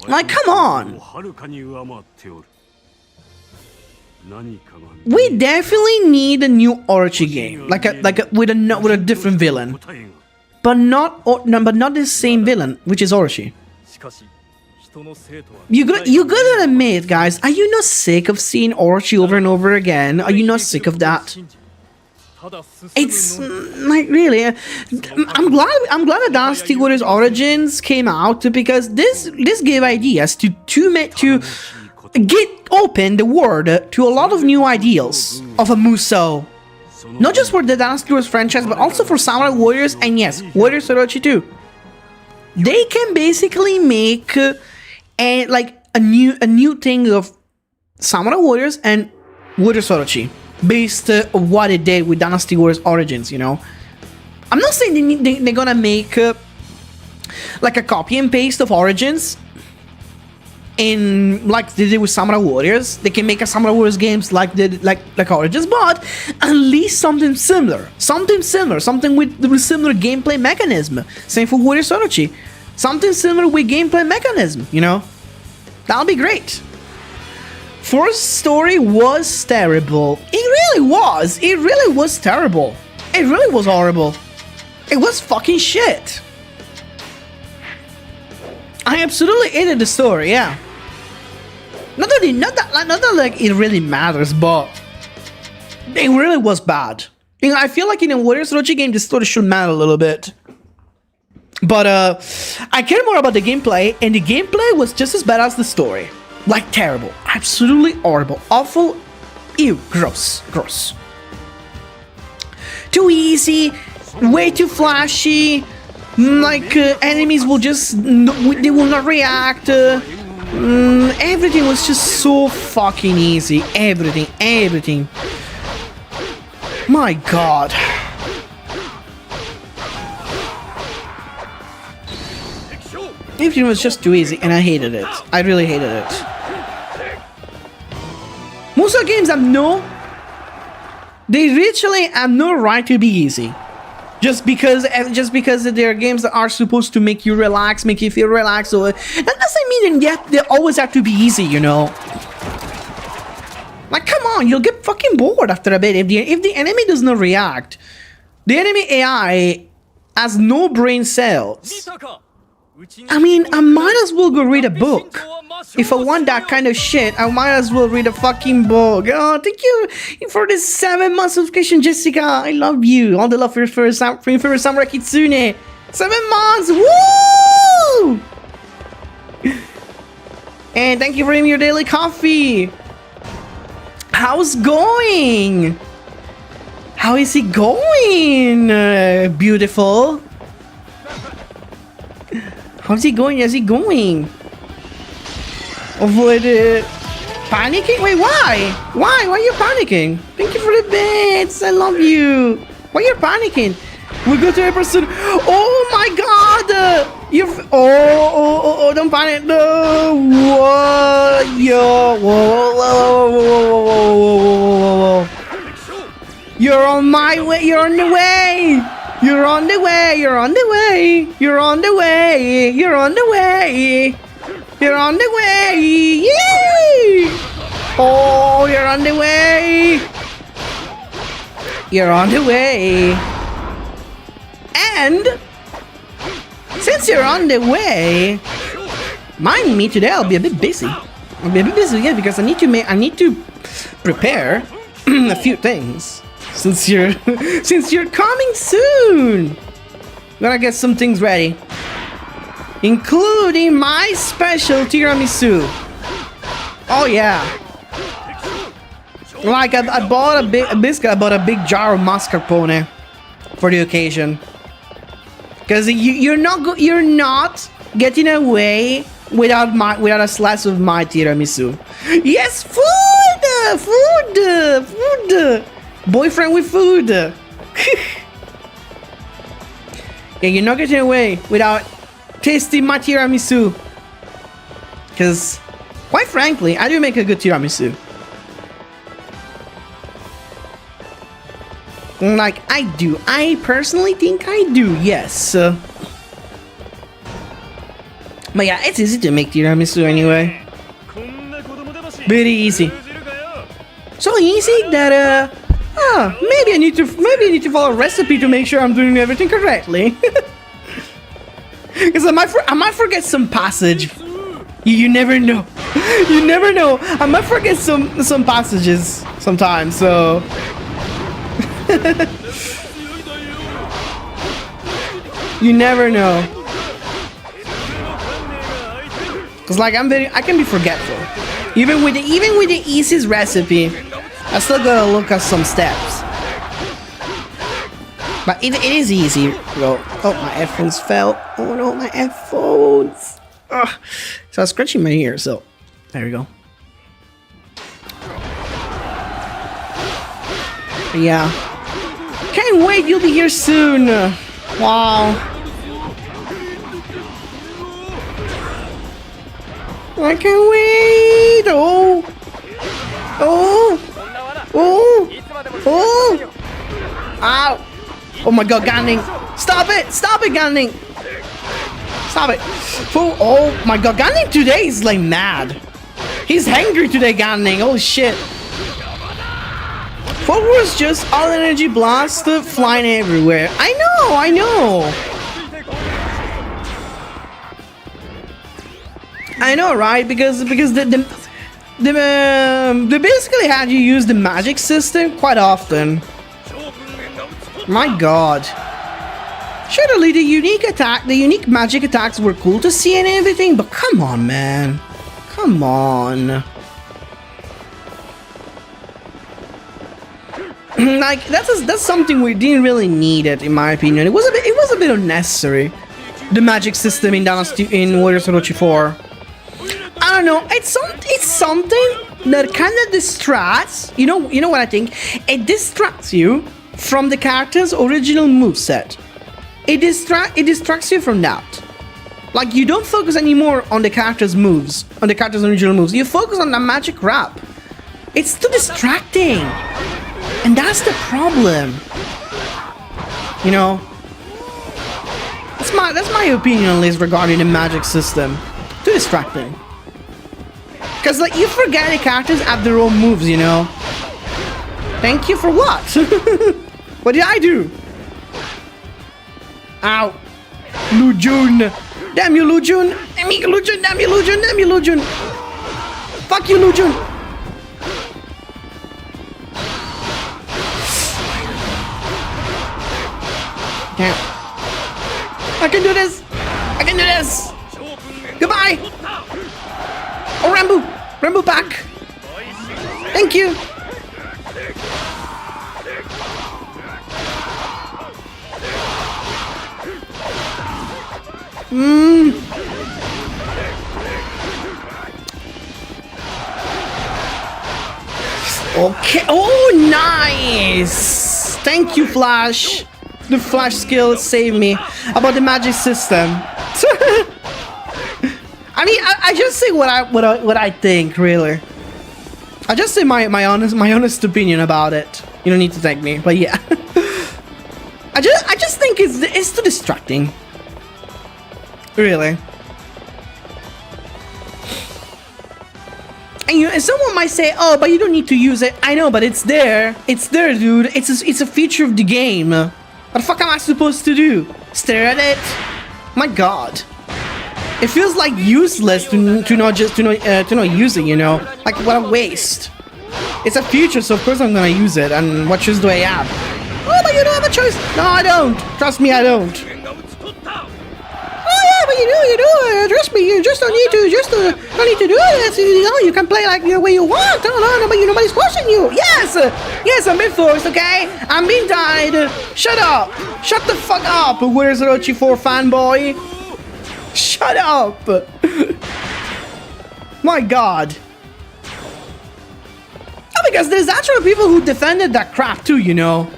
Like, come on. We definitely need a new Orochi game, with a different villain, but not the same villain, which is Orochi. You gotta admit, guys, are you not sick of seeing Orochi over and over again? Are you not sick of that? It's like really. I'm glad that Dynasty Warriors Origins came out because this gave ideas to get open the world to a lot of new ideals of a Musou. Not just for the Dynasty Warriors franchise, but also for Samurai Warriors and yes, Warriors Orochi too. They can basically make a new thing of Samurai Warriors and Warriors Orochi based on what it did with Dynasty Warriors Origins, you know. I'm not saying they're gonna make like a copy and paste of Origins in like they did with Samurai Warriors. They can make a Samurai Warriors games like Origins, but at least something similar, something with similar gameplay mechanism. Same for Warriors Orochi, something similar with gameplay mechanism. You know, that'll be great. First story was terrible. It really was. It really was terrible. It really was horrible. It was fucking shit. I absolutely hated the story, yeah. Not that like it really matters, but it really was bad. You know, I feel like in a Warriors Orochi game, the story should matter a little bit. But I care more about the gameplay, and the gameplay was just as bad as the story. Like terrible, absolutely horrible, awful, ew, gross. Too easy, way too flashy. Like enemies will they will not react. Everything was just so fucking easy. Everything. My god. Everything was just too easy, and I hated it. I really hated it. Most of the games have no They literally have no right to be easy. Just because there are games that are supposed to make you relax, make you feel relaxed, so that doesn't mean that they always have to be easy, you know. Like, come on, you'll get fucking bored after a bit if the enemy does not react. The enemy AI has no brain cells. I mean, I might as well go read a book. If I want that kind of shit, I might as well read a fucking book. Oh, thank you for this 7-month subscription, Jessica. I love you. All the love for your favorite Samurai Kitsune. 7 months. Woo! And thank you for your daily coffee. How's going? How is it going? Beautiful. How's he going? How's he going? Avoid it. Panicking? Wait, why? Why? Why are you panicking? Thank you for the bits. I love you. Why are you panicking? We go to a person. Oh my god! You're. Oh, don't panic. No. Whoa. Yo. Whoa. You're on my way. You're on the way. You're on the way. You're on the way. You're on the way. You're on the way. You're on the way. Yay! Oh, you're on the way. You're on the way. And since you're on the way, mind me today. I'll be a bit busy. I'll be a bit busy, yeah, because I need to prepare a few things. Since you're coming soon, gonna get some things ready, including my special tiramisu. Oh yeah, like I bought a big jar of mascarpone for the occasion, because you're not getting away without a slice of my tiramisu. Yes, food. Boyfriend with food. Yeah, you're not getting away without tasting my tiramisu. Because, quite frankly, I do make a good tiramisu. Like, I do. I personally think I do, yes. But yeah, it's easy to make tiramisu anyway. Very easy. So easy that, maybe I need to follow a recipe to make sure I'm doing everything correctly. Because I might forget some passage. You never know. You never know. I might forget some passages sometimes. So. You never know. Cause like I can be forgetful. Even with the easiest recipe, I still gotta look at some steps. But it is easy. Well, oh, my headphones fell. Oh no, my headphones. Ugh. So I was scratching my ear, so there we go. Yeah. Can't wait, you'll be here soon. Wow. I can't wait. Oh. Oh. Oh. Oh. Ow. Oh my god, Ganning. Stop it. Stop it, Ganning. Stop it. Oh my god, Ganning today is like mad. He's angry today, Ganning. Oh shit. Forward's just all energy blast flying everywhere. I know. I know, right? Because they basically had you use the magic system quite often. My god. Surely the unique magic attacks were cool to see and everything, but come on, man. Come on. Like that's something we didn't really need it, in my opinion. It was a bit unnecessary. The magic system in Warriors Orochi 4. I don't know. It's something that kind of distracts. You know what I think? It distracts you from the character's original moveset. It distracts you from that. Like, you don't focus anymore on the character's moves, on the character's original moves. You focus on the magic rap. It's too distracting. And that's the problem. You know? That's my opinion, at least, regarding the magic system. Too distracting. Because, like, you forget the characters have their own moves, you know? Thank you for what? What did I do? Ow. Lujun. Damn you, Lujun. Damn you, Lujun. Damn you, Lujun. Damn you, Lujun. Fuck you, Lujun. Damn. I can do this. I can do this. Goodbye. Oh, Rambo. Rambo back. Thank you. Okay. Oh, nice. Thank you, Flash. The Flash skill saved me. About the magic system. I mean, I just say what I think, really. I just say my honest opinion about it. You don't need to thank me, but yeah. I just think it's too distracting. Really. And someone might say, "Oh, but you don't need to use it." I know, but it's there. It's there, dude. It's a feature of the game. What the fuck am I supposed to do? Stare at it? My God. It feels like useless to not use it, you know? Like, what a waste. It's a feature, so of course I'm gonna use it. And what choice do I have? Oh, but you don't have a choice. No, I don't. Trust me, I don't. Oh yeah, but you do. Trust me, you just don't need to. Don't need to do this. You know, you can play like the way you want. No, but nobody's forcing you. Yes, I'm being forced. Okay, I'm being tied. Shut up. Shut the fuck up. Where's Orochi 4 fanboy? Shut up. My God. Oh, because there's actually people who defended that crap too, you know.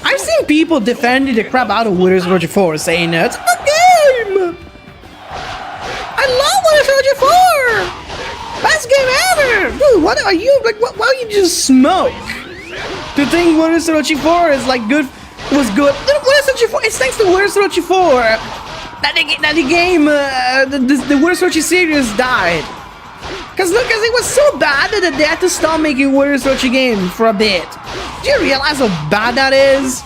I've seen people defending the crap out of Warriors Orochi 4, saying it's a good game. I love Warriors Orochi 4. Best game ever. Dude, what are you like? Why don't you just smoke? To think Warriors Orochi 4 is like good, was good. Warriors Orochi 4. It's thanks to Warriors Orochi 4 that the game, the Warriors Orochi series died. Cause look, cause it was so bad that they had to stop making Warriors Orochi game for a bit. Do you realize how bad that is?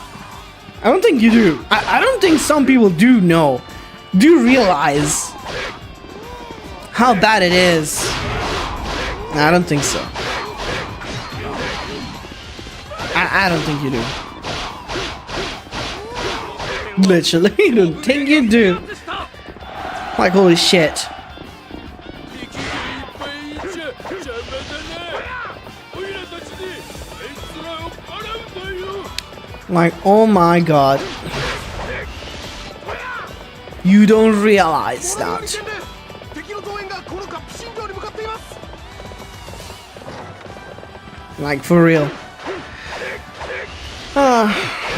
I don't think you do. I don't think some people do know. Do you realize how bad it is? I don't think so. I don't think you do. Literally, I don't think you do. Like, holy shit. Like, oh my God. You don't realize that. Like, for real.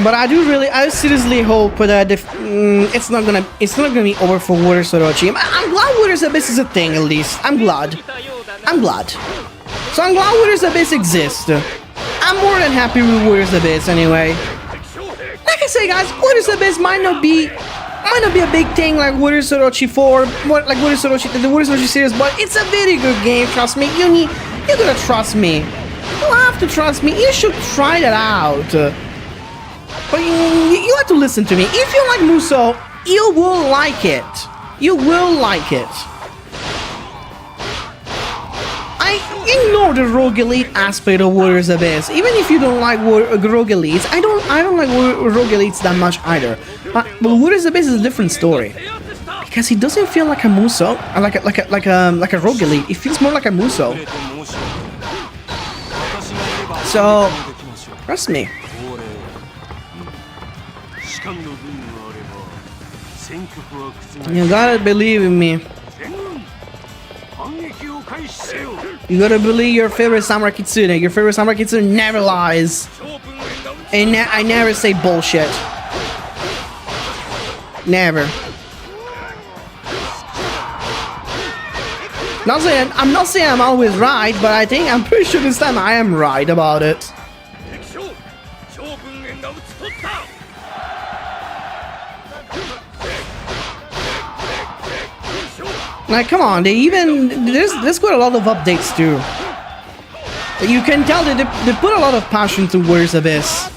But I seriously hope that it's not gonna be over for Warriors Orochi. I'm glad Warriors Abyss is a thing, at least. I'm glad. So I'm glad Warriors Abyss exists. I'm more than happy with Warriors Abyss anyway. Like I say, guys, Warriors Abyss might not be a big thing like Warriors Orochi 4, more like Warriors Orochi, the Warriors Orochi series, but it's a very good game. Trust me. You gotta trust me. You have to trust me. You should try that out. But you have to listen to me. If you like Musou, you will like it. You will like it. I ignore the Rogue Elite aspect of Warriors Abyss. Even if you don't like Rogue Elites, I don't like Rogue Elites that much either. But Warriors Abyss is a different story because it doesn't feel like a Musou, like a Rogue Elite. It feels more like a Musou. So trust me. You gotta believe in me. You gotta believe your favorite Samurai Kitsune. Your favorite Samurai Kitsune never lies. And I never say bullshit. Never. I'm not saying I'm always right, but I'm pretty sure this time I am right about it. Like, come on, there's quite a lot of updates too. You can tell that they put a lot of passion to Warriors Abyss.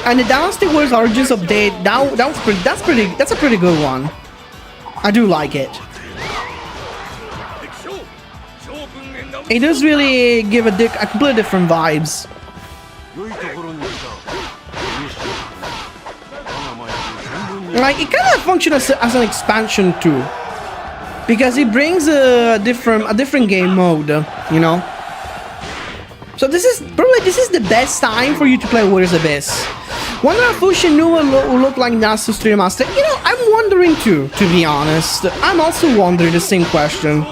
And the Dynasty Warriors Origins update, that's a pretty good one. I do like it. It does really give a completely different vibes. Like, it kind of functions as an expansion too, because it brings a different game mode, you know. So this is the best time for you to play Warriors Abyss. Wonder if Fushin will look like Dynasty Remaster. You know, I'm wondering too, to be honest. I'm also wondering the same question.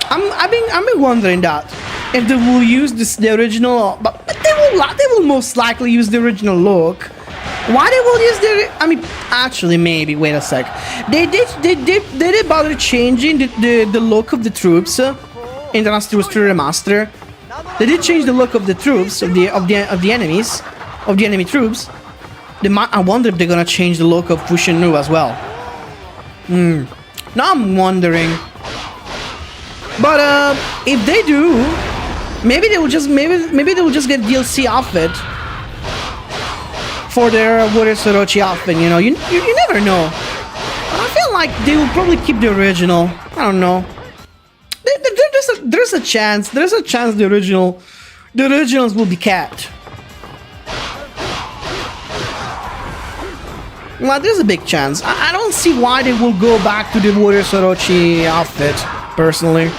I've been wondering that if they will use the original, but they will most likely use the original look. Why they will use the? I mean, actually, maybe. Wait a sec. They did bother changing the look of the troops in Dynasty Warriors 3 Remaster. They did change the look of the troops of the enemies, of the enemy troops. I wonder if they're gonna change the look of Fushinu as well. Now I'm wondering. But if they do, maybe they will just get DLC outfit for their Warriors Orochi outfit. You know, you never know. I feel like they will probably keep the original. I don't know. There's a chance the originals will be kept. Well, there's a big chance. I don't see why they will go back to the Warriors Orochi outfit, personally.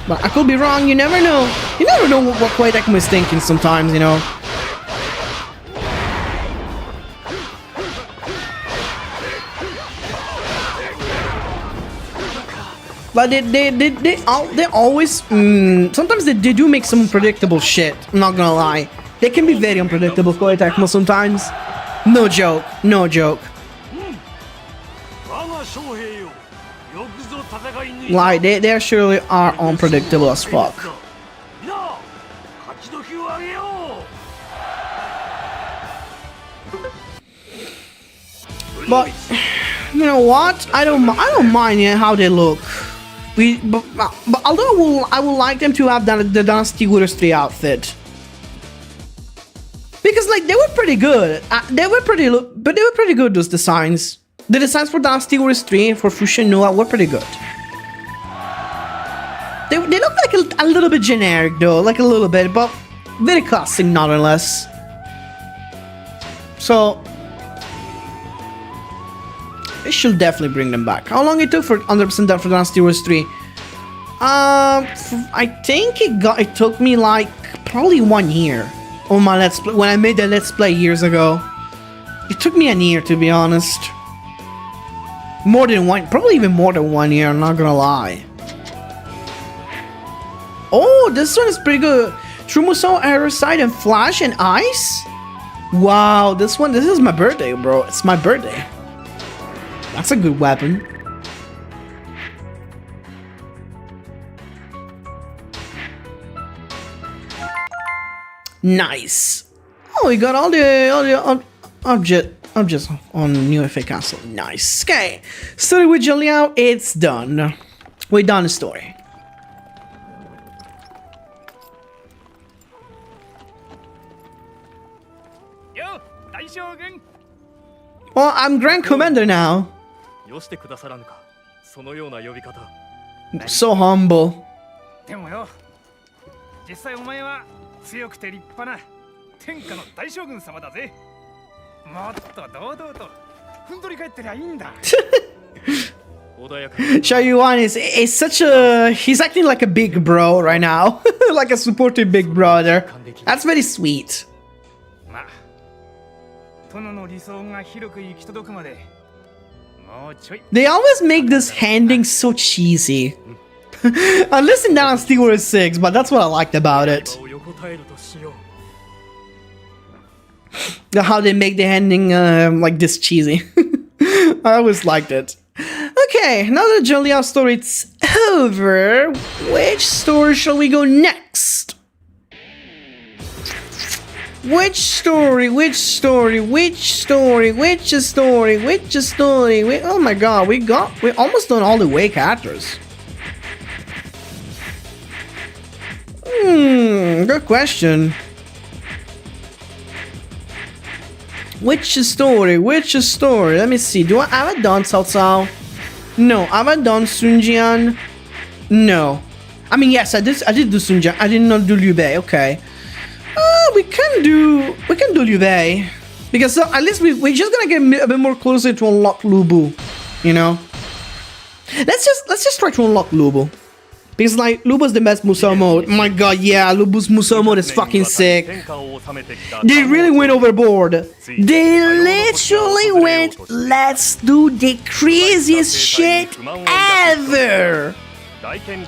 But I could be wrong, you never know. You never know what Koei Tecmo is thinking sometimes, you know. But they always, sometimes they do make some unpredictable shit, I'm not gonna lie. They can be very unpredictable, Koei Tecmo, sometimes. No joke, no joke. Like, they surely are unpredictable as fuck. But, you know what? I don't mind how they look. But although I would like them to have the Dynasty Warriors 3 outfit, because like they were pretty good. They were pretty good. Those designs. The designs for Dynasty Warriors 3 and for Fushin Noah were pretty good. They look like a little bit generic though, like a little bit, but very classic nonetheless. So they should definitely bring them back. How long it took for 100% done for Dynasty Warriors 3? I think it took me like probably 1 year on my Let's Play, when I made the Let's Play years ago. It took me a year, to be honest. More than one, probably even more than 1 year, I'm not gonna lie. Oh, this one is pretty good. True Musou, Aeroside, and Flash and Ice? Wow, this is my birthday, bro. It's my birthday. That's a good weapon. Nice. Oh, we got all the objects on New FA Castle. Nice. Okay. Story with Joliao, it's done. We're done the story. Yo, Daishogun. Well, I'm Grand Commander now. So humble. Shayuan is such a... He's acting like a big bro right now. Like a supportive big brother. That's very sweet. They always make this handing so cheesy. Unless in Dynasty Warriors 6, but that's what I liked about it. How they make the handing like this cheesy. I always liked it. Okay, now that the Joliao story is over, which story shall we go next? Which story? Which story? Which story? Which story? Which story? Oh my god, we almost done all the way characters. Good question. Which story? Which story? Let me see. Have I done Cao Cao? No. Have I done Sun Jian? No. I mean, yes, I did do Sun Jian. I did not do Liu Bei. Okay. We can do Liu Bei, because at least we're just gonna get a bit more closer to unlock Lu Bu, you know. Let's just try to unlock Lu Bu, because like Lu Bu's the best Musou mode. My god, yeah, Lu Bu's Musou mode is fucking sick. They really went overboard. They literally went, let's do the craziest shit ever.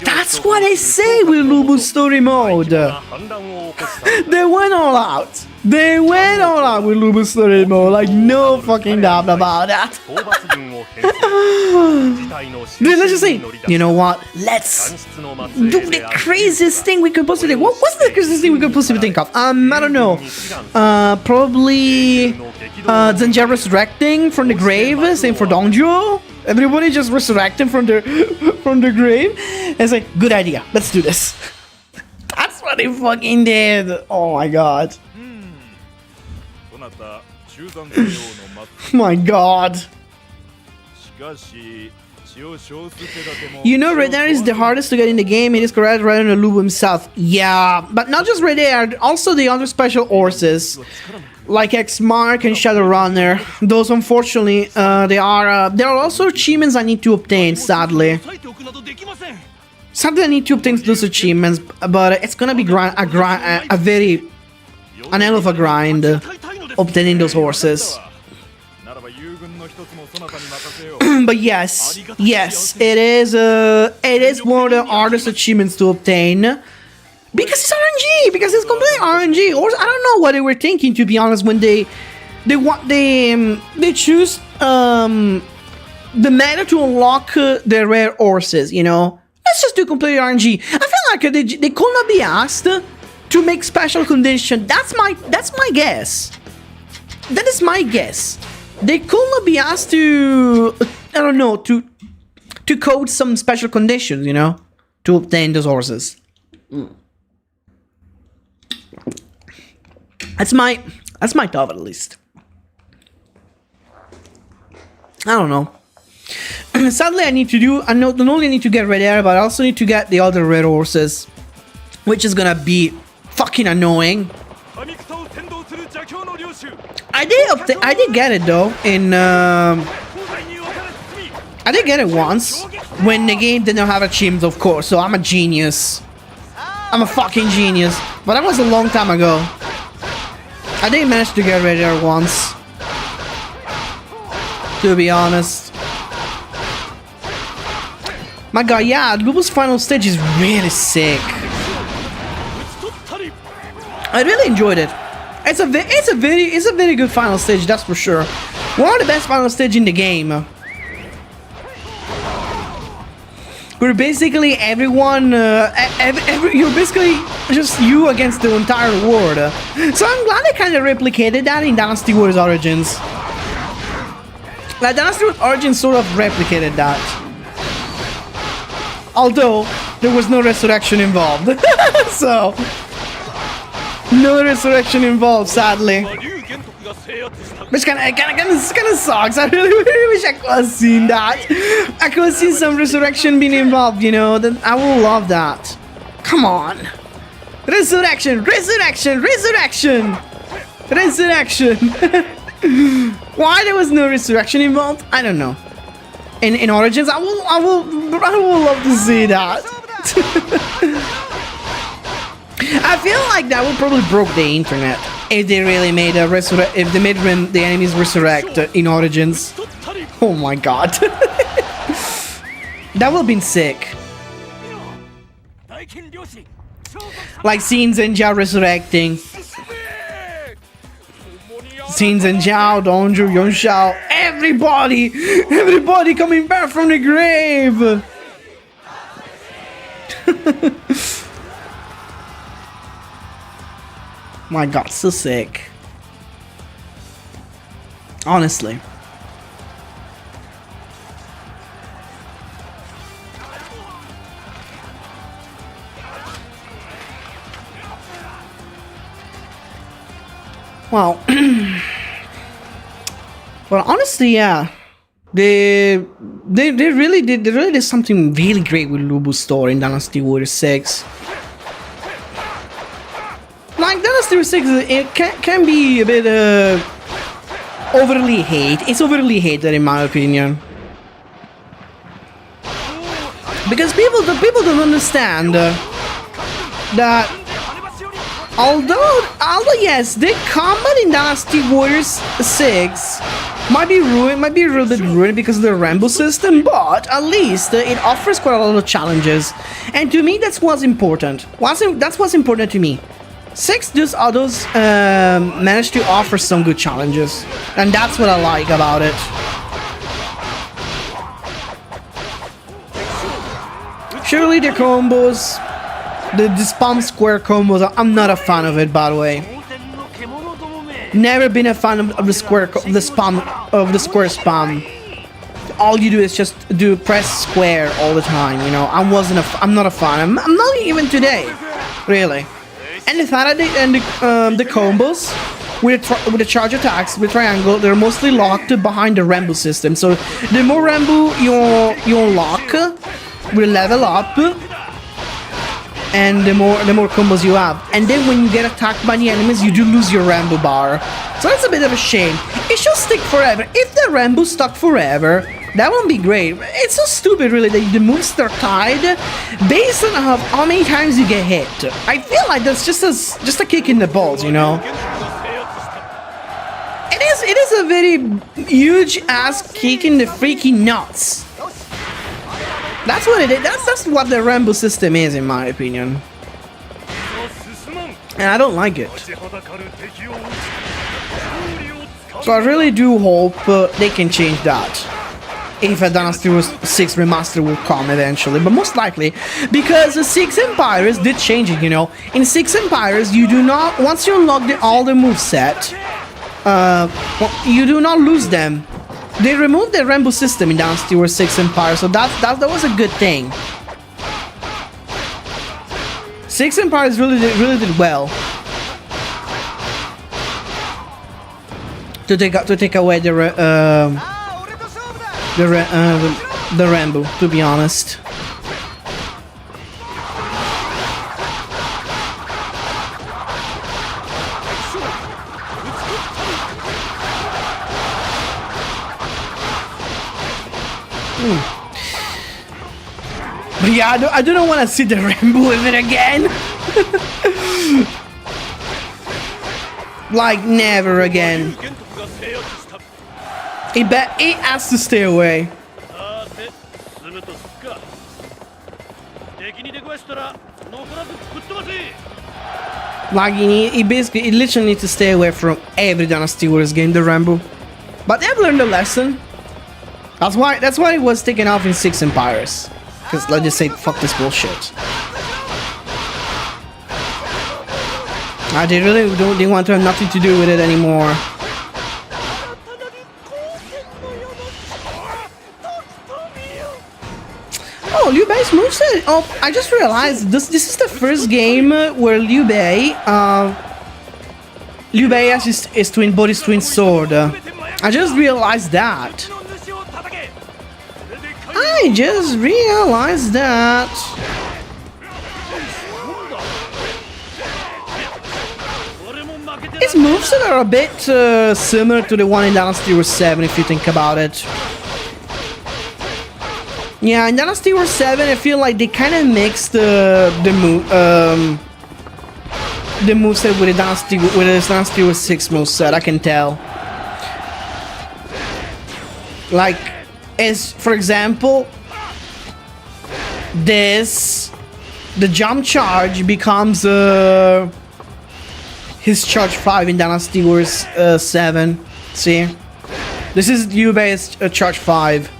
That's what I say with Lu Bu's story mode. They went all out. They went all out with Lu Bu's story mode. Like, no fucking doubt about that. Dude, let's just say, you know what? Let's do the craziest thing we could possibly think. What's the craziest thing we could possibly think of? I don't know. Probably Zenja resurrecting from the grave. Same for Dongjuo. Everybody just resurrecting from the grave. It's like, good idea. Let's do this. That's what they fucking did. Oh my god. My god. You know, Red Air is the hardest to get in the game. It is correct rather than Lu Bu himself. Yeah, but not just Red Air, also the other special horses, like X Mark and Shadowrunner. Those, unfortunately, there are also achievements I need to obtain. Sadly, I need to obtain those achievements, but it's gonna be an hell of a grind obtaining those horses. But yes, it is one of the hardest achievements to obtain, because it's RNG, because it's completely RNG. Or I don't know what they were thinking, to be honest, when they choose the meta to unlock the rare horses. You know, let's just do completely RNG. I feel like they could not be asked to make special condition. That's my guess. That is my guess. They could not be asked to, I don't know, to code some special conditions, you know, to obtain those horses. That's my thought, at least. I don't know. Sadly, I not only need to get Red Air, but I also need to get the other red horses, which is gonna be fucking annoying. I did get it though I did get it once when the game did not have achievements, of course. So I'm a genius. I'm a fucking genius. But that was a long time ago. I did manage to get Red Air once, to be honest. My god, yeah, Lu Bu's final stage is really sick. I really enjoyed it. It's a very good final stage, that's for sure. One of the best final stage in the game. Where basically everyone, you're basically just you against the entire world. So I'm glad they kind of replicated that in Dynasty Warriors Origins. Like, Dynasty Warriors Origins sort of replicated that. Although there was no resurrection involved. So no resurrection involved, sadly. Which kind of sucks. I really wish I could have seen that. I could have seen some resurrection being involved, you know. Then I would love that. Come on. Resurrection. Why there was no resurrection involved? I don't know. In Origins, I will love to see that. I feel like that would probably broke the internet if they really made the enemies resurrect in Origins. Oh my god. That would have been sick. Like seeing Zenja resurrecting. Seeing Zenja, Donju, Yonshao, everybody coming back from the grave. My god, so sick. Honestly. Well, well, honestly, yeah, they really did something really great with Lubu's story in Dynasty Warriors 6. Like Dynasty Warriors 6, it can be a bit overly hate. It's overly hated in my opinion, because people don't understand that. Although yes, the combat in Dynasty Warriors 6 might be ruined, might be a little bit ruined because of the Rambo system, but at least it offers quite a lot of challenges, and to me that's what's important. That's what's important to me. 6 others managed to offer some good challenges, and that's what I like about it. Surely the combos. The spam square combos, I'm not a fan of it, by the way. Never been a fan of the square spam spam. All you do is just press square all the time, you know. I'm not a fan. I'm not even today, really. And the fact that the combos with the charge attacks with triangle, they're mostly locked behind the Rambo system. So the more Rambo you unlock, will level up. And the more combos you have, and then when you get attacked by the enemies, you do lose your Rambo bar. So that's a bit of a shame. It should stick forever. If the Rambo stuck forever, that would be great. It's so stupid, really, that the moves are tied based on how many times you get hit. I feel like that's just a kick in the balls, you know. It is a very huge ass kick in the freaking nuts. That's what it is. That's what the Rambo system is, in my opinion. And I don't like it. So I really do hope they can change that. If a Dynasty Warriors 6 remaster will come eventually. But most likely, because the 6 Empires did change it, you know. In 6 Empires, you do not... Once you unlock all the moveset, you do not lose them. They removed the Rambo system in Dynasty Warriors 6 Empire, so that was a good thing. 6 Empires really did well to take away the Rambo, to be honest. But yeah, I don't want to see the Rambo with it again. Like, never again. It has to stay away. Like, it literally needs to stay away from every Dynasty Warriors game, the Rambo. But they've learned a lesson. That's why it was taken off in 6 Empires. Because let's just say, fuck this bullshit. They really don't. They want to have nothing to do with it anymore. Oh, Liu Bei's moveset. Oh, I just realized this is the first game where Liu Bei has his twin sword. I just realized that. His moveset are a bit similar to the one in Dynasty Warriors 7, if you think about it. Yeah, in Dynasty Warriors 7, I feel like they kind of mixed the moveset with the Dynasty Warriors 6 moveset. I can tell. Like, as for example, the jump charge becomes his charge 5 in Dynasty Warriors 7. See, this is Liu Bei's charge 5,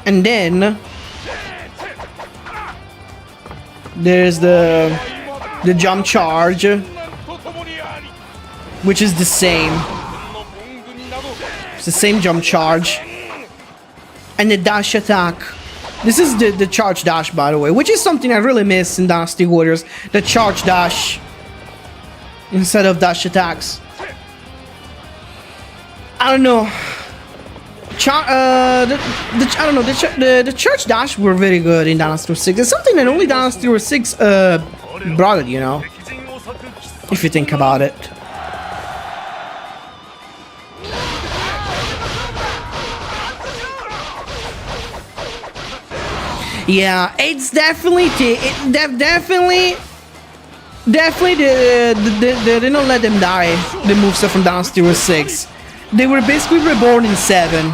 and then there's the the jump charge, which is the same. It's the same jump charge. And the dash attack. This is the charge dash, by the way, which is something I really miss in Dynasty Warriors. The charge dash instead of dash attacks. I don't know. The charge dash were very good in Dynasty Warriors 6. It's something that only Dynasty Warriors 6 brought it, you know, if you think about it. Yeah, it's definitely definitely they didn't let them die. The moveset from Dynasty Warriors 6. They were basically reborn in 7.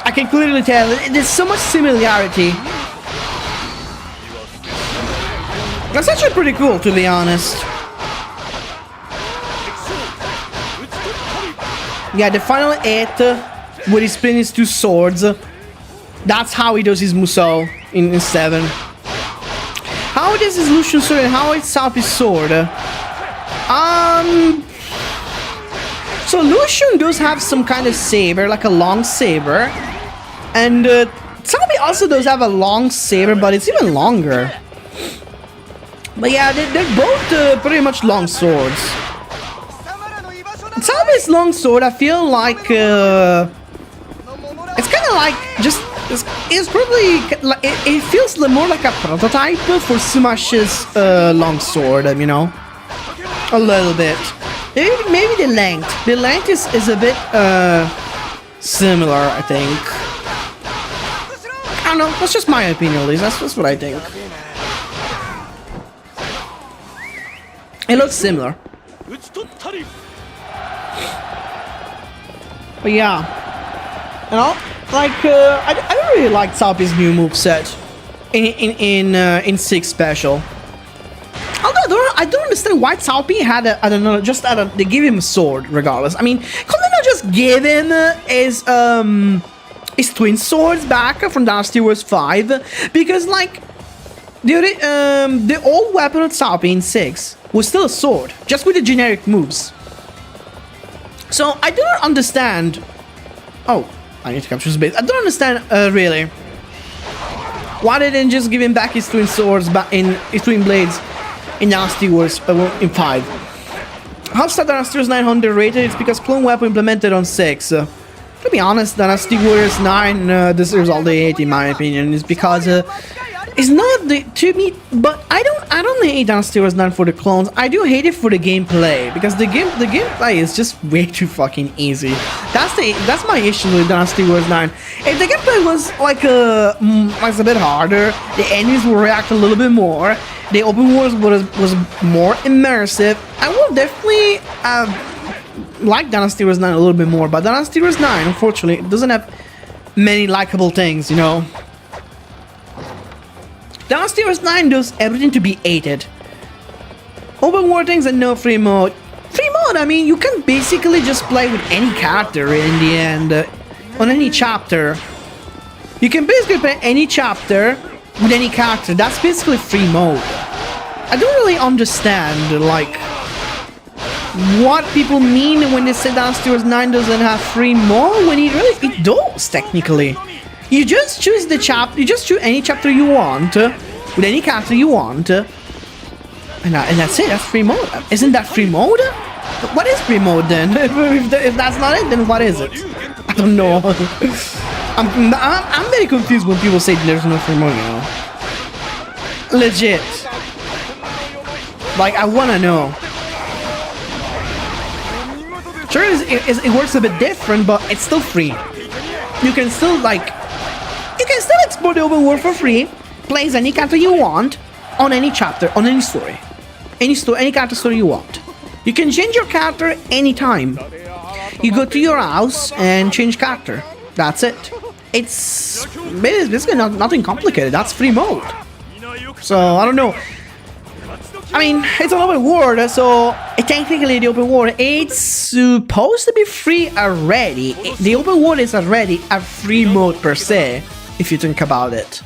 I can clearly tell there's so much similarity. That's actually pretty cool, to be honest. Yeah, the final 8 where he spins his 2 swords. That's how he does his Musou in 7. How does his Lucian sword and how is Sapi's sword? So Lucian does have some kind of saber, like a long saber. And Sapi also does have a long saber, but it's even longer. But yeah, they're both pretty much long swords. Sapi's long sword, I feel like it's kind of like just it's probably like it feels more like a prototype for Smash's long sword, you know, a little bit. Maybe the length. The length is a bit similar, I think. I don't know. That's just my opinion, at least. That's what I think. It looks similar. But yeah, you know, like I don't really like Sapi's new moveset in 6 special. Although I don't understand why Sapi had I don't know, just they give him a sword regardless. I mean, couldn't they not just give him his twin swords back from Dynasty Warriors 5? Because like the old weapon of Sapi in 6 was still a sword, just with the generic moves. So I do not understand. Oh, I need to capture space. I don't understand really why they didn't just give him back his twin swords, in his twin blades in Dynasty Warriors in 5. How's Dynasty Warriors 9 underrated? It's because clone weapon implemented on 6. To be honest, Dynasty Warriors 9 deserves all the hate in my opinion. It's because it's not to me, but I don't hate Dynasty Warriors 9 for the clones. I do hate it for the gameplay, because the gameplay is just way too fucking easy. That's my issue with Dynasty Warriors 9. If the gameplay was like a bit harder, the enemies will react a little bit more, the open world was more immersive, I would definitely like Dynasty Warriors 9 a little bit more. But Dynasty Warriors 9, unfortunately, doesn't have many likable things, you know. Dynasty Warriors 9 does everything to be hated. Open world things and no free mode. Free mode, I mean, you can basically just play with any character in the end, on any chapter. You can basically play any chapter with any character. That's basically free mode. I don't really understand, like, what people mean when they say Dynasty Warriors 9 doesn't have free mode, when it does, technically. You just choose the chapter, you just choose any chapter you want, with any character you want, and that's it, that's free mode. Isn't that free mode? What is free mode then? If that's not it, then what is it? I don't know. I'm very confused when people say there's no free mode, you know. Legit. Like, I wanna know. Sure, it works a bit different, but it's still free. You can still, like, you can still explore the open world for free, play as any character you want, on any chapter, on any story. Any character story you want. You can change your character anytime. You go to your house and change character. That's it. It's basically nothing complicated. That's free mode. So, I don't know. I mean, it's an open world, so technically the open world, it's supposed to be free already. The open world is already a free mode per se, if you think about it.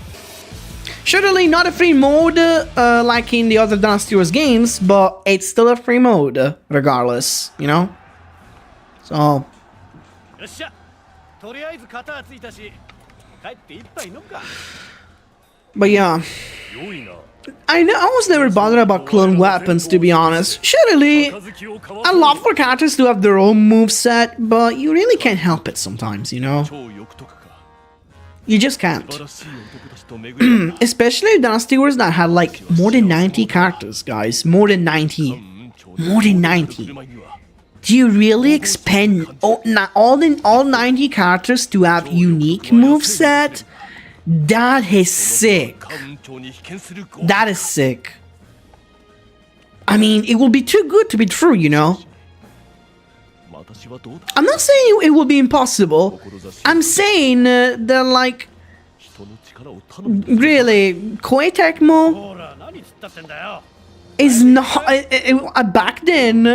Surely not a free mode like in the other Dynasty Warriors games, but it's still a free mode regardless, you know? So... よっしゃとりあえず肩はついたし帰って一杯飲むか But yeah, 良いな I was never bothered about clone weapons, to be honest. Surely, I love for characters to have their own moveset, but you really can't help it sometimes, you know? You just can't. Especially Dynasty Warriors that had like more than 90 characters, guys. More than 90. More than 90. Do you really expect all 90 characters to have unique moveset? That is sick. That is sick. I mean, it will be too good to be true, you know? I'm not saying it will be impossible. I'm saying that, like, really, Koei Tecmo is not... back then...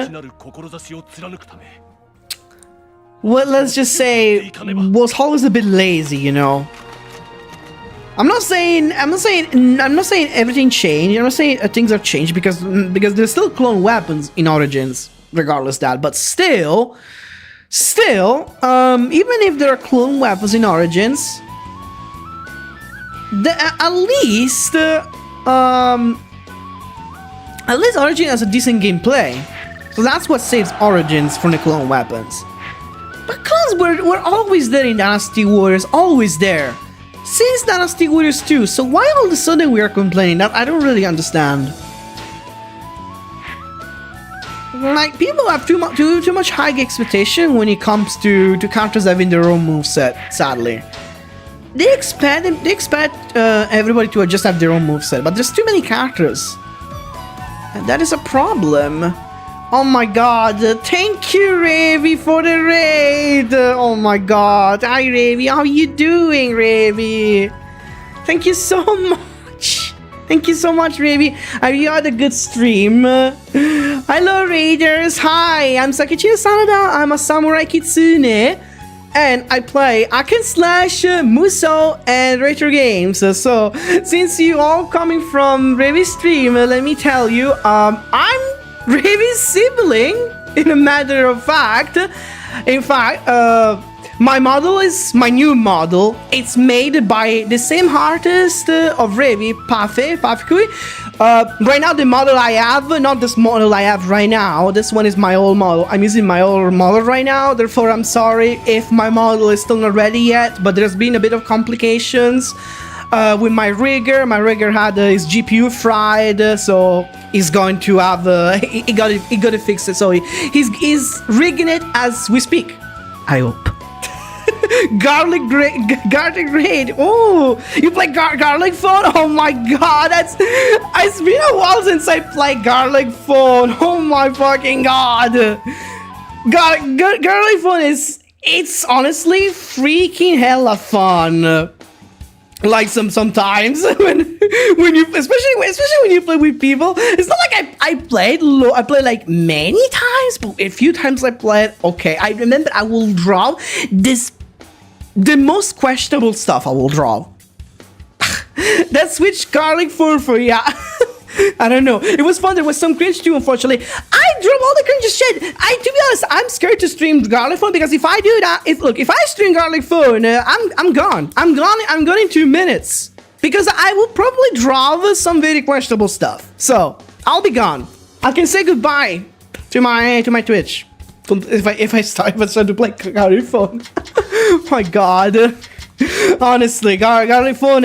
Well, let's just say, was always a bit lazy, you know? I'm not saying everything changed. I'm not saying things have changed because there's still clone weapons in Origins, regardless of that. But still, even if there are clone weapons in Origins, at least Origin has a decent gameplay. So that's what saves Origins from the clone weapons. But clones were always there in Dynasty Warriors, always there. Since Dynasty Warriors 2, so why all of a sudden we are complaining? That I don't really understand. Like, people have too much high expectation when it comes to characters having their own moveset, sadly. They expect everybody to just have their own moveset, but there's too many characters. And that is a problem. Oh my god, thank you Ravi for the raid! Oh my god, hi Ravi, how you doing Ravi? Thank you so much! Thank you so much Ravi, you had a good stream. Hello raiders, hi, I'm Sakichina Sanada, I'm a Samurai Kitsune. And I play Aken/, Muso, and retro games. So, since you all coming from Ravi's stream, let me tell you, I'm Ravi's sibling, in a matter of fact. In fact, my model is my new model. It's made by the same artist of Ravi, Pafkui. Right now, the model I have, not this model I have right now. This one is my old model. I'm using my old model right now. Therefore, I'm sorry if my model is still not ready yet. But there's been a bit of complications with my rigger. My rigger had his GPU fried, so he's going to have he got to fix it. So he's rigging it as we speak. I hope. Garlic raid. Oh, you play Garlic Phone? Oh my god, it's been a while since I played Garlic Phone. Oh my fucking god. Garlic Phone it's honestly freaking hella fun. Like sometimes when you especially when you play with people, it's not like I played like many times, but a few times I played. Okay, I remember I will draw the most questionable stuff. I will draw. That switch Garlic for yeah. I don't know. It was fun. There was some cringe too, unfortunately. I drop all the cringe shit. To be honest, I'm scared to stream Garlic Phone because if I do that, if I stream Garlic Phone, I'm gone. I'm gone in 2 minutes because I will probably draw some very questionable stuff. So I'll be gone. I can say goodbye to my Twitch if I start to play Garlic Phone. Oh my god. Honestly, Garlic Phone.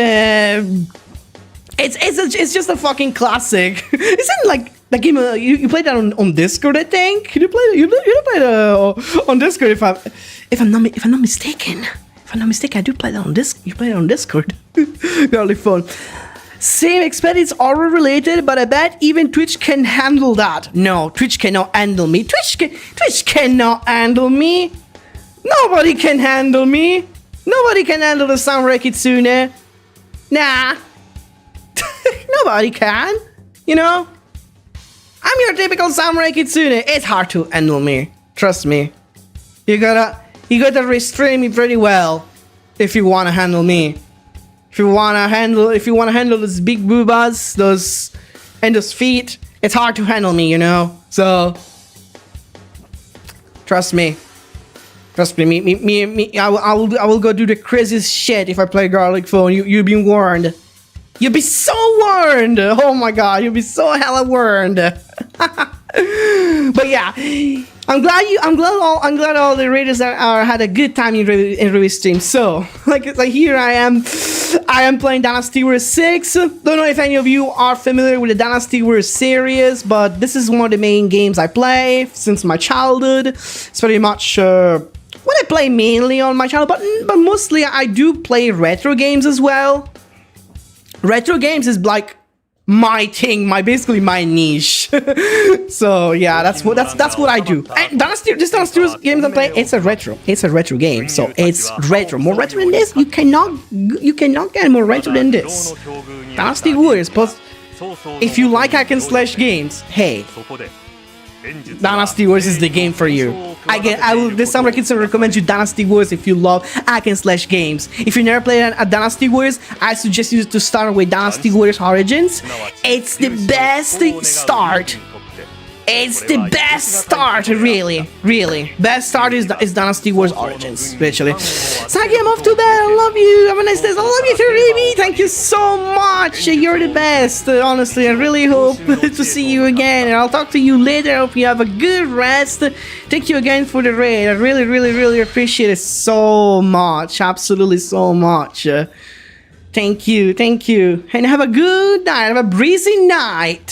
It's just a fucking classic. Isn't like that game? You played that on Discord, I think. You played on Discord if I'm not mistaken. If I'm not mistaken, I do play that on Discord. You played it on Discord. Garlic Phone. Same expect it's horror related, but I bet even Twitch can handle that. No, Twitch cannot handle me. Twitch cannot handle me. Nobody can handle me. Nobody can handle the Samurai Kitsune. Nah. Nobody can, you know? I'm your typical Samurai Kitsune. It's hard to handle me. Trust me. You gotta restrain me pretty well if you wanna handle me. If you wanna handle those big boobas, those feet, it's hard to handle me, you know. So trust me. I will go do the craziest shit if I play Garlic Phone. You've been warned. You'll be so warned. Oh my god, you'll be so hella warned. But yeah, I'm glad all the raiders had a good time in Ruby stream. So like here I am playing Dynasty Warriors 6. Don't know if any of you are familiar with the Dynasty Warriors series, but this is one of the main games I play since my childhood. It's pretty much what I play mainly on my channel, but mostly I do play retro games as well. Retro games is like my thing, basically my niche. So yeah, that's what I do. And this Dynasty Warriors games I'm playing, it's a retro game, so it's retro. More retro than this, you cannot get more retro than this. Dynasty Warriors, plus if you like hack and slash games, hey, Dynasty Warriors is the game for you. This Samurai Kitsune recommend you Dynasty Warriors if you love hack and slash games. If you never played a Dynasty Warriors, I suggest you to start with Dynasty Warriors Origins. It's the best start. It's the best start, really. Best start is Dynasty Warriors Origins, literally. Saki, I'm off to bed. I love you. Have a nice day. I love you too, Remy. Thank you so much. You're the best. Honestly, I really hope to see you again. And I'll talk to you later. I hope you have a good rest. Thank you again for the raid. I really appreciate it so much. Absolutely so much. Thank you. And have a good night. Have a breezy night.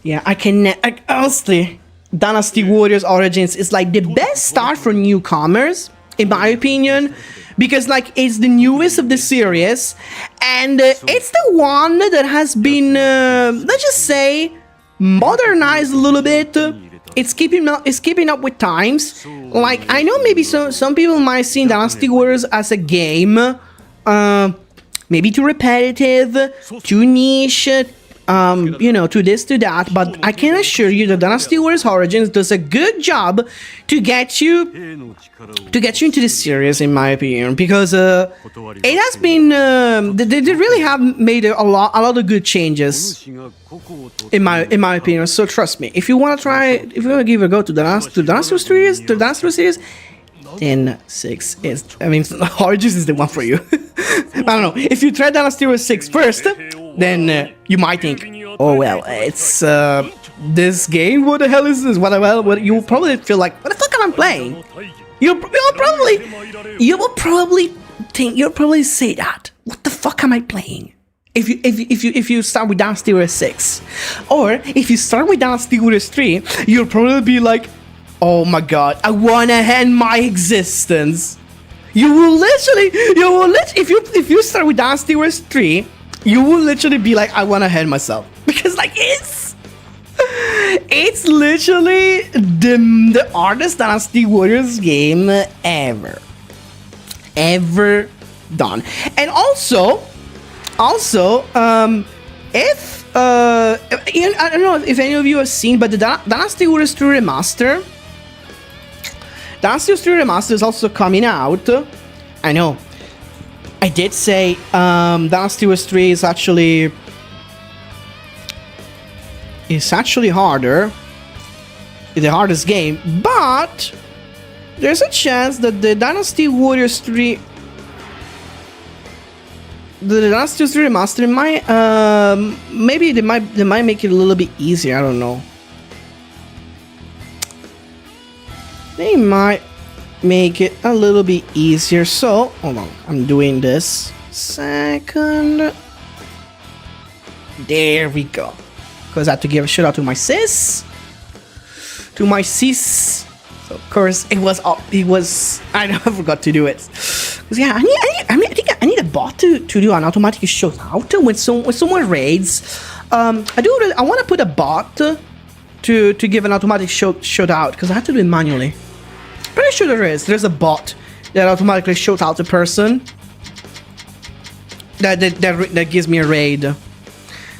Yeah, honestly, Dynasty Warriors Origins is like the best start for newcomers, in my opinion, because like it's the newest of the series, and it's the one that has been, let's just say, modernized a little bit. It's keeping up with times. Like, I know maybe some people might see Dynasty Warriors as a game, maybe too repetitive, too niche, you know, to this, to that, but I can assure you that Dynasty Warriors Origins does a good job to get you into this series, in my opinion, because it has been, they really have made a lot of good changes, in my opinion. So trust me, if you want to give a go to the Dynasty series, then 6 is, Origins is the one for you. I don't know, if you try Dynasty Warriors 6 first, then you might think, oh well, it's this game, what the hell is this? What you'll probably feel like, what the fuck am I playing? You'll probably say that, what the fuck am I playing? If you start with Dynasty Warriors 6, or if you start with Dynasty Warriors 3, you'll probably be like, oh my god, I wanna end my existence. You will literally, if you start with Dynasty Warriors 3, you will literally be like, I wanna end myself. Because like it's literally the hardest Dynasty Warriors game ever done. And also, if I don't know if any of you have seen, but the Dynasty Warriors 3 Remaster. Dynasty Warriors 3 Remaster is also coming out. I know. I did say Dynasty Warriors 3 is actually harder. It's the hardest game, but there's a chance that the Dynasty Warriors 3 Remaster might maybe they might make it a little bit easier. I don't know. They might make it a little bit easier. So, hold on. I'm doing this. Second. There we go. Because I have to give a shout out to my sis. So, of course, it was up. I forgot to do it. Because, yeah, I think I need a bot to do an automatic shout out when someone raids. I want to put a bot to give an automatic shout out. Because I have to do it manually. Pretty sure there's a bot that automatically shoots out the person that gives me a raid.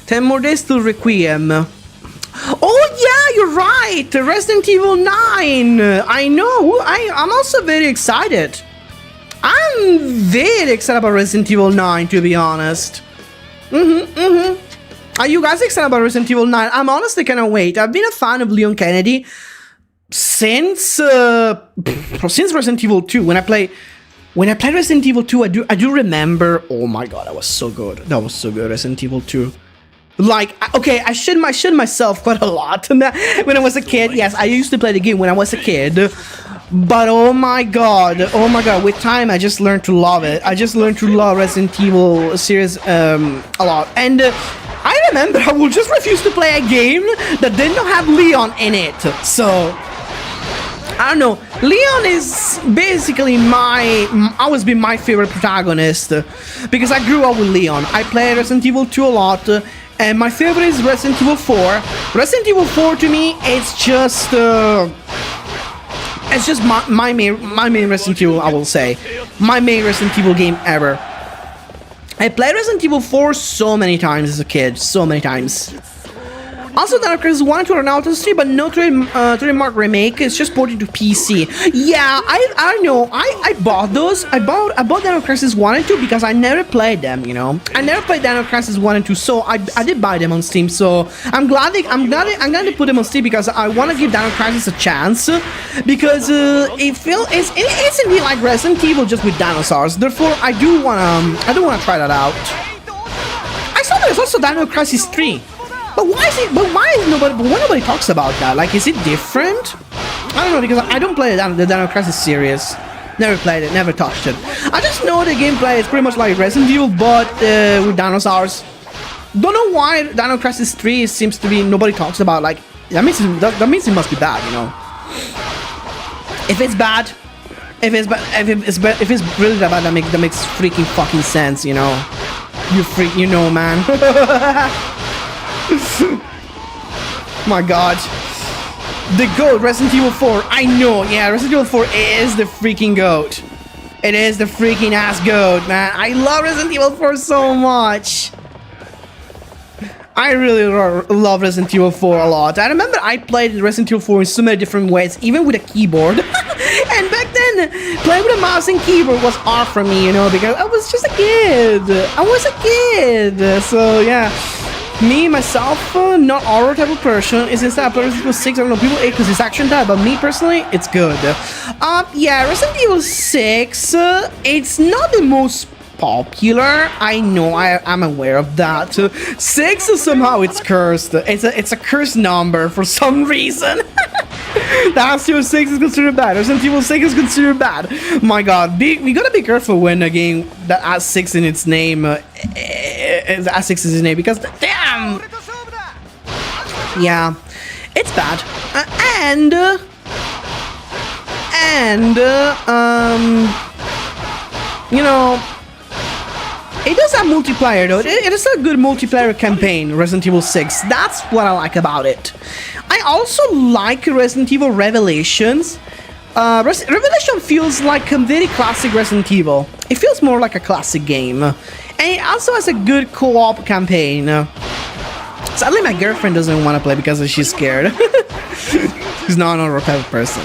10 more days to Requiem. Oh yeah, you're right, Resident Evil 9. I know. I'm also very excited. am very excited about Resident Evil 9, to be honest. Are you guys excited about Resident Evil 9? I'm honestly kind of wait. I've been a fan of Leon Kennedy since Resident Evil 2. When I played Resident Evil 2, I do remember. Oh my god, that was so good. That was so good, Resident Evil 2. Like, okay, I shit myself quite a lot when I was a kid. Yes, I used to play the game when I was a kid. But oh my god, with time I just learned to love it. I just learned to love Resident Evil series a lot. And I remember I would just refuse to play a game that did not have Leon in it. So, I don't know. Leon is basically always been my favorite protagonist because I grew up with Leon. I played Resident Evil 2 a lot, and my favorite is Resident Evil 4. Resident Evil 4 to me, it's just my main Resident Evil, I will say. My main Resident Evil game ever. I played Resident Evil 4 so many times as a kid, so many times. Also, Dino Crisis 1 and 2 are now to stream, but no trademark remake. It's just ported to PC. Yeah, I know. I bought those. I bought Dino Crisis 1 and 2 because I never played them. You know, I never played Dino Crisis 1 and 2, so I did buy them on Steam. So I'm glad to put them on Steam because I want to give Dino Crisis a chance because it's indeed like Resident Evil just with dinosaurs. Therefore, I do wanna try that out. I saw there's also Dino Crisis 3. But why nobody talks about that? Like, is it different? I don't know, because I don't play the Dino Crisis series. Never played it, never touched it. I just know the gameplay is pretty much like Resident Evil, but with dinosaurs. Don't know why Dino Crisis 3 seems to be nobody talks about. Like, that means it must be bad, you know. If it's bad, if it's really that bad, that makes freaking fucking sense, you know. You know, man. My god. The GOAT, Resident Evil 4. I know, yeah, Resident Evil 4 is the freaking GOAT. It is the freaking ass GOAT, man. I love Resident Evil 4 so much. I really love Resident Evil 4 a lot. I remember I played Resident Evil 4 in so many different ways, even with a keyboard. And back then, playing with a mouse and keyboard was hard for me, you know, because I was just a kid. I was a kid. So, yeah. Me, myself, not horror type of person, is instead of Resident Evil 6, I don't know, people hate because it's action type, but me personally, it's good. Yeah, Resident Evil 6, it's not the most popular. I know, I'm aware of that. 6 somehow it's cursed. It's a cursed number for some reason. Dynasty Warriors 6 is considered bad. Resident Evil 6 is considered bad. My god, we gotta be careful when a game that has 6 in its name has 6 in its name, because damn! Yeah, it's bad. You know, it does have multiplayer though. It is a good multiplayer campaign, Resident Evil 6. That's what I like about it. I also like Resident Evil Revelations. Revelation feels like a very classic Resident Evil. It feels more like a classic game. And it also has a good co-op campaign. Sadly, my girlfriend doesn't want to play because she's scared. She's not an horror type of person.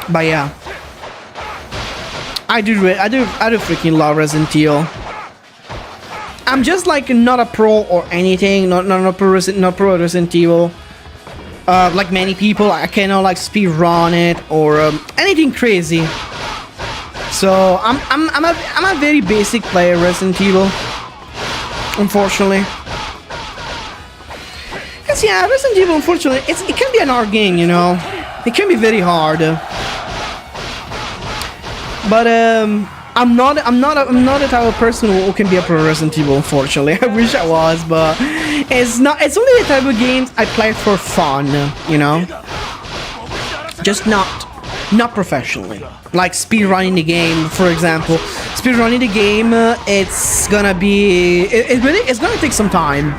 But yeah. I do freaking love Resident Evil. I'm just like not a pro or anything, not pro Resident Evil. Like many people, I cannot like speed run it or anything crazy. So I'm a very basic player, Resident Evil. Unfortunately. Cause yeah, Resident Evil, unfortunately, it can be an hard game, you know. It can be very hard. But I'm not the type of person who can be a pro Resident Evil, unfortunately. I wish I was, but it's not. It's only the type of games I play for fun, you know. Just not professionally. Like speedrunning the game, for example. Speedrunning the game, it's gonna be. It's gonna take some time.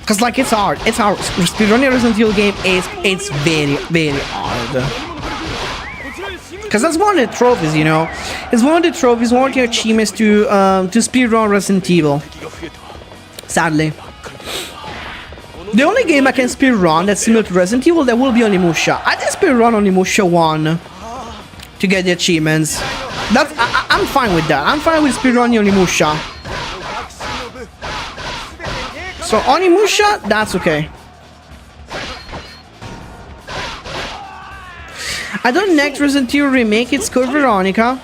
Cause like it's hard. It's hard. Speedrunning a Resident Evil game it's very hard. Because that's one of the trophies, you know. It's one of the trophies, one of the achievements to speedrun Resident Evil. Sadly. The only game I can speedrun that's similar to Resident Evil, that will be Onimusha. I did speedrun Onimusha 1. to get the achievements. I'm fine with that. I'm fine with speedrunning Onimusha. So Onimusha, that's okay. I don't next Resident Evil remake, it's Code Veronica.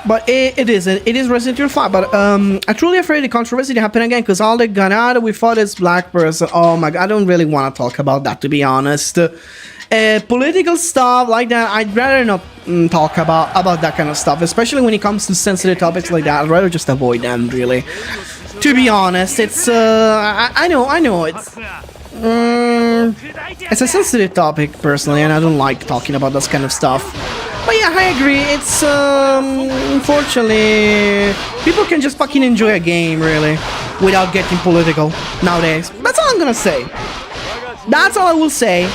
But it isn't. It is Resident Evil 5. But I'm truly afraid the controversy to happen again, because all the Ganada we fought is black person. Oh my god, I don't really want to talk about that, to be honest. Political stuff like that, I'd rather not talk about that kind of stuff, especially when it comes to sensitive topics like that. I'd rather just avoid them, really. To be honest, it's I know it's a sensitive topic personally, and I don't like talking about this kind of stuff. But yeah, I agree. It's unfortunately people can just fucking enjoy a game really without getting political nowadays. That's all I'm gonna say. That's all I will say.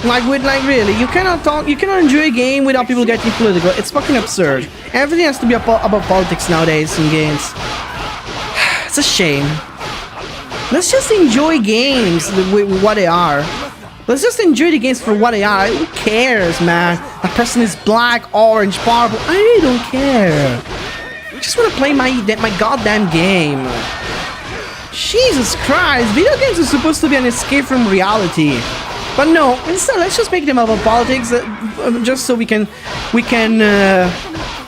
Like really, you cannot enjoy a game without people getting political. It's fucking absurd. Everything has to be about politics nowadays in games. It's a shame. Let's just enjoy games with what they are. Let's just enjoy the games for what they are. Who cares, man? That person is black, orange, purple. I really don't care. I just want to play my goddamn game. Jesus Christ, video games are supposed to be an escape from reality. But no, instead, let's just make them about politics, just so we can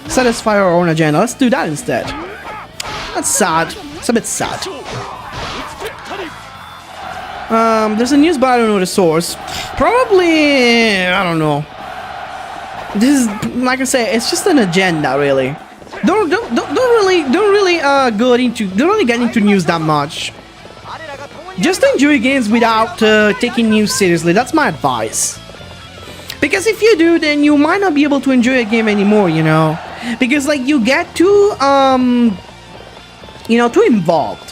satisfy our own agenda. Let's do that instead. That's sad. It's a bit sad. There's a news, but I don't know the source. Probably, I don't know. This is, like I say, it's just an agenda, really. Don't really get into news that much. Just enjoy games without taking news seriously. That's my advice. Because if you do, then you might not be able to enjoy a game anymore, you know. Because like you get too too involved.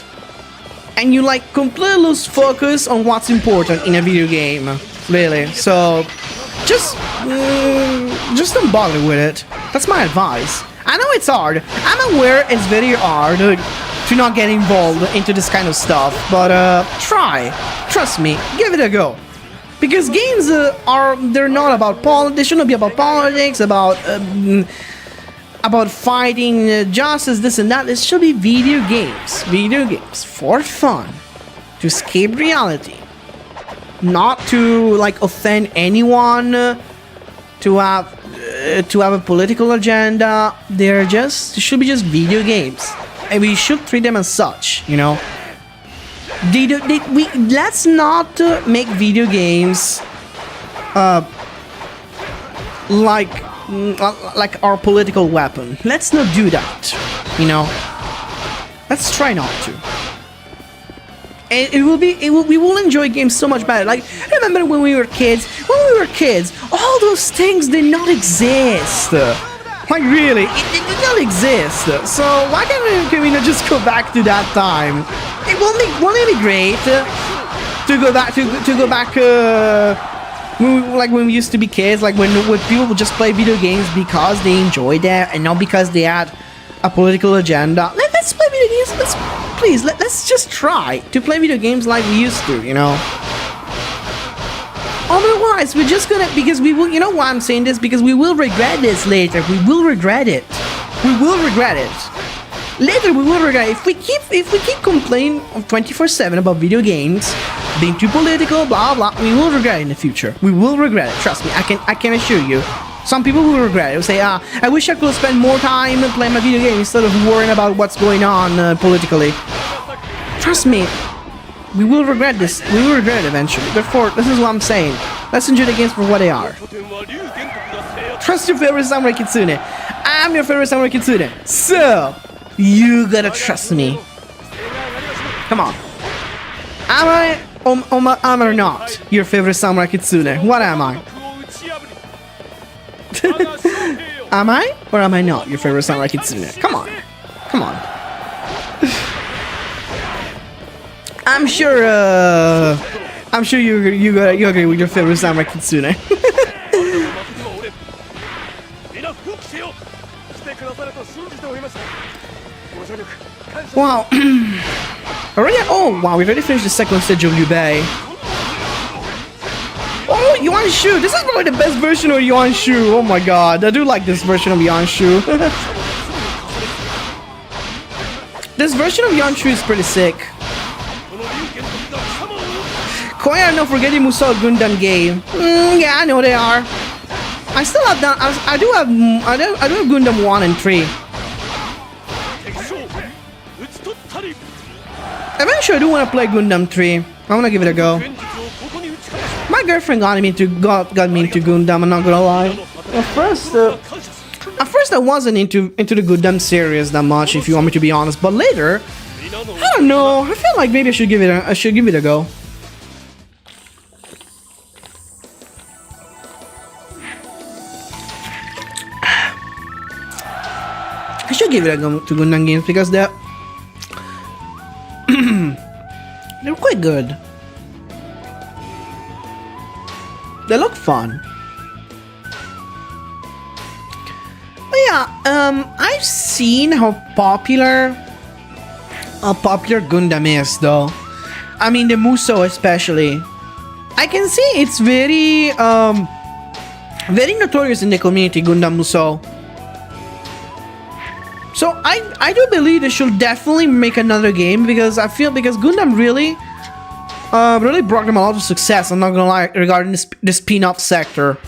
And you like completely lose focus on what's important in a video game, really. So just don't bother with it. That's my advice. I know it's hard. I'm aware it's very hard to not get involved into this kind of stuff, but try. Trust me, give it a go. Because games they're not about politics. They shouldn't be about politics, about fighting justice, this and that. It should be video games for fun, to escape reality, not to like offend anyone, to have a political agenda. They should be just video games, and we should treat them as such, you know. Let's not make video games like our political weapon. Let's not do that, you know. Let's try not to. And we will enjoy games so much better. Like, remember when we were kids? All those things did not exist. Like really, it did not exist. So why can we not just go back to that time? Won't it be great to go back like when we used to be kids, like when people would just play video games because they enjoyed it and not because they had a political agenda. Let's play video games. Let's just try to play video games like we used to, you know. Otherwise, we're just gonna, because we will, you know why I'm saying this? Because we will regret this later. We will regret it. Later we will regret it. If we keep complaining 24/7 about video games being too political, blah blah, we will regret it in the future. We will regret it. Trust me. I can assure you. Some people will regret it. They'll say, I wish I could spend more time playing my video game instead of worrying about what's going on politically. Trust me. We will regret this. We will regret it eventually. Therefore, this is what I'm saying. Let's enjoy the games for what they are. Trust your favorite Samurai Kitsune. I'm your favorite Samurai Kitsune. So, you gotta trust me. Come on. Am I or not your favorite Samurai Kitsune? What am I? Am I or am I not your favorite Samurai Kitsune? Come on. I'm sure you agree with your favorite Samurai Kitsune. Wow. Already? Oh wow, we already finished the second stage of Liu Bei. Oh Yuanshu. This is probably the best version of Yuanshu. Oh my god, I do like this version of Yuanshu. This version of Yuanshu is pretty sick. Koya are not forgetting Musou Gundam game. Yeah, I know they are. I still have that. I do have Gundam 1 and 3. Eventually, I do want to play Gundam 3. I want to give it a go. My girlfriend got me into Gundam. I'm not gonna lie. At first, I wasn't into the Gundam series that much, if you want me to be honest. But later, I don't know. I feel like maybe I should give it a go. I should give it a go to Gundam games because they're quite good. They look fun. But yeah, I've seen how popular Gundam is, though. I mean, the Musou especially. I can see it's very notorious in the community, Gundam Musou. So I do believe they should definitely make another game because Gundam really brought them a lot of success. I'm not gonna lie regarding the spin-off sector.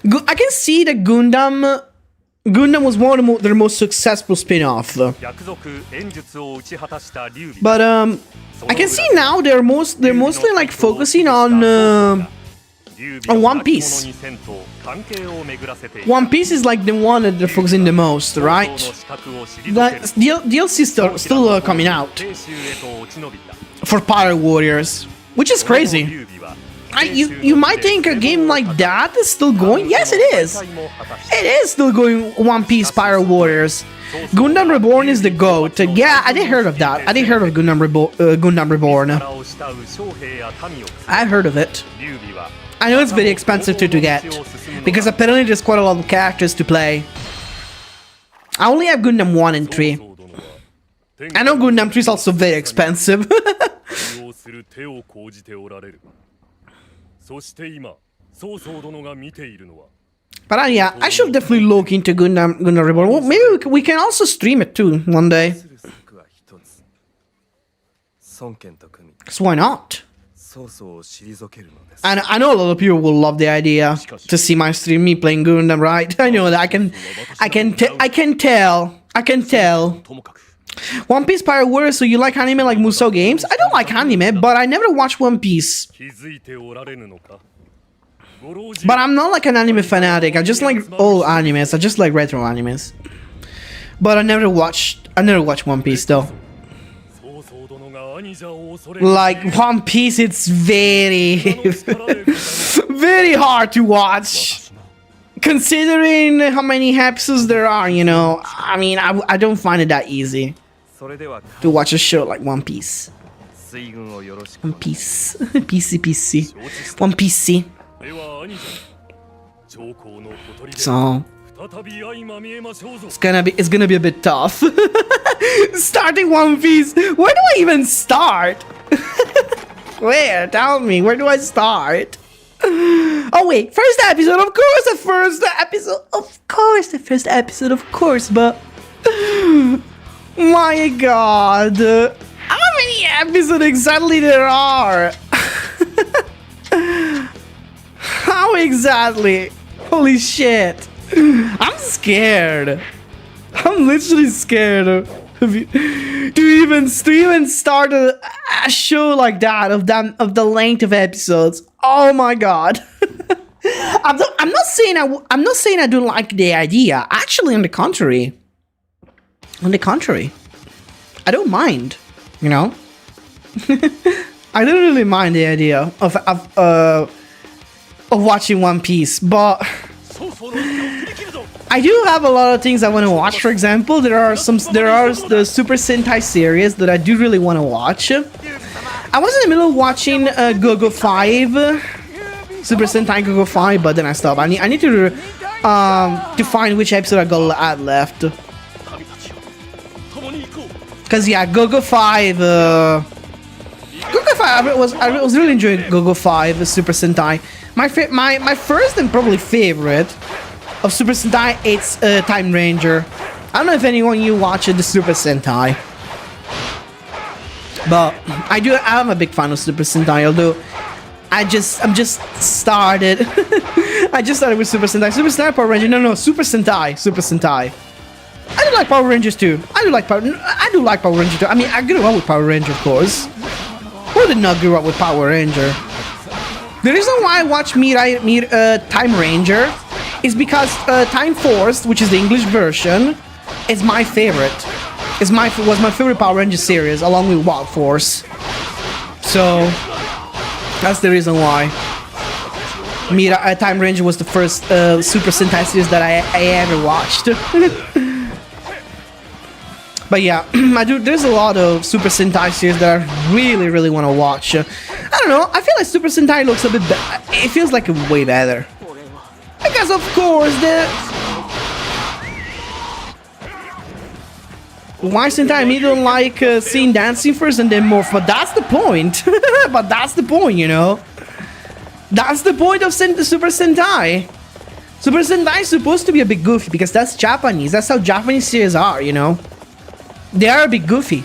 I can see that Gundam was one of their most successful spin-off. But I can see now they're mostly like focusing on One Piece. One Piece is like the one that they're focusing the most, right? The DLC is still coming out for Pirate Warriors, which is crazy. You might think a game like that is still going. Yes, it is. It is still going. One Piece Pirate Warriors. Gundam Reborn is the GOAT. Yeah, I did heard of that. I did heard of Gundam Reborn. I heard of it. I know it's very expensive to get, because apparently there's quite a lot of characters to play. I only have Gundam 1 and 3. I know Gundam 3 is also very expensive. But yeah, I should definitely look into Gundam Reborn. Well, maybe we can also stream it too one day. Because why not? And I know a lot of people will love the idea to see my stream, me playing Gundam, right? I know that I can tell. One Piece Pirate Warriors, so you like anime like Musou games? I don't like anime, but I never watched One Piece. But I'm not like an anime fanatic. I just like old animes. I just like retro animes. But I never watched One Piece though. Like One Piece, it's very very hard to watch, considering how many episodes there are, you know. I mean, I don't find it that easy to watch a show like One Piece. One Piece. PC. One Piece. So it's gonna be a bit tough. Starting One Piece. Where do I even start? Where? Tell me. Where do I start? Oh wait, first episode. Of course, the first episode. Of course. But my God, how many episodes exactly there are? How exactly? Holy shit. I'm scared. I'm literally scared to even start a show like that of the length of episodes. Oh my God. I'm not saying I don't like the idea. Actually, on the contrary, I don't mind. You know, I don't really mind the idea of watching One Piece, but I do have a lot of things I want to watch. For example, there are the Super Sentai series that I do really want to watch. I was in the middle of watching Go-Go 5, Super Sentai Go-Go 5, but then I stopped. I need to find which episode I got add left. Cause yeah, Go-Go 5 I was really enjoying Go-Go 5, the Super Sentai. My first and probably favorite of Super Sentai, it's Time Ranger. I don't know if anyone you watch the Super Sentai, but I'm a big fan of Super Sentai. Although I'm just started. I just started with Super Sentai. Super Sentai, Power Ranger. No, Super Sentai. Super Sentai. I do like Power Rangers too. I do like Power Ranger too. I mean, I grew up with Power Ranger, of course. Who did not grow up with Power Ranger? The reason why I watch Time Ranger is because Time Force, which is the English version, is my favorite. Was my favorite Power Ranger series, along with Wild Force. So that's the reason why. Time Ranger was the first Super Sentai series that I ever watched. But yeah, there's a lot of Super Sentai series that I really want to watch. I don't know, I feel like Super Sentai looks a bit better. It feels like way better. Because of course why Sentai me don't like seeing dancing first and then morph, but that's the point. But that's the point, you know. That's the point of Super Sentai. Super Sentai is supposed to be a bit goofy because that's Japanese. That's how Japanese series are, you know. They are a bit goofy.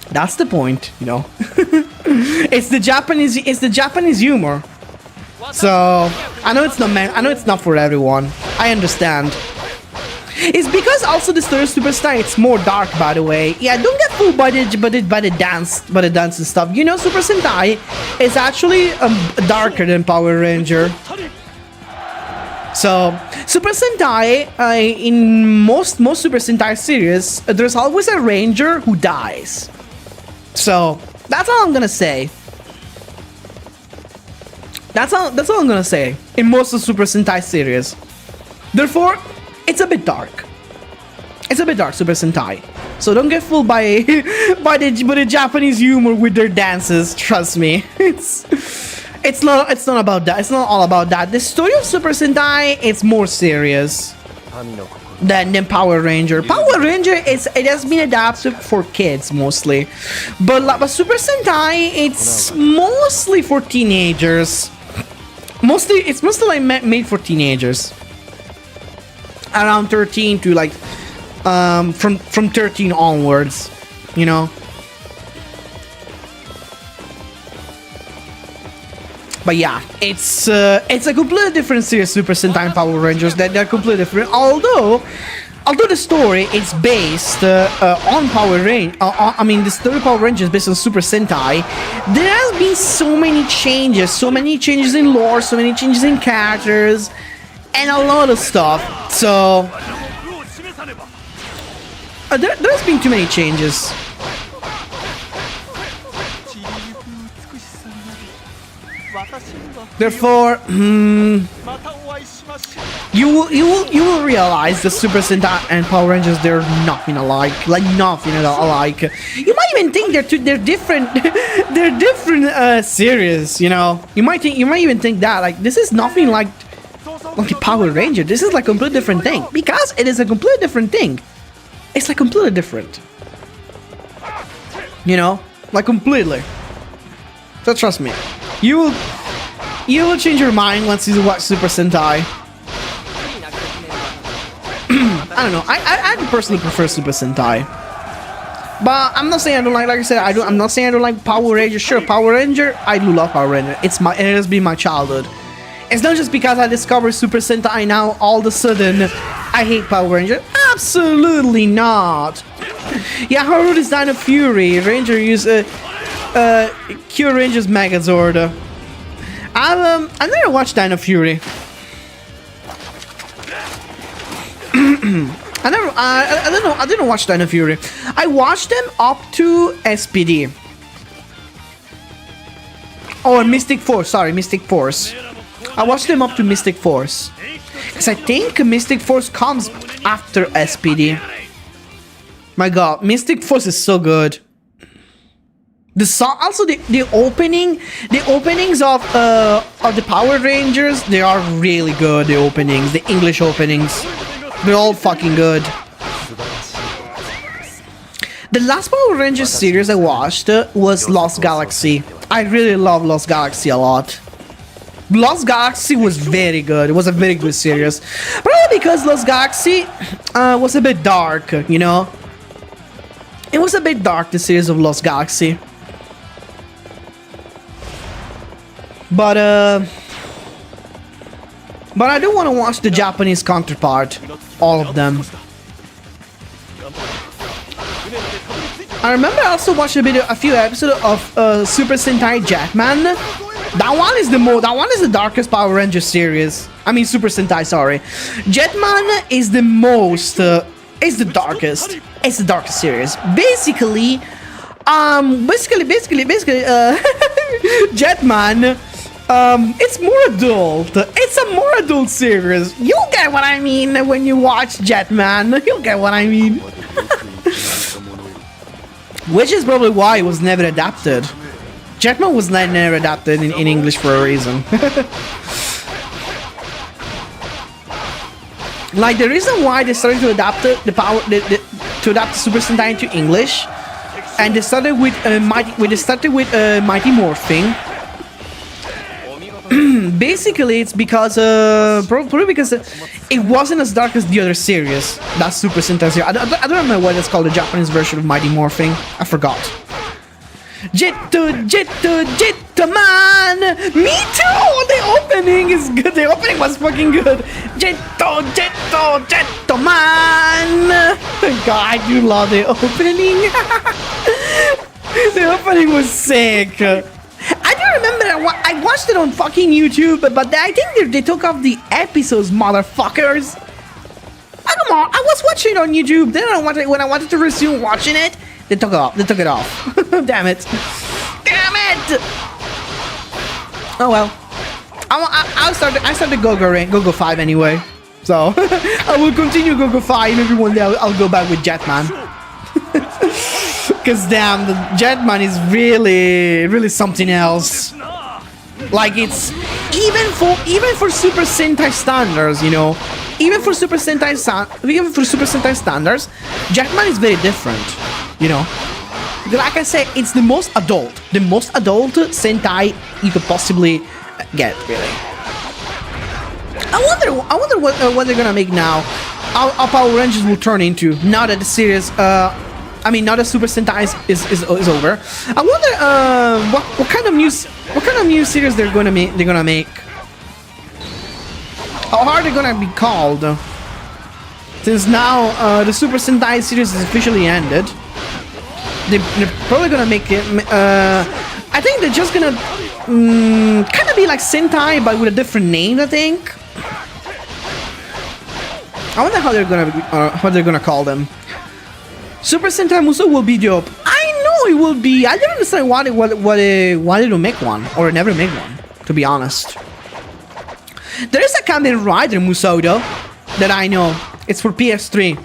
That's the point, you know. It's the Japanese humor. So I know it's not for everyone. I understand. It's because also the story of Super Sentai, it's more dark, by the way. Yeah, don't get fooled by the dance and stuff. You know, Super Sentai is actually darker than Power Ranger. So Super Sentai, in most Super Sentai series, there's always a ranger who dies. So that's all I'm gonna say. That's all I'm gonna say in most of Super Sentai series. Therefore, it's a bit dark. It's a bit dark, Super Sentai. So don't get fooled by the Japanese humor with their dances. Trust me, it's not about that. It's not all about that. The story of Super Sentai, it's more serious than Power Ranger. Power Ranger it has been adapted for kids mostly, but Super Sentai, it's mostly for teenagers. It's mostly like made for teenagers. Around 13 to like from 13 onwards, you know. But yeah, it's a completely different series, Super Sentai and Power Rangers. They're completely different. Although the story is based on Power Rangers. I mean, the story of Power Rangers is based on Super Sentai. There has been so many changes in lore, so many changes in characters, and a lot of stuff. So there's been too many changes. Therefore, you will realize the Super Sentai and Power Rangers, they're nothing alike, like nothing at all alike. You might even think they're different, they're different series. You know, you might even think that like this is nothing like Power Ranger. This is like a completely different thing because it is a completely different thing. It's like completely different. You know, like completely. So trust me, you will change your mind once you watch Super Sentai. I don't know. I personally prefer Super Sentai, but I'm not saying I don't like. Like I said, I'm not saying I don't like Power Ranger. Sure, Power Ranger. I do love Power Ranger. It has been my childhood. It's not just because I discovered Super Sentai now all of a sudden I hate Power Ranger. Absolutely not. Yeah, how rude is Dino Fury? Ranger use Q Ranger's Megazord. I've never watched Dino Fury. I didn't watch Dino Fury. I watched them up to SPD. Oh, Mystic Force. Sorry, Mystic Force. I watched them up to Mystic Force. Because I think Mystic Force comes after SPD. My god, Mystic Force is so good. The song, also the openings of the Power Rangers, they are really good. The openings, the English openings, they're all fucking good. The last Power Rangers series I watched was Lost Galaxy. I really love Lost Galaxy a lot. Lost Galaxy was very good. It was a very good series. Probably because Lost Galaxy was a bit dark, you know? It was a bit dark, the series of Lost Galaxy. But I do want to watch the Japanese counterpart. All of them. I remember I also watched a few episodes of Super Sentai Jetman. That one is the darkest Power Ranger series. I mean Super Sentai, sorry. Jetman is the most is the darkest. It's the darkest series. Basically Jetman, it's more adult. It's a more adult series. You'll get what I mean when you watch Jetman. You'll get what I mean. Which is probably why it was never adapted. Jetman was never adapted in English for a reason. Like the reason why they started to adapt to adapt Super Sentai into English, and they started with Mighty Morphing. Basically, it's because probably because it wasn't as dark as the other series. That's Super Sentai series. I don't remember what it's called, the Japanese version of Mighty Morphing. I forgot. Jetman! Me too! The opening is good. The opening was fucking good. Jetman! God, I do love the opening. The opening was sick. I do remember I watched it on fucking YouTube, but I think they took off the episodes, motherfuckers. Come on, I was watching it on YouTube. Then when I wanted to resume watching it, they took it off. Damn it. Damn it! Oh well. I started Go-Go 5 anyway. So I will continue Go-Go 5. Maybe one day I'll go back with Jetman. Cause damn, the Jetman is really something else. Like it's even for Super Sentai standards, you know. Even for Super Sentai standards, Jetman is very different, you know. Like I said, it's the most adult Sentai you could possibly get, really. I wonder what they're gonna make now. How Power Rangers will turn into now that the series, now that Super Sentai is over. I wonder what kind of new series they're gonna make. How are they gonna be called? Since now the Super Sentai series is officially ended. They're probably gonna make it. I think they're just gonna kind of be like Sentai, but with a different name. I think. I wonder how they're gonna call them. Super Sentai Muso will be dope. I know it will be. I don't understand why they don't make one or never make one. To be honest, there is a Kamen Rider Musou that I know. It's for PS3.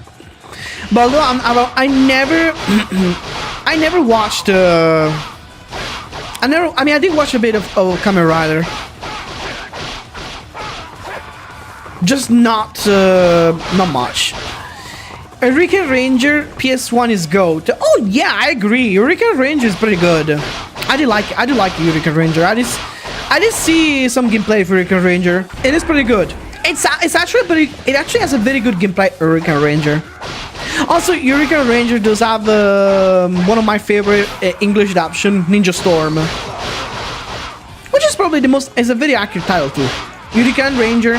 But although I never watched. I did watch a bit of Kamen Rider. Just not much. Eureka Ranger PS1 is GOAT. Oh yeah, I agree. Eureka Ranger is pretty good. I do like Eureka Ranger. I did see some gameplay for Eureka Ranger. It is pretty good. It actually has a very good gameplay, Eureka Ranger. Also, Eureka Ranger does have one of my favorite English adaptation, Ninja Storm, which is probably is a very accurate title too. Eureka Ranger,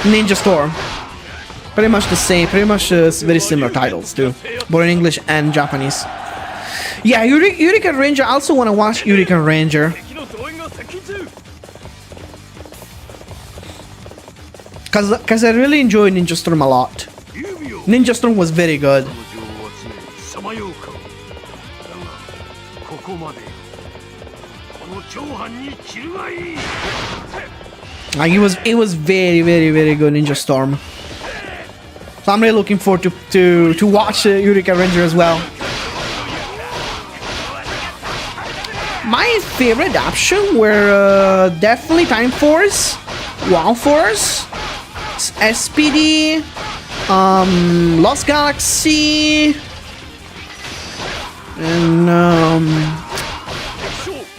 Ninja Storm. Pretty much the same, very similar titles too, both in English and Japanese. Yeah, Eureka Ranger. I also want to watch Eureka Ranger. Cause I really enjoy Ninja Storm a lot. Ninja Storm was very good. Like it was very good, Ninja Storm. So I'm really looking forward to watch Eureka Ranger as well. My favorite adaptation were definitely Time Force, Wild Force, SPD, Lost Galaxy, And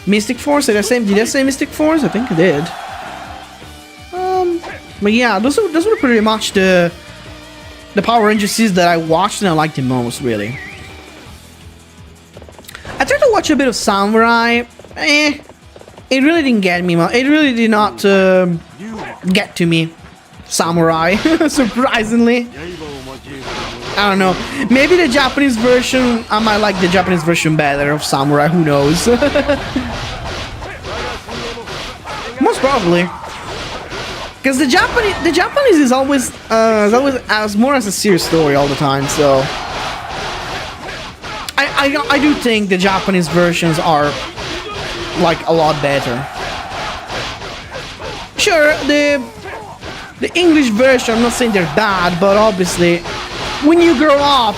Mystic Force. Did I say Mystic Force? I think I did. But yeah, those were pretty much the Power Ranger series that I watched and I liked the most, really. I tried to watch a bit of Samurai. It really didn't get me. It really did not get to me. Samurai, surprisingly. I don't know. Maybe the Japanese version. I might like the Japanese version better of Samurai. Who knows? Most probably. Because the Japanese is always as more as a serious story all the time. So I do think the Japanese versions are like a lot better. Sure, the English version, I'm not saying they're bad, but obviously when you grow up,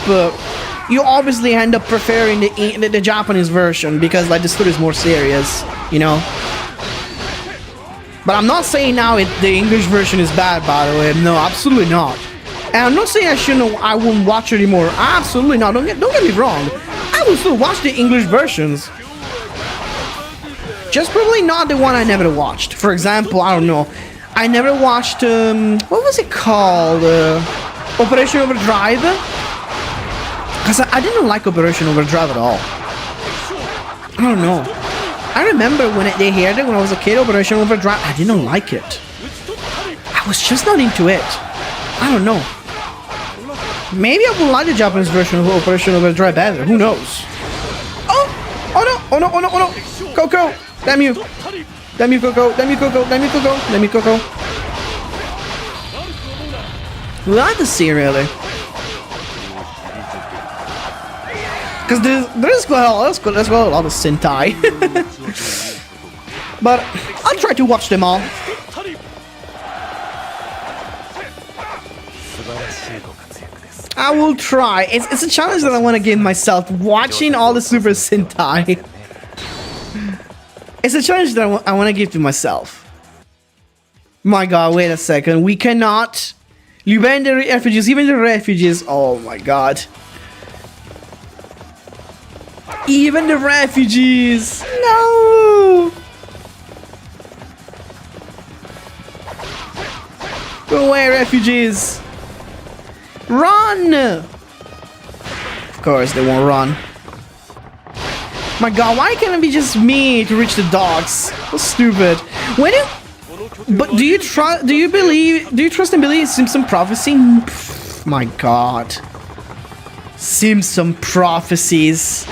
you obviously end up preferring the Japanese version because like the story is more serious, you know. But I'm not saying now the English version is bad, by the way. No, absolutely not. And I'm not saying I won't watch it anymore. Absolutely not. Don't get me wrong. I will still watch the English versions. Just probably not the one I never watched. For example, I don't know. I never watched what was it called? Operation Overdrive. Because I didn't like Operation Overdrive at all. I don't know. I remember when they aired it when I was a kid, Operation Overdrive. I didn't like it. I was just not into it. I don't know. Maybe I will like the Japanese version of Operation Overdrive better. Who knows? Oh! Oh no! Oh no! Oh no! Oh no! Coco! Damn you! Damn you, Coco! Damn you, Coco! Damn you, Coco! Damn you, Coco! Like to see, really. Because there's quite a lot of Sentai. But I'll try to watch them all. I will try. It's a challenge that I want to give myself. Watching all the Super Sentai. It's a challenge that I want to give to myself. My god, wait a second. We cannot... Even the refugees... Oh my god. Even the refugees! No! Go away, refugees! Run! Of course, they won't run. My god, why can't it be just me to reach the dogs? So stupid. But do you trust and believe Simpson prophecy? My god. Simpson prophecies.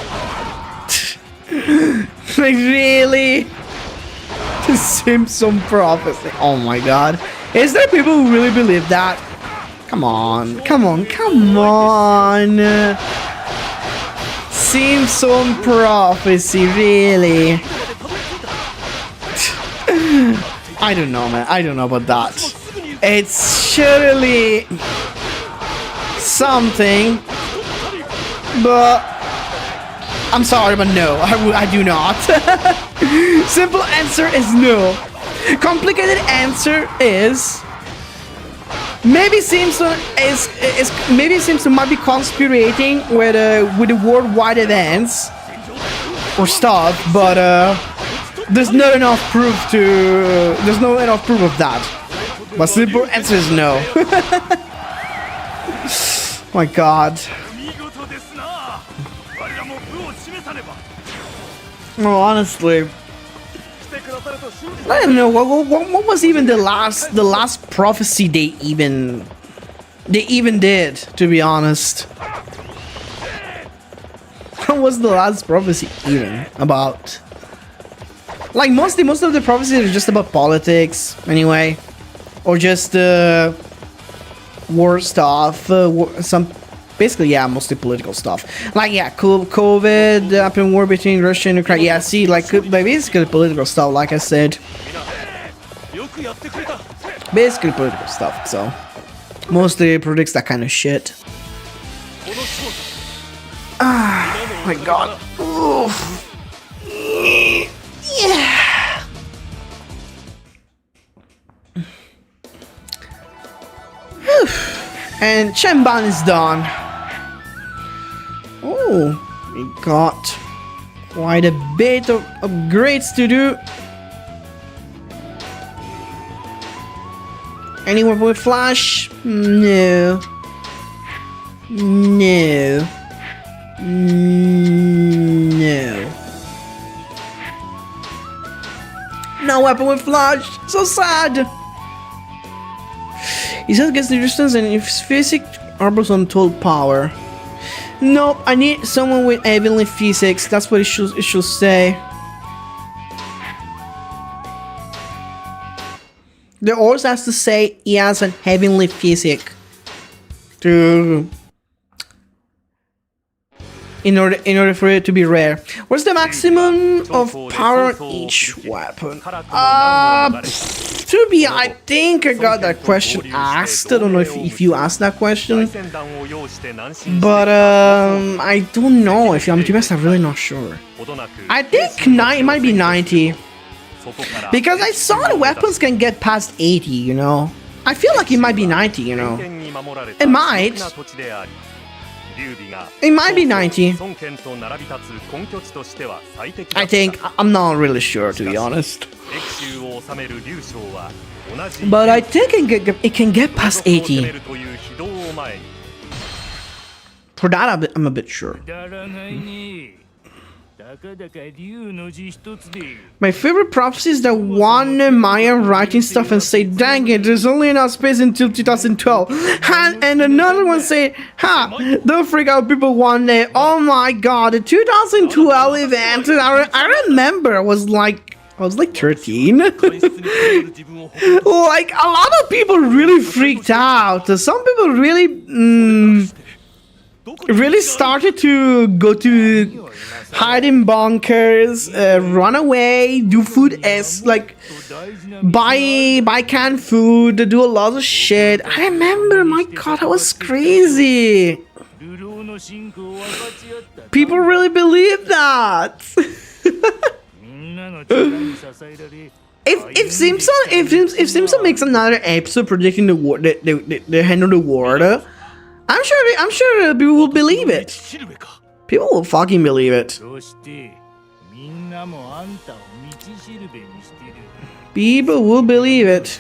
Like, really? The Simpson prophecy. Oh my god. Is there people who really believe that? Come on. Come on. Come on. Simpson prophecy, really? I don't know, man. I don't know about that. It's surely something, but I'm sorry, but no, I do not. Simple answer is no. Complicated answer is maybe Simpson might be conspirating with the worldwide events or stuff, but there's not enough proof of that. But simple answer is no. My god. Oh, honestly, I don't know what was even the last prophecy they even did, to be honest. What was the last prophecy even about? Like most of the prophecies are just about politics anyway, or just war stuff. Basically, yeah, mostly political stuff. Like, yeah, COVID, happened war between Russia and Ukraine. Yeah, see, like, basically political stuff, like I said. Basically political stuff, so. Mostly predicts that kind of shit. Ah, my god. Oof. Yeah. And Chenban is done. Oh, We got quite a bit of upgrades to do. Any weapon with flash? No. No. No. No weapon with flash. So sad. He says gets the resistance and if physics arbors on total power. Nope, I need someone with heavenly physics. That's what it should say. The horse has to say he has a heavenly physics to in order for it to be rare. What's the maximum of power on each weapon? To be, I think I got that question asked. I don't know if you asked that question, but I don't know. If I'm to be honest, I'm really not sure. I think it might be 90 because I saw the weapons can get past 80. You know, I feel like it might be 90. You know, it might. It might be 90. I think. I'm not really sure, to be honest. But I think it can get past 80. For that, I'm a bit sure. My favorite prophecy is that one Maya writing stuff and say, dang it, there's only enough space until 2012. And another one say, ha, don't freak out people one day. Oh my god, the 2012 event, I remember I was like 13. Like, a lot of people really freaked out. Some people really started to go to hide in bunkers, run away, do food like buy canned food, do a lot of shit. I remember, my god, that was crazy. People really believe that. If Simpson makes another episode predicting the end of the world, I'm sure people will believe it. People will fucking believe it. People will believe it.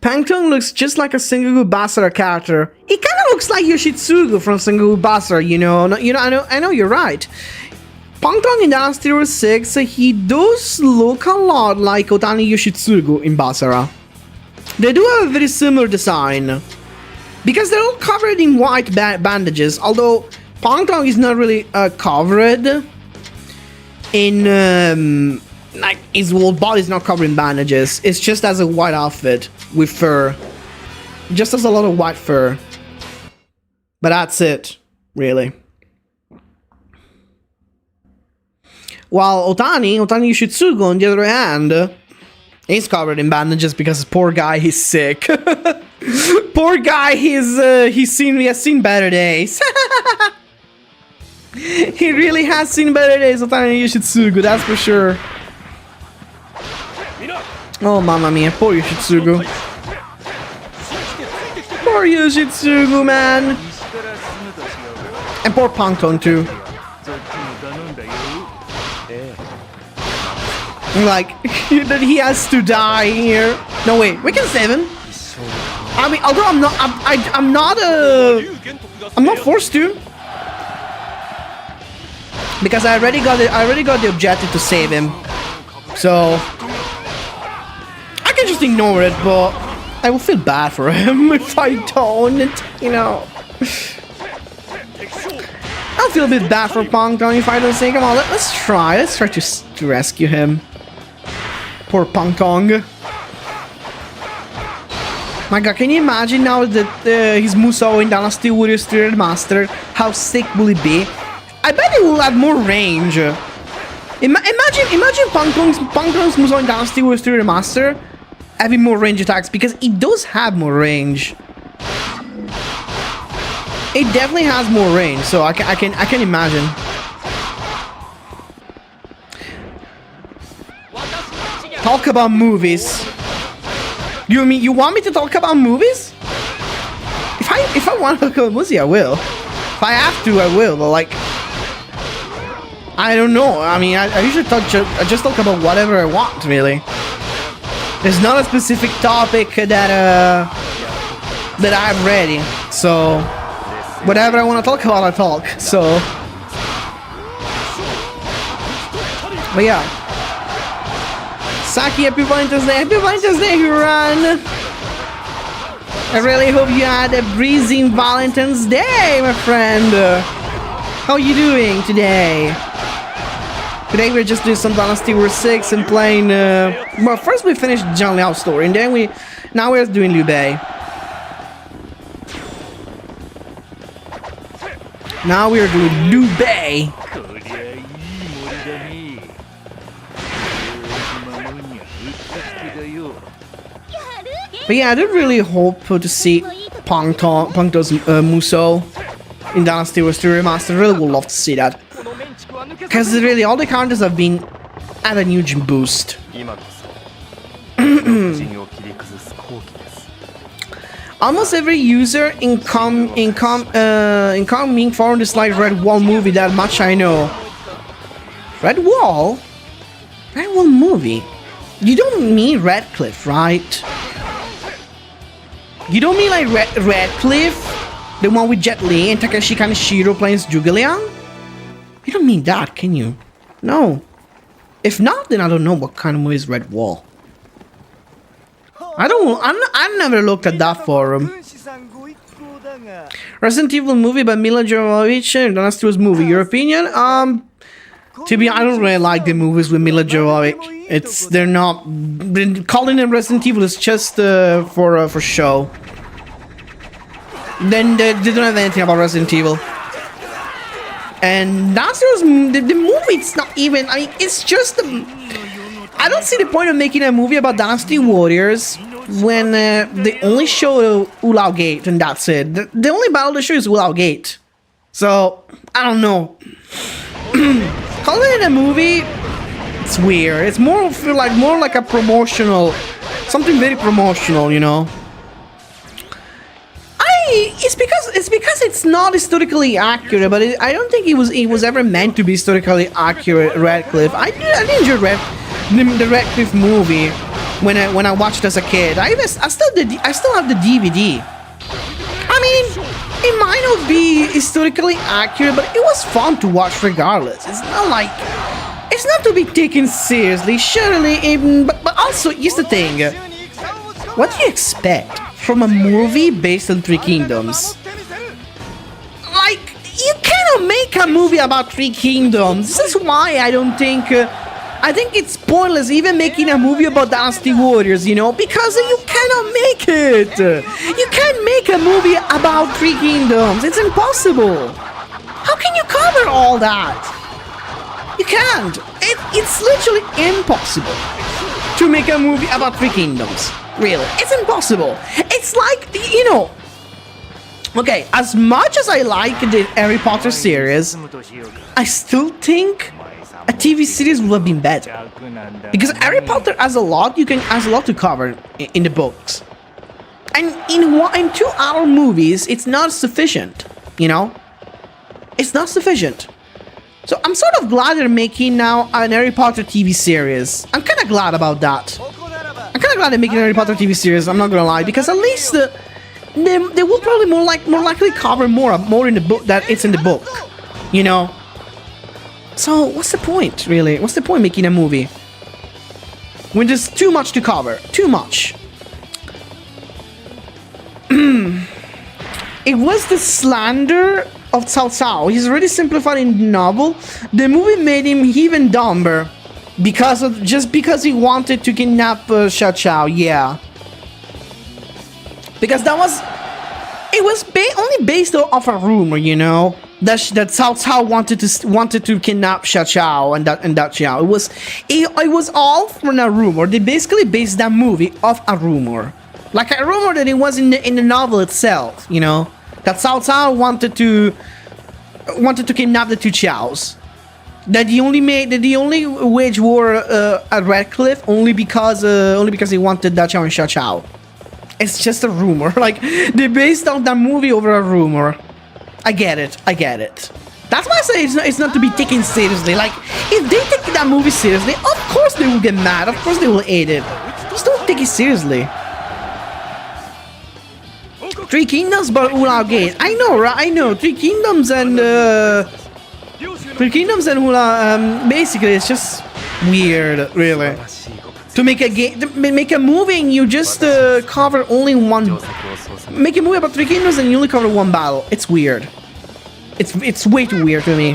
Pangtong looks just like a Sengoku Basara character. He kind of looks like Yoshitsugu from Sengoku Basara, you know. I know you're right. Pangtong in Dynasty Warriors 6, he does look a lot like Otani Yoshitsugu in Basara. They do have a very similar design, because they're all covered in white bandages, although Pangtong is not really covered in, like, his whole body is not covered in bandages. It's just as a white outfit with fur. Just as a lot of white fur. But that's it, really. While Otani Yoshitsugu, on the other hand, he's covered in bandages because poor guy, he's sick. Poor guy, he has seen better days. He really has seen better days, Otani Yoshitsugu, that's for sure. Oh, mamma mia, poor Yoshitsugu. Poor Yoshitsugu, man. And poor Pangtong, too. Like, that he has to die here. No, wait, we can save him. I mean, although I'm not forced to, because I already got the objective to save him. So I can just ignore it, but I will feel bad for him if I don't, you know. I'll feel a bit bad for Pangtong if I don't say, come on, let's try to rescue him. Poor Pangtong. My god, can you imagine now that he's Musou in Dynasty Warriors 3 Remastered? How sick will it be? I bet it will have more range. Imagine Pangtong's Musou in Dynasty Warriors 3 Remastered having more range attacks, because it does have more range. It definitely has more range, so I can imagine. Talk about movies. You want me to talk about movies? if I want to talk about Muzi, I will. If I have to, I will. But like, I don't know. I mean, I usually I just talk about whatever I want, really. There's not a specific topic that I'm ready. So whatever I want to talk about, I talk. So, but yeah. Saki, happy Valentine's Day. Happy Valentine's Day, Huron. I really hope you had a breezy Valentine's Day, my friend. How are you doing today? Today we're just doing some Dynasty Warriors 6 and playing, well, first we finished Zhang Liao's story, and then now we're doing Liu Bei. Now we're doing Liu Bei. But yeah, I did really hope to see Pangto's Musou in Dynasty Warriors 2 Remastered. I really would love to see that. Because really, all the characters have been at a huge boost. Almost every user in coming forum dislikes Red Wall movie that much, I know. Red Wall? Red Wall movie? You don't mean Redcliffe, right? You don't mean like Redcliffe? The one with Jet Li and Takeshi Kaneshiro playing Zhuge Liang? You don't mean that, can you? No. If not, then I don't know what kind of movie is Red Wall. I've never looked at that forum. Resident Evil movie by Mila Jovovich and Dynasty Warriors movie. Your opinion? I don't really like the movies with Mila Jovovich. They're not. Calling them Resident Evil is just for show. Then they don't have anything about Resident Evil. And Dynasty Warriors, the movie, it's not even. I mean, it's just. I don't see the point of making a movie about Dynasty Warriors when they only show Ulao Gate and that's it. The only battle they show is Ulao Gate. So I don't know. Calling it a movie, it's weird. It's more like a promotional, something very promotional, you know. It's because it's not historically accurate, but I don't think it was ever meant to be historically accurate. Radcliffe, I did enjoy the Radcliffe movie when I watched it as a kid. I still have the DVD. I mean, it might not be historically accurate, but it was fun to watch regardless. It's not to be taken seriously, surely. But also, here's the thing: what do you expect from a movie based on Three Kingdoms? Like, you cannot make a movie about Three Kingdoms. This is why I don't think. I think it's pointless even making a movie about Dynasty Warriors, you know, because you cannot make it. You can't make a movie about Three Kingdoms. It's impossible. How can you cover all that? You can't. It's literally impossible to make a movie about Three Kingdoms. Really, it's impossible. It's like, you know, okay, as much as I like the Harry Potter series, I still think a TV series would have been better. Because Harry Potter has a lot to cover in the books. And in 2 hour movies, it's not sufficient, you know? It's not sufficient. So I'm sort of glad they're making now an Harry Potter TV series. I'm kind of glad about that. I'm kind of glad they're making a Harry Potter TV series, I'm not gonna lie, because at least they will probably more likely cover more in the book that it's in the book, you know. So what's the point, really? What's the point making a movie when there's too much to cover? Too much. It was the slander of Cao Cao. He's already simplified in the novel. The movie made him even dumber. Because he wanted to kidnap Xiao Qiao, yeah. Because it was only based off a rumor, you know, that Cao Cao wanted to kidnap Xiao Qiao and that Xiao. It was all from a rumor. They basically based that movie off a rumor, like a rumor that it was in the novel itself, you know, that Cao Cao wanted to kidnap the two Qiaos. That he only waged war at Redcliffe only because he wanted Da Qiao and Xiao Qiao. It's just a rumor. Like, they based on that movie over a rumor. I get it. I get it. That's why I say it's not to be taken seriously. Like, if they take that movie seriously, of course they will get mad. Of course they will hate it. Just don't take it seriously. Three Kingdoms but Hula Gate. I know, right? I know. Three Kingdoms and Hula. Basically, it's just weird, really. To make a game, make a movie, and you just cover only one. Make a movie about Three Kingdoms and you only cover one battle. It's weird. It's way too weird to me.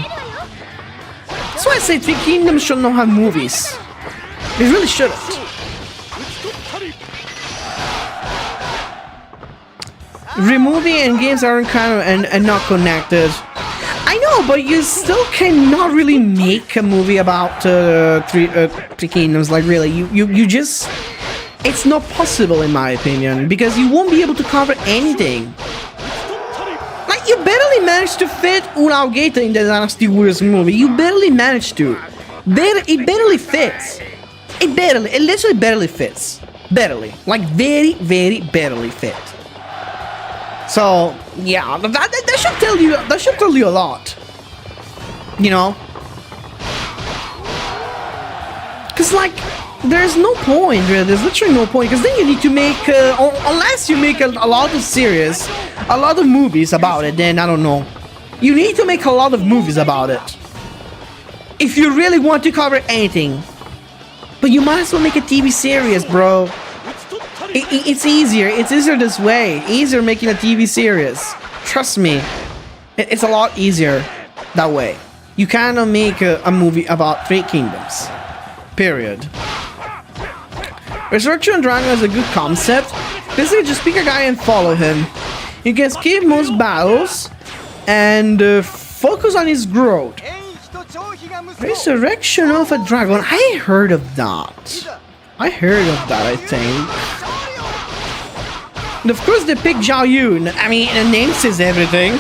That's why I say Three Kingdoms should not have movies. They really shouldn't. Removing and games aren't kind of and not connected. I know, but you still cannot really make a movie about Three Kingdoms. Like, really, you just, it's not possible in my opinion, because you won't be able to cover anything. Like, you barely managed to fit Uraugeta in the Dynasty Warriors movie. You barely managed to. It barely fits. It literally barely fits. Barely. Like, very, very barely fit. So, yeah, that should tell you a lot. You know? Because, like, there's no point, really. There's literally no point. Because then you need to make, unless you make a lot of series, a lot of movies about it, then I don't know. You need to make a lot of movies about it. If you really want to cover anything. But you might as well make a TV series, bro. It's easier. It's easier this way. Easier making a TV series. Trust me. It's a lot easier that way. You cannot make a movie about Three Kingdoms. Period. Resurrection Dragon is a good concept. Basically, just pick a guy and follow him. You can skip most battles and focus on his growth. Resurrection of a Dragon. I heard of that. I think. And of course they picked Zhao Yun. I mean, the name says everything.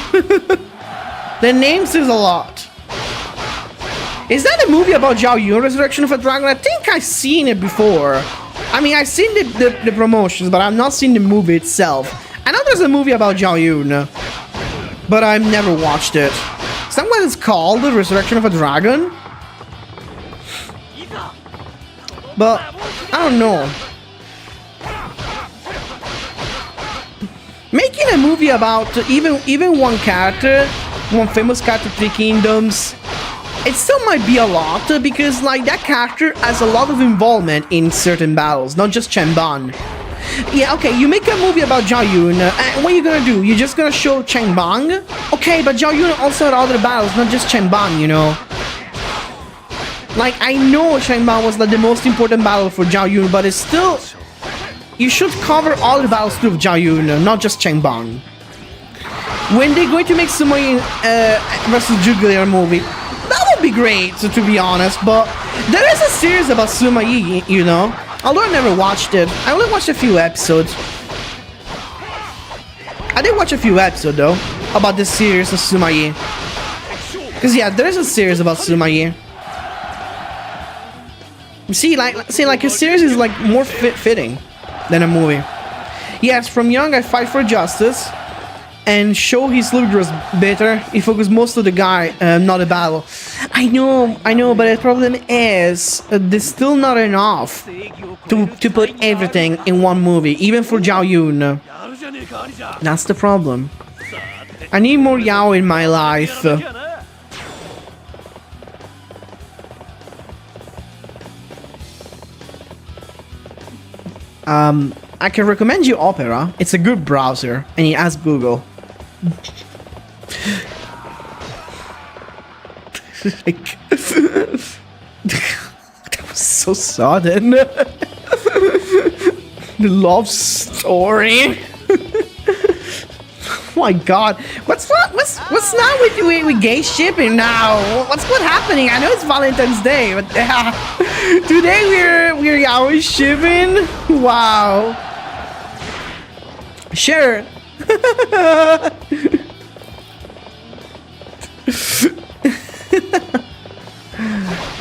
The name says a lot. Is that a movie about Zhao Yun, Resurrection of a Dragon? I think I've seen it before. I mean, I've seen the promotions, but I've not seen the movie itself. I know there's a movie about Zhao Yun, but I've never watched it. Is that what it's called? The Resurrection of a Dragon? But, I don't know. Making a movie about even one character, one famous character, Three Kingdoms, it still might be a lot, because like that character has a lot of involvement in certain battles, not just Chenban. Yeah, okay, you make a movie about Zhao Yun, and what are you gonna do? You're just gonna show Chenban? Okay, but Zhao Yun also had other battles, not just Chenban, you know? Like, I know Chenban was like the most important battle for Zhao Yun, but it's still... You should cover all the battles too of Zhao Yun, not just Chenban. When they're going to make Samurai versus Juggler movie, that would be great, to be honest, but there is a series about Sumai, you know? Although I never watched it. I only watched a few episodes. I did watch a few episodes, though, about this series of Sumai. Because, yeah, there is a series about Sumai. See, like a series is like more fitting than a movie. Yes, from young I fight for justice and show his look was better. He focused most of the guy, not the battle. I know, but the problem is there's still not enough to put everything in one movie, even for Zhao Yun. That's the problem. I need more Yao in my life. I can recommend you Opera. It's a good browser, and you ask Google. Like, that was so sudden. The love story. Oh my god, what's now with gay shipping now? What's happening? I know it's Valentine's Day, but today we're always shipping. Wow. Sure.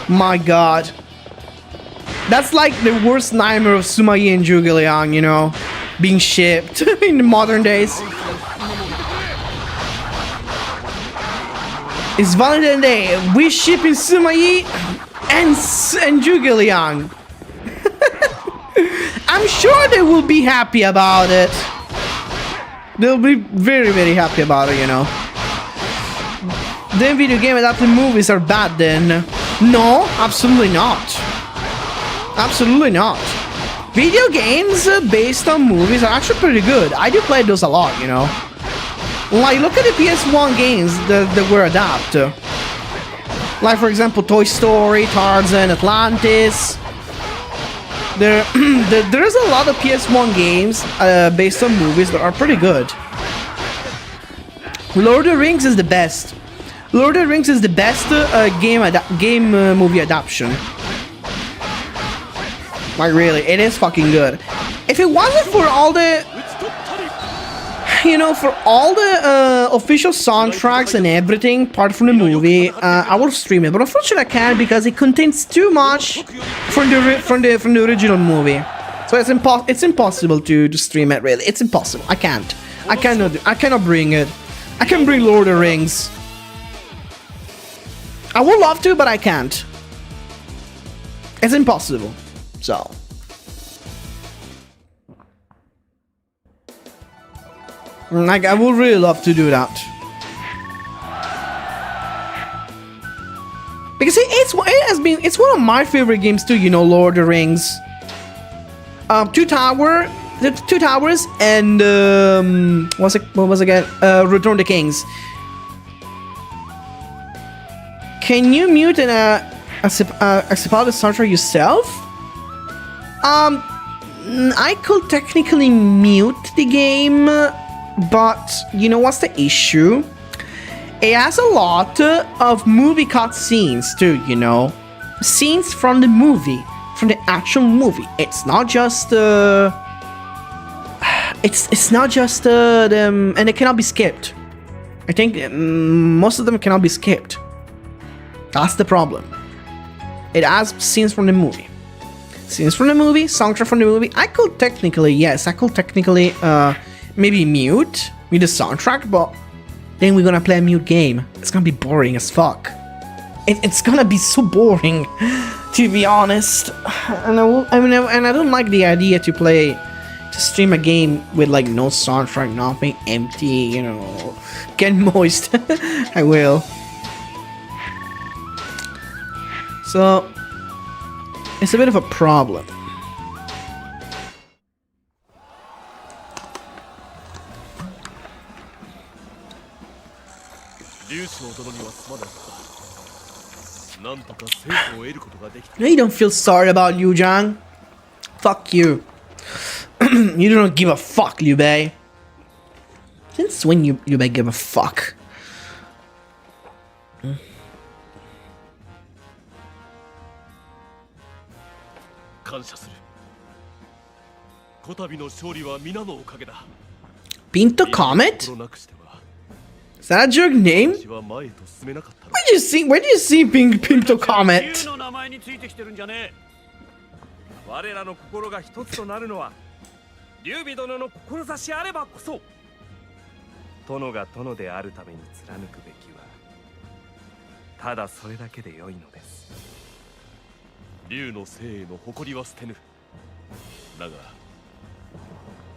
My god. That's like the worst nightmare of Sumai and Zhuge Liang, you know? being shipped in the modern days. It's Valentine's Day. We shipping Sumai and Zhuge. I'm sure they will be happy about it. They'll be very, very happy about it, you know. Then video game adapted movies are bad then. No, absolutely not. Absolutely not. Video games based on movies are actually pretty good. I do play those a lot, you know. Like, look at the PS1 games that were adapted. Like, for example, Toy Story, Tarzan, Atlantis. There's a lot of PS1 games based on movies that are pretty good. Lord of the Rings is the best. Lord of the Rings is the best movie adaptation. Like, really, it is fucking good. If it wasn't for all the, you know, for all the official soundtracks and everything part from the movie, I would stream it. But unfortunately, I can't because it contains too much from the original movie. So it's impossible to stream it. Really, it's impossible. I can't. I cannot bring it. I can bring Lord of the Rings. I would love to, but I can't. It's impossible. So. Like, I would really love to do that. Because it's one of my favorite games too, you know, Lord of the Rings. Two Towers and what was it again? Return of the Kings. Can you mute a Accepted soundtrack yourself? I could technically mute the game, but you know what's the issue? It has a lot of movie cutscenes too, you know, scenes from the movie, from the actual movie. It's not just it's not just them, and it cannot be skipped. I think most of them cannot be skipped. That's the problem. It has scenes from the movie. Scenes from the movie, soundtrack from the movie. I could technically, maybe mute the soundtrack, but then we're gonna play a mute game. It's gonna be boring as fuck. It's gonna be so boring, to be honest. And I don't like the idea to stream a game with like no soundtrack, nothing, empty, you know, get moist. I will. So, it's a bit of a problem. No, you don't feel sorry about Liu Zhang. Fuck you. You don't give a fuck, Liu Bei. Since when you Bei give a fuck? Pinto Comet? Is that a jerk name? Where do you see Pinto Comet? 我らの心が一つとなるのは劉備殿の志あればこそ殿が殿であるために貫くべきはただそれだけで良いのです劉の生への誇りは捨てぬだが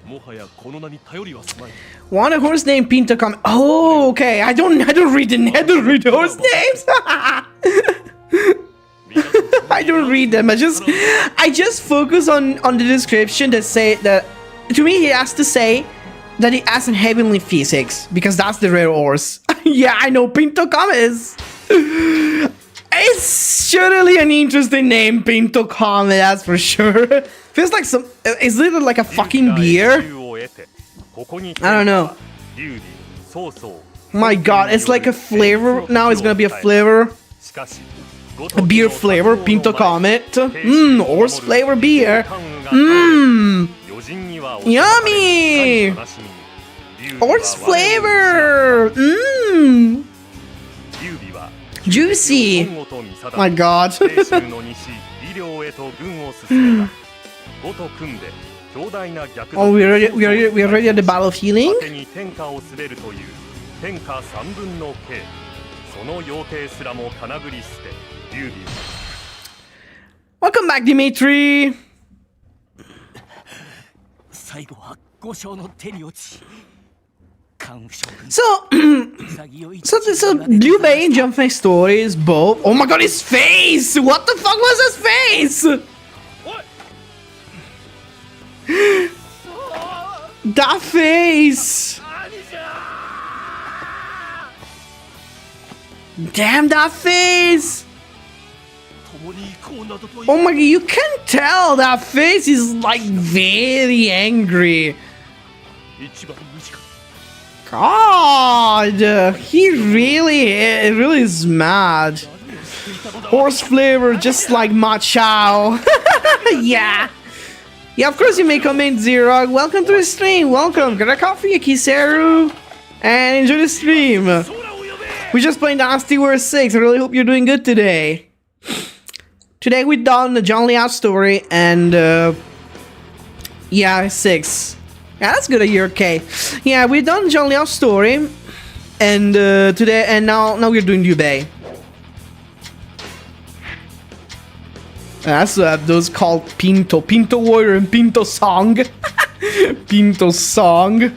もはやこの名に頼りはすまい Want a horse named Pinto Comet? Oh, okay. I don't read the horse names. I don't read them. I just focus on the description that say that. To me, he has to say that he has an heavenly physics because that's the rare horse. Yeah, I know. Pinto Comet is. It's surely an interesting name, Pinto Comet. That's for sure. Feels like some. Is it like a fucking beer? I don't know. My God, it's like a flavor. Now it's gonna be a flavor. A beer flavor, Pinto Comet. Horse flavor beer. Yummy! Horse flavor. Juicy. My God. 強大な逆 Oh, we're already at the battle of healing? 盾に天下を滑るという天下三分の計、その要定すらもかなぐり捨て劉備 Welcome back, Dimitri. 最後は五将の手に落ち So, Liu Bei and Jianfei's stories both. Oh my god, his face! What the fuck was his face? That face! Damn that face! Oh my god, you can tell that face is like very angry. God, he really is mad. Horse flavor, just like Ma Chao. Yeah. Yeah, of course you may comment, Zero. Welcome to the stream. Welcome. Get a coffee, Kiseru. And enjoy the stream. We're just playing Dynasty Warriors 6. I really hope you're doing good today. Today we done the John Liao story and yeah, 6. Yeah, that's good that you're okay. Yeah, we've done John Liao's story, and today, and now we're doing Liu Bei. That's those called Pinto Warrior and Pinto Song. Pinto Song.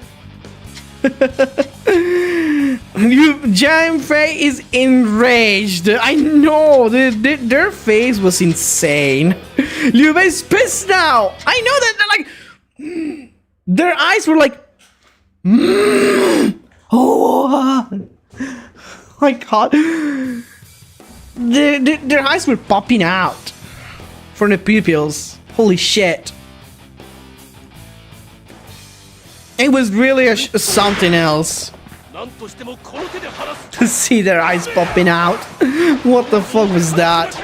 Jianfei is enraged. I know, their face was insane. Liu Bei's pissed now. I know that they're like. Their eyes were like, oh my god. Their eyes were popping out from the pupils. Holy shit. It was really something else to see their eyes popping out. What the fuck was that?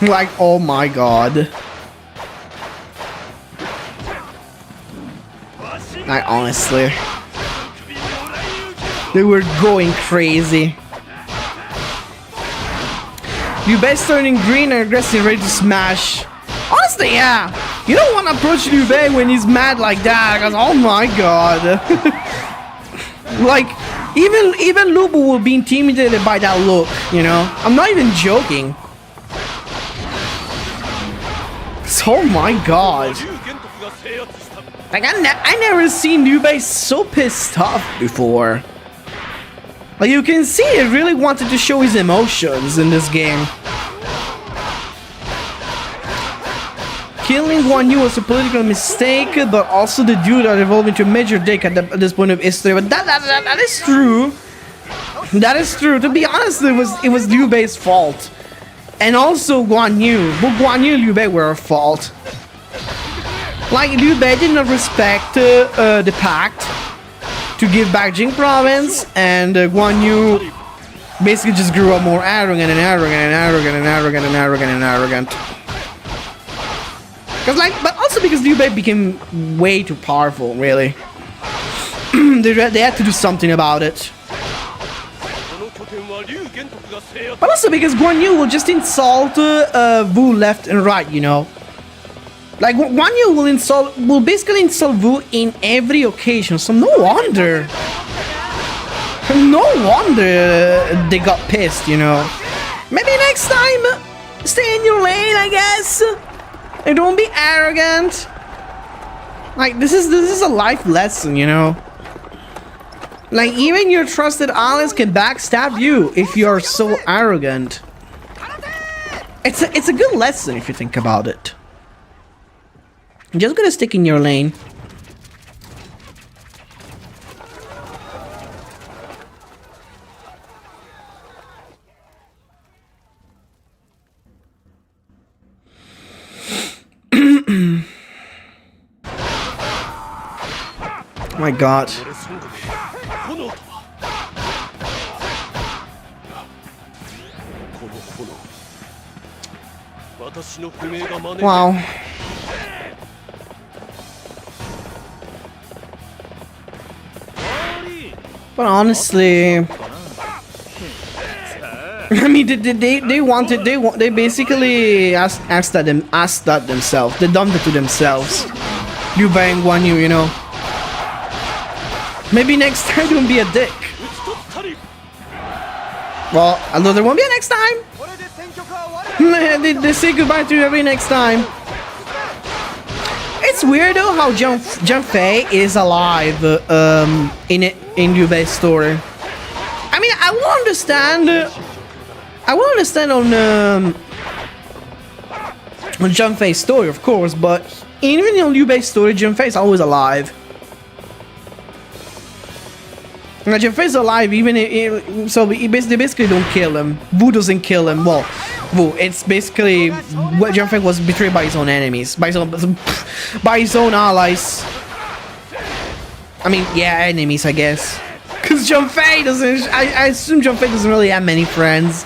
Like, oh my god. Like, honestly, they were going crazy. Liu Bei's turning green and aggressive, ready to smash. Honestly, yeah, you don't want to approach Liu Bei when he's mad like that, because oh my god. Like, even Lubu will be intimidated by that look, you know? I'm not even joking. Oh my god. Like, I never seen Liu Bei so pissed off before. Like, you can see he really wanted to show his emotions in this game. Killing Guan Yu was a political mistake, but also the dude that evolved into a major dick at this point of history. But that is true. That is true. To be honest, it was Liu Bei's fault. And also Guan Yu. But Guan Yu and Liu Bei were at fault. Like, Liu Bei did not respect the pact to give back Jing province, and Guan Yu basically just grew up more arrogant and arrogant and arrogant and arrogant and arrogant and arrogant. Cause like, but also because Liu Bei became way too powerful, really. They had to do something about it. But also because Guan Yu will just insult Wu left and right, you know. Like, Guan Yu will basically insult Wu in every occasion, so no wonder they got pissed, you know. Maybe next time, stay in your lane, I guess, and don't be arrogant. Like, this is a life lesson, you know. Like, even your trusted allies can backstab you if you are so arrogant. It's a good lesson if you think about it. I'm just gonna stick in your lane. Oh my god. Wow. But honestly, I mean, mean, they basically asked that themselves. They dumped it to themselves. Liu Bei and Guan Yu, you know. Maybe next time don't be a dick. Well, I know there won't be a next time. They say goodbye to you every next time. It's weird though how Junfei is alive in Liu Bei's story. I mean, I will understand on Junfei's story, of course, but even in Liu Bei's story, Junfei is always alive. Now, Junfei's alive, so they basically don't kill him. Wu doesn't kill him. Well, Wu, it's basically what Junfei was betrayed by his own enemies, by his own allies. I mean, yeah, enemies, I guess. Because Junfei doesn't. I assume Junfei doesn't really have many friends.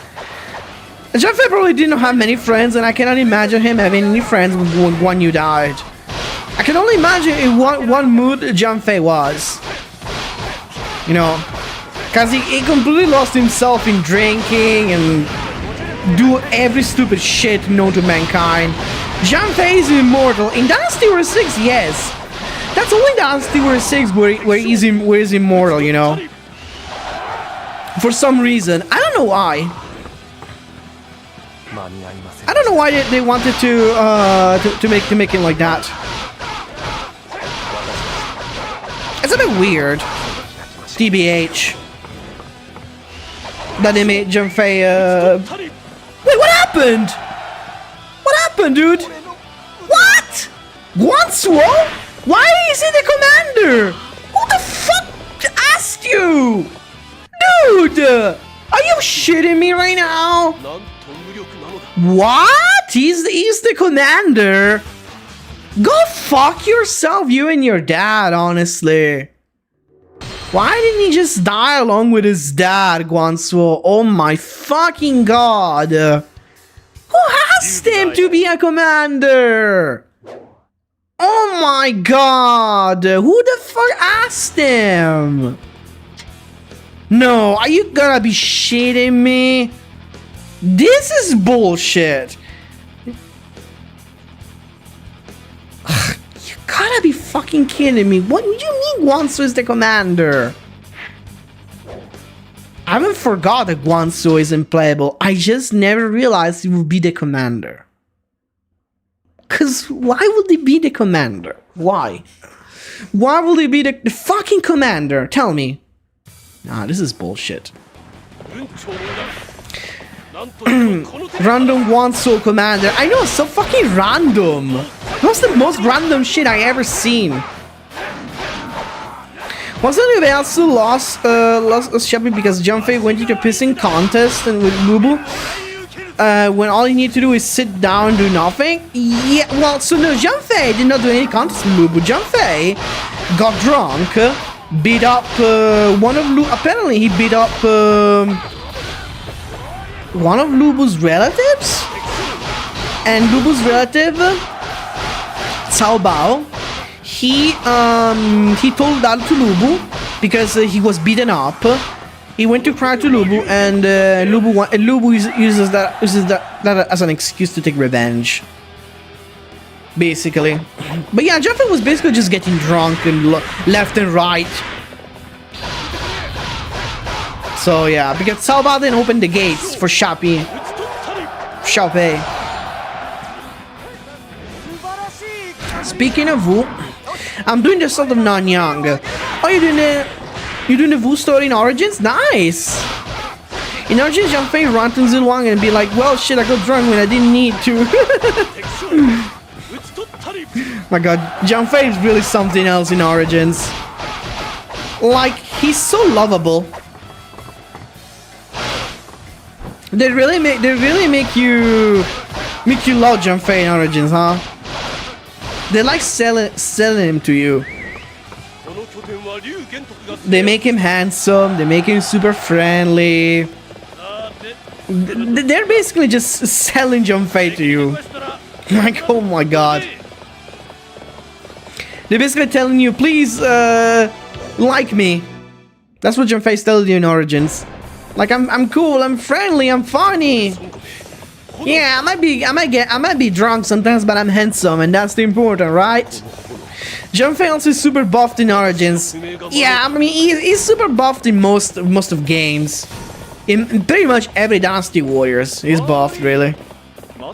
Junfei probably didn't have many friends, and I cannot imagine him having any friends when Guan Yu died. I can only imagine in what mood Junfei was. You know, because he completely lost himself in drinking and do every stupid shit known to mankind. Junfei is immortal. In Dynasty Warrior 6, yes. That's only Dynasty Warrior 6 where he's immortal, you know. For some reason. I don't know why. I don't know why they wanted to make him like that. It's a bit weird. TBH. That they made Junfei, Wait, what happened? What happened, dude? What? Guansuo? Why is he the commander? Who the fuck asked you? Dude! Are you shitting me right now? What? He's the commander? Go fuck yourself, you and your dad, honestly. Why didn't he just die along with his dad, Guansuo? Oh my fucking god. Who asked him to be a commander? Oh my god. Who the fuck asked him? No, are you gonna be shitting me? This is bullshit. You gotta be fucking kidding me. What do you mean Guansuo is the commander? I haven't forgot that Guansuo is unplayable. I just never realized he would be the commander. Cause why would he be the commander? Why? Why would he be the fucking commander? Tell me. Nah, this is bullshit. Random Guansuo commander. I know, it's so fucking random. That's the most random shit I ever seen. Wasn't it also lost Shabby because Junfei went into a pissing contest and with Lubu? When all you need to do is sit down and do nothing? Yeah, well, so no, Junfei did not do any contest with Lubu. Junfei got drunk, beat up one of Lubu. Apparently, he beat up one of Lubu's relatives, and Lubu's relative, Cao Bao, he told that to Lubu because he was beaten up. He went to cry to Lubu, and Lubu uses that as an excuse to take revenge, basically. But yeah, Junfei was basically just getting drunk and left and right. So yeah, because Cao Bao didn't open the gates for Xiaopei. Speaking of Wu, I'm doing the Sword of Nanyang. Oh, you're doing the Wu story in Origins? Nice! In Origins, Junfei run to Zilwang and be like, well, shit, I got drunk when I didn't need to. My god, Junfei is really something else in Origins. Like, he's so lovable. They really make you love Junfei in Origins, huh? They like selling him to you. They make him handsome. They make him super friendly. They're basically just selling Junfei to you. Like, oh my god. They're basically telling you, please, like me. That's what Junfei's telling you in Origins. Like I'm cool, I'm friendly, I'm funny. Yeah, I might be drunk sometimes, but I'm handsome, and that's the important, right? Junfei also is super buffed in Origins. Yeah, I mean he's super buffed in most of games. In pretty much every Dynasty Warriors, he's buffed really. Oh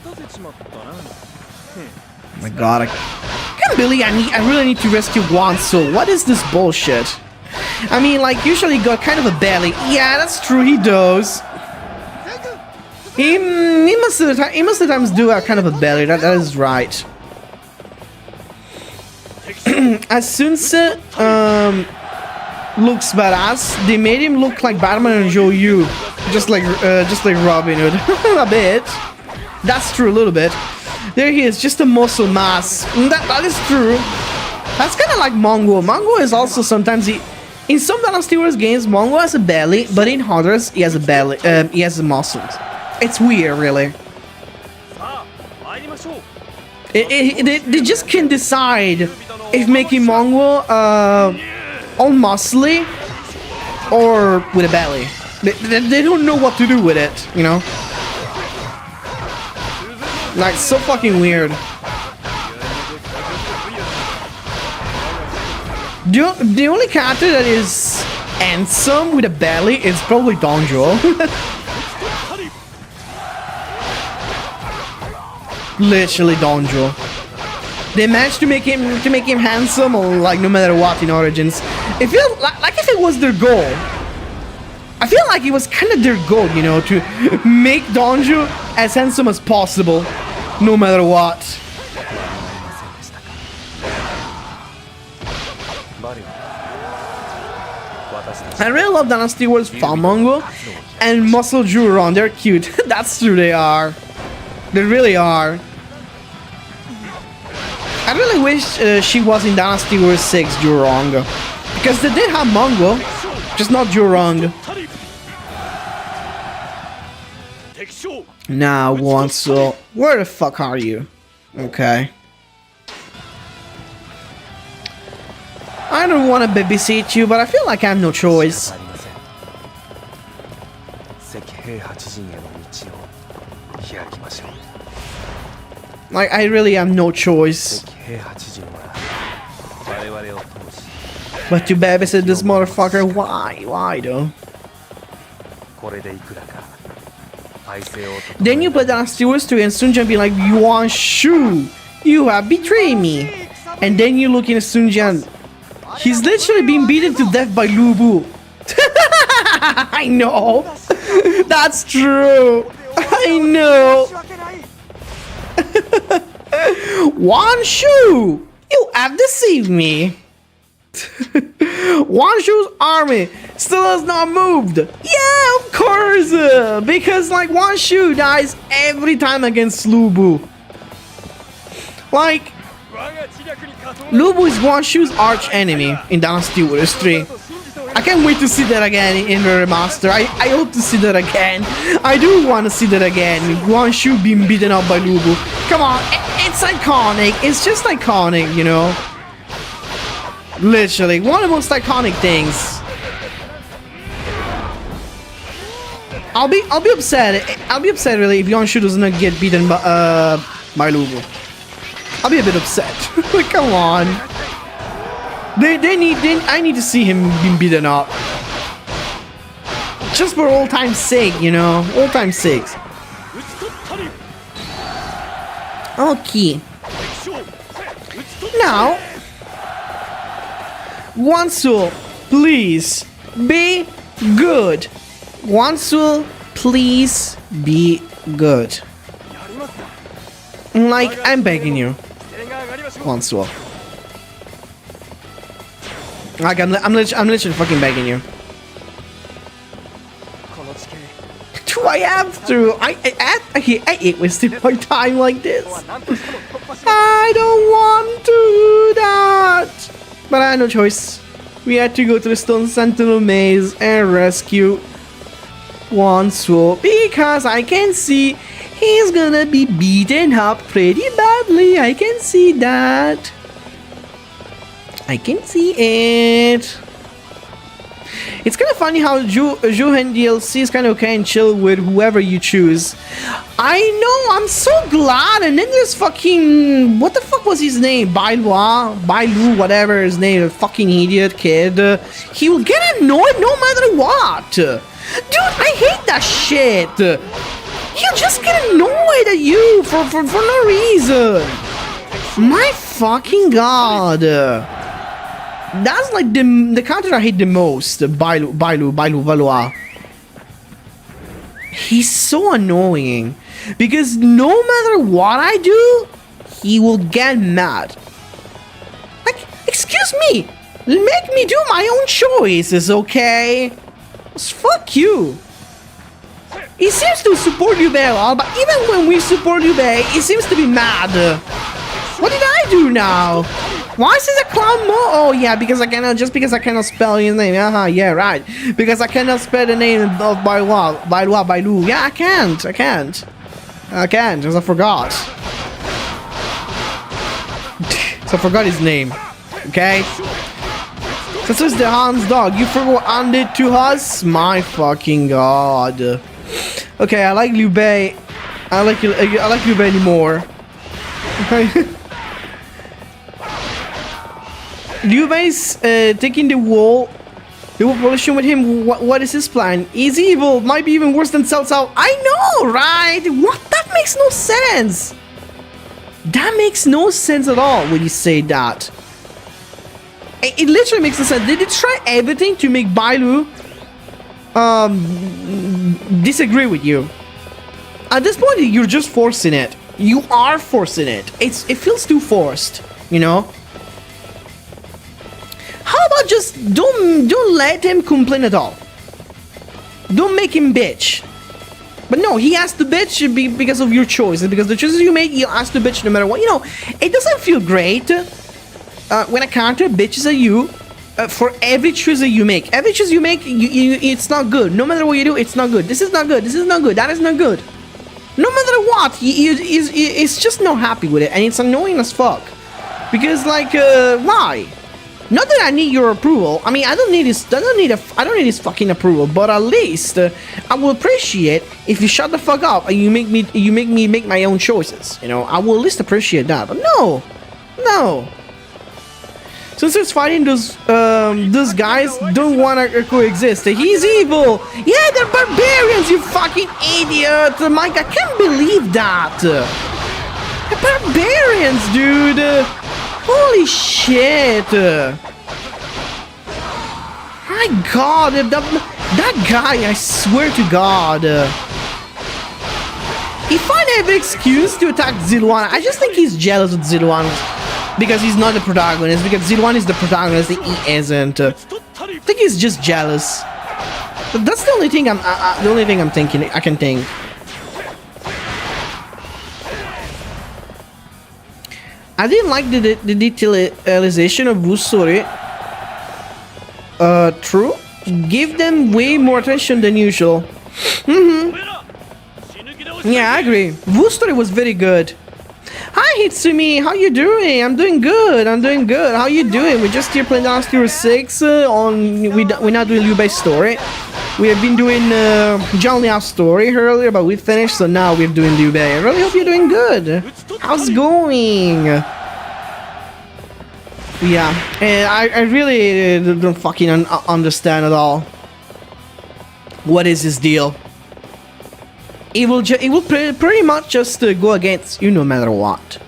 my god, I can't believe I really need to rescue Wanso. What is this bullshit? I mean, like, usually got kind of a belly. Yeah, that's true, he does. He most of the times do have kind of a belly, that is right. Asunsa looks badass. They made him look like Batman and Joe, just like Robin Hood. A bit. That's true, a little bit. There he is, just a muscle mass. That is true. That's kind of like Mongo. Mongo is also sometimes in some Dynasty Warriors games, Mongo has a belly, but in others he has a belly. He has muscles. It's weird, really. They just can't decide if making Mongo all muscly or with a belly. They don't know what to do with it, you know? Like, so fucking weird. The only character that is handsome with a belly is probably Donjo. Literally Donjo. They managed to make him handsome, or like no matter what in Origins. It feels like if it was their goal. I feel like it was kind of their goal, you know, to make Donjo as handsome as possible, no matter what. I really love Dynasty Warriors Farm Mongo and Muscle Juron. They're cute. That's true, they are. They really are. I really wish she was in Dynasty Warriors 6 Jurong. Because they did have Mongo, just not Jurong. Now, Wanso, where the fuck are you? Okay. I don't want to babysit you, but I feel like I have no choice. Like, I really have no choice. But to babysit this motherfucker, why? Why though? Then you play Dynasty Warriors 3 and Sunjan be like, you want Shu, you have betrayed me. And then you look in Sunjan, he's literally being beaten to death by Lubu. I know. That's true. I know. Wanshu, you have deceived me. Wanshu's army still has not moved. Yeah, of course. Because like Wanshu dies every time against Lubu. Like, Lubu is Wanshu's arch enemy in Dynasty Warriors 3. I can't wait to see that again in the remaster. I hope to see that again. I do want to see that again. Wanshu being beaten up by Lubu. Come on, it's iconic. It's just iconic, you know. Literally, one of the most iconic things. I'll be upset. I'll be upset really if Wanshu does not get beaten by Lubu. I'll be a bit upset. Like, come on. I need to see him being beaten up. Just for old time's sake, you know? Old time's sake. Okay. Now, Wansu, please be good. Wansu, please be good. Like, I'm begging you. Wansu. Like, I'm literally fucking begging you. Do I have to? I hate wasting my time like this. I don't want to do that. But I had no choice. We had to go to the Stone Sentinel maze and rescue Wansu because I can see he's gonna be beaten up pretty badly. I can see that. I can see it. It's kind of funny how Juhan DLC is kind of okay and chill with whoever you choose. I know, I'm so glad. And then there's fucking, what the fuck was his name? Bailu, whatever his name, a fucking idiot kid. He will get annoyed no matter what. Dude, I hate that shit. He'll just get annoyed at you for no reason. My fucking god. That's like the character I hate the most. Bailu. He's so annoying. Because no matter what I do, he will get mad. Like, excuse me. Make me do my own choices, okay? Fuck you. He seems to support you very well, but even when we support you very, he seems to be mad. What did I do now? Why is this a clown mode? Oh yeah, because I cannot spell his name. Yeah, right. Because I cannot spell the name of Bailu. Yeah, I can't, because I forgot. So I forgot his name. Okay? This is the Hans dog. You forgot and it to us? My fucking god. Okay, I like Liu Bei. I like Liu Bei anymore. Okay. Liu Bei's taking the wall revolution with him. What is his plan? He's evil. Might be even worse than Cao Cao. I know, right? What? That makes no sense. That makes no sense at all when you say that. It literally makes no sense. Did they try everything to make Bailu disagree with you? At this point, you're just forcing it. You are forcing it. It feels too forced, you know? How about just don't let him complain at all. Don't make him bitch. But no, he has to bitch because of your choices, because the choices you make, he has to bitch no matter what. You know, it doesn't feel great when a character bitches at you for every choice that you make. Every choice you make, it's not good. No matter what you do, it's not good. This is not good. This is not good. That is not good. No matter what, he's just not happy with it, and it's annoying as fuck. Because like, why? Not that I need your approval. I mean, I don't need his fucking approval. But at least I will appreciate if you shut the fuck up and you make me make my own choices. You know, I will at least appreciate that. But no. Since he's fighting those guys don't want to coexist. He's evil. Yeah, they're barbarians. You fucking idiot, Mike. I can't believe that. They're barbarians, dude. Holy shit! My god, that guy, I swear to god. He find every excuse to attack Zilwan. I just think he's jealous of Zilwan because he's not the protagonist, because Zilwan is the protagonist and he isn't. I think he's just jealous. But that's the only thing I'm thinking, I can think. I didn't like the detailization of Wu's story. True. Give them way more attention than usual. Yeah, I agree. Wu's story was very good. Hi Hitsumi, how you doing? I'm doing good. How you doing? We're just here playing Dynasty Warriors 6 we're not doing Liu Bei's story. We have been doing Zhang Liao's story earlier, but we finished, so now we're doing Liu Bei. I really hope you're doing good. How's it going? Yeah, and I really don't fucking understand at all. What is this deal? It will pretty much just go against you no matter what.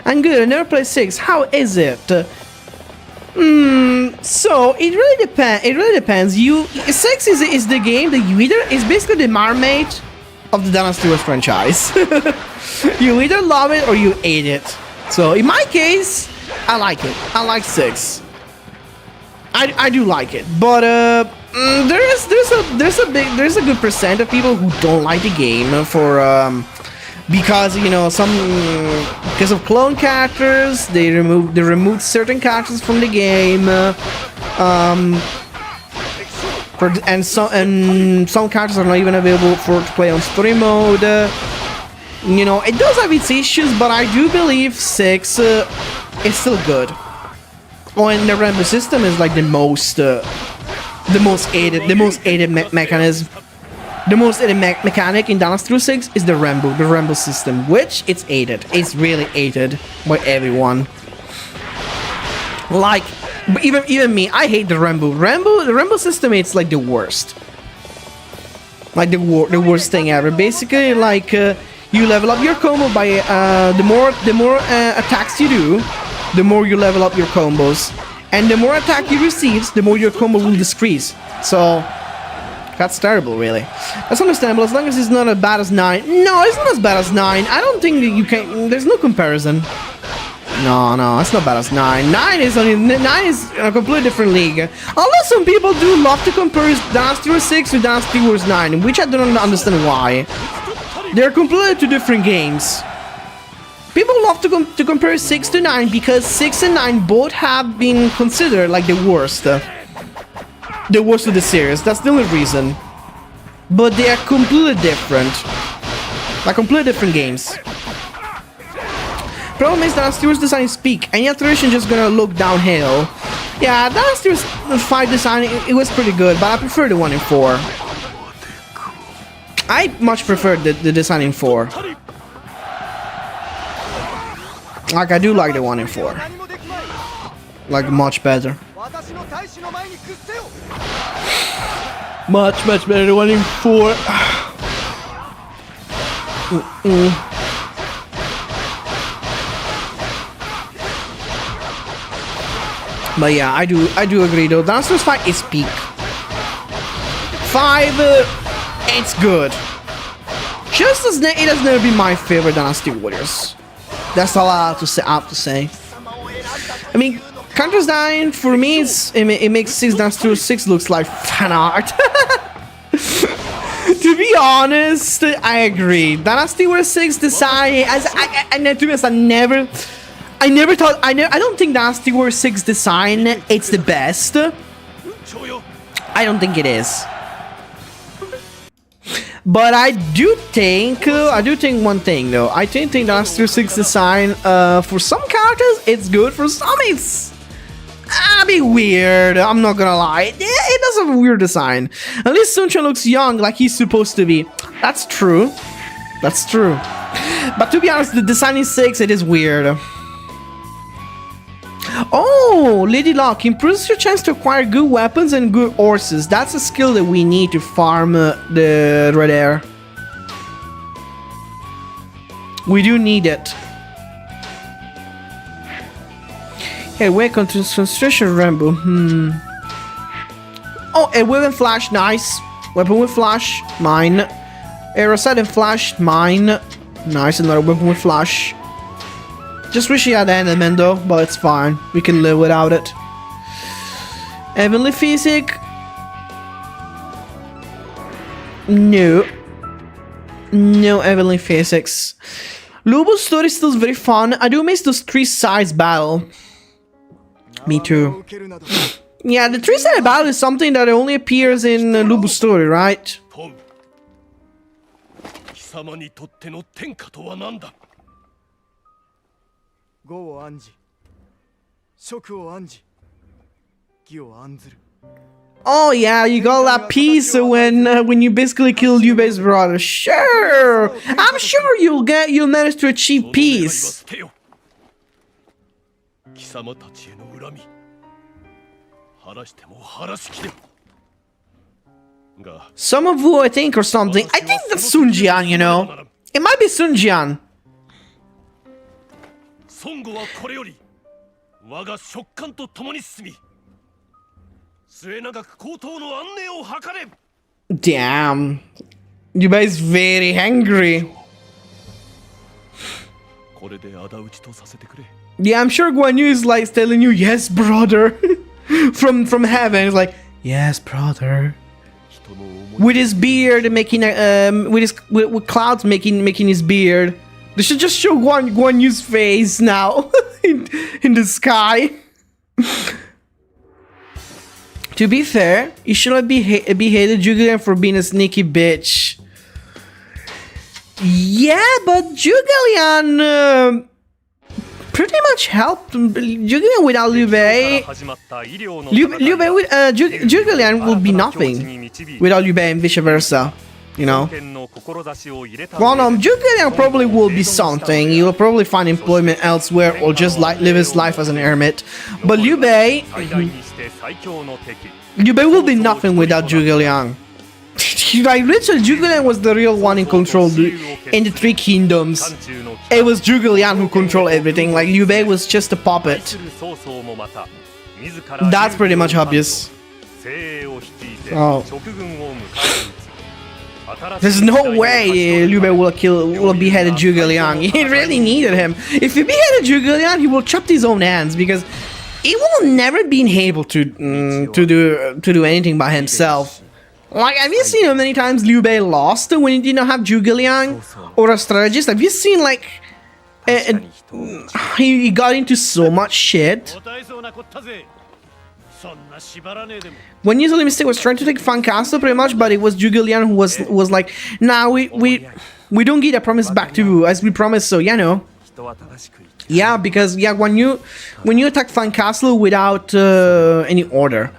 I'm good. I never played 6. How is it? So it really depends. It really depends. 6 is the game that you it's basically the Marmite of the Dynasty Warriors franchise. You either love it or you hate it. So in my case, I like it. I like 6. I do like it, but there's a good percent of people who don't like the game for because you know because of clone characters. They removed certain characters from the game. And some characters are not even available to play on story mode. You know, it does have its issues, but I do believe 6 is still good. Oh, and the random system is like the most the most aided mechanism. The most aided mechanic in Dynasty 6 is the Rambo system, which it's aided. It's really aided by everyone. Like, even me, I hate the Rambo. The Rambo system, it's like the worst. Like the worst thing ever. Basically, like you level up your combo by the more attacks you do, the more you level up your combos, and the more attack you receive, the more your combo will decrease. So that's terrible, really. That's understandable as long as it's not as bad as 9. No, it's not as bad as 9. I don't think you can. There's no comparison. No, it's not bad as 9. 9 is a completely different league. Although some people do love to compare Dynasty Warriors 6 with Dynasty Warriors 9, which I don't understand why. They're completely two different games. People love to compare 6 to 9 because 6 and 9 both have been considered like the worst. The worst of the series. That's the only reason. But they are completely different. Like completely different games. Problem is Dynasty Warriors design is peak. Any alteration just gonna look downhill. Yeah, Dynasty Warriors 5 design, it was pretty good, but I prefer the one in 4. I much prefer the design in 4. Like, I do like the one in 4. Like, much better. Much better than the one in 4. But yeah, I do agree though. Dynasty Warriors 5 is peak. 5, it's good. Just as it has never been my favorite Dynasty Warriors. That's all I have to say. I mean, Counter-Design for me, it makes 6 Dynasty Warriors 6 looks like fan art. To be honest, I agree. Dynasty Warriors 6 design, to be honest, I don't think Dynasty Warriors 6 design it's the best. I don't think it is. But I do think one thing though. I think Dynasty Warriors 6 design for some characters it's good, for some it's a bit weird. I'm not gonna lie. It does have a weird design. At least Suncha looks young like he's supposed to be. That's true. That's true. But to be honest, the design in 6 it is weird. Oh, Lady Luck improves your chance to acquire good weapons and good horses. That's a skill that we need to farm the red air. We do need it. Hey, wait, concentration Rambo. Oh, a weapon flash, nice. Weapon with flash, mine. Arrow sight and flash, mine. Nice, another weapon with flash. Just wish he had element though, but it's fine. We can live without it. Heavenly Physic. No. No Heavenly Physics. Lobo's story is still very fun. I do miss those 3-sides battle. Me too. Yeah, the 3-sided battle is something that only appears in Lobo's story, right? Oh yeah, you got that piece when you basically killed Yube's brother. Sure, I'm sure you'll manage to achieve peace. Some of Wu, I think, or something. I think that's Sun Jian, you know. It might be Sun Jian. Damn. Yubei is very angry. Yeah, I'm sure Guan Yu is like telling you, yes, brother. from heaven. He's like, yes, brother. With his beard making with clouds making his beard. They should just show Guan Yu's face now in the sky. To be fair, he shouldn't be hated Julian for being a sneaky bitch. Yeah, but Julian pretty much helped Zhuge Liang without Liu Bei. Liu Bei with Zhuge Liang will be nothing without Liu Bei and vice versa. You know. Well, no, Zhuge Liang probably will be something. He will probably find employment elsewhere or just live his life as an hermit. But Liu Bei will be nothing without Zhuge Liang. Like, literally, Zhuge Liang was the real one in control in the Three Kingdoms. It was Zhuge Liang who controlled everything. Like, Liu Bei was just a puppet. That's pretty much obvious. Oh. There's no way Liu Bei will behead Zhuge Liang. He really needed him. If he beheaded Zhuge Liang, he will chop his own hands because he will never be able to do anything by himself. Like, have you seen how many times Liu Bei lost when he did not have Zhuge Liang or a strategist? Have you seen, like, he got into so much shit? When usually Mistake was trying to take Fan Castle pretty much, but it was Zhuge Liang who was like, nah, we don't get a promise back to you as we promised, so yeah, no. Yeah, because yeah, when you attack Fan Castle without any order.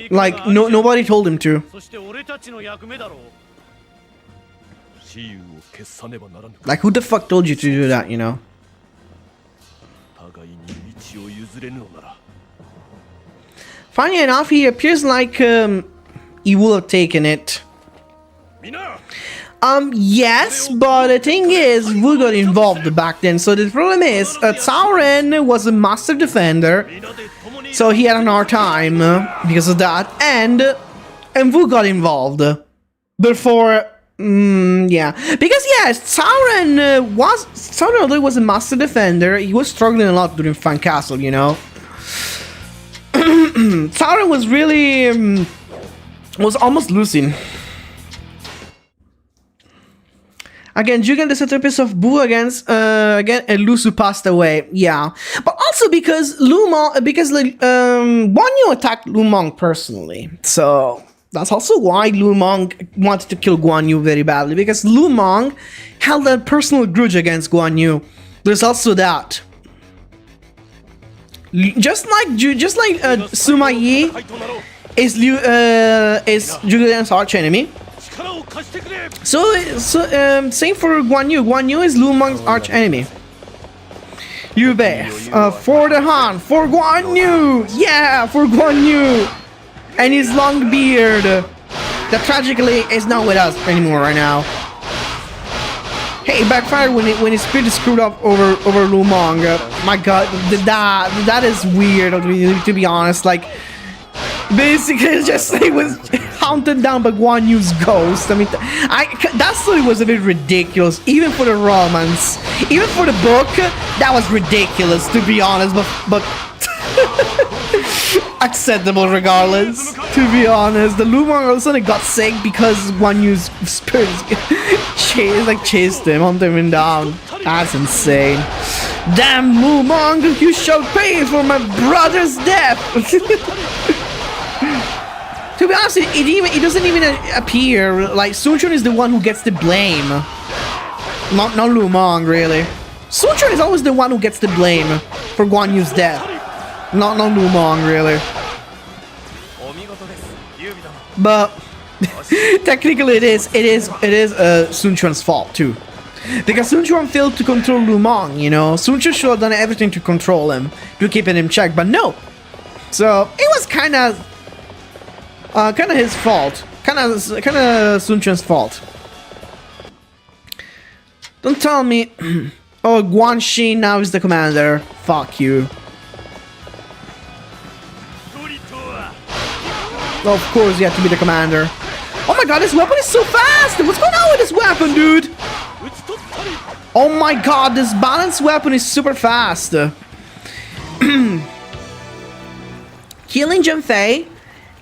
Like, nobody told him to. Like, who the fuck told you to do that, you know? Funny enough, he appears like he will have taken it. Yes, but the thing is, we got involved back then. So the problem is, Sauron was a master defender, so he had an hard time because of that, and Wu got involved. Therefore, yeah, because yes, Sauron was a master defender. He was struggling a lot during Fan Castle, you know. Sauron was really was almost losing. Again, Jugen the centerpiece of Boo against and Lusu passed away. Yeah, but also because Guan Yu attacked Lu Meng personally, so that's also why Lu Meng wanted to kill Guan Yu very badly, because Lu Meng held a personal grudge against Guan Yu. There's also that. Just like Sima Yi is Zhuge Liang's arch enemy. So same for Guan Yu. Guan Yu is Lu Meng's arch enemy. Liu Bei, for the Han, for Guan Yu, yeah, for Guan Yu, and his long beard that tragically is not with us anymore right now. Hey, it backfired when his spirit is screwed up over Lu Meng. My God, that is weird to be honest. Like, basically, it's just he was haunted down by Guan Yu's ghost. I mean, that story was a bit ridiculous, even for the romance, even for the book. That was ridiculous, to be honest. But acceptable regardless. To be honest, the Lu Meng all of a sudden got sick because Guan Yu's spirit chased him, hunted him down. That's insane. Damn, Lu Meng, you shall pay for my brother's death. To be honest, it doesn't even appear. Like, Sun Quan is the one who gets the blame. Not Lu Meng, really. Sun Quan is always the one who gets the blame for Guan Yu's death. Not Lu Meng, really. But technically, it is Sun Quan's fault too, because Sun Quan failed to control Lu Meng. You know, Sun Quan should have done everything to control him, to keep him in check, but no. So it was kind of his fault, kind of Sun Quan's fault. Don't tell me. Oh, Guan Xi now is the commander. Fuck you. Of course, you have to be the commander. Oh my God, this weapon is so fast! What's going on with this weapon, dude? Oh my God, this balanced weapon is super fast. Killing Zhenfei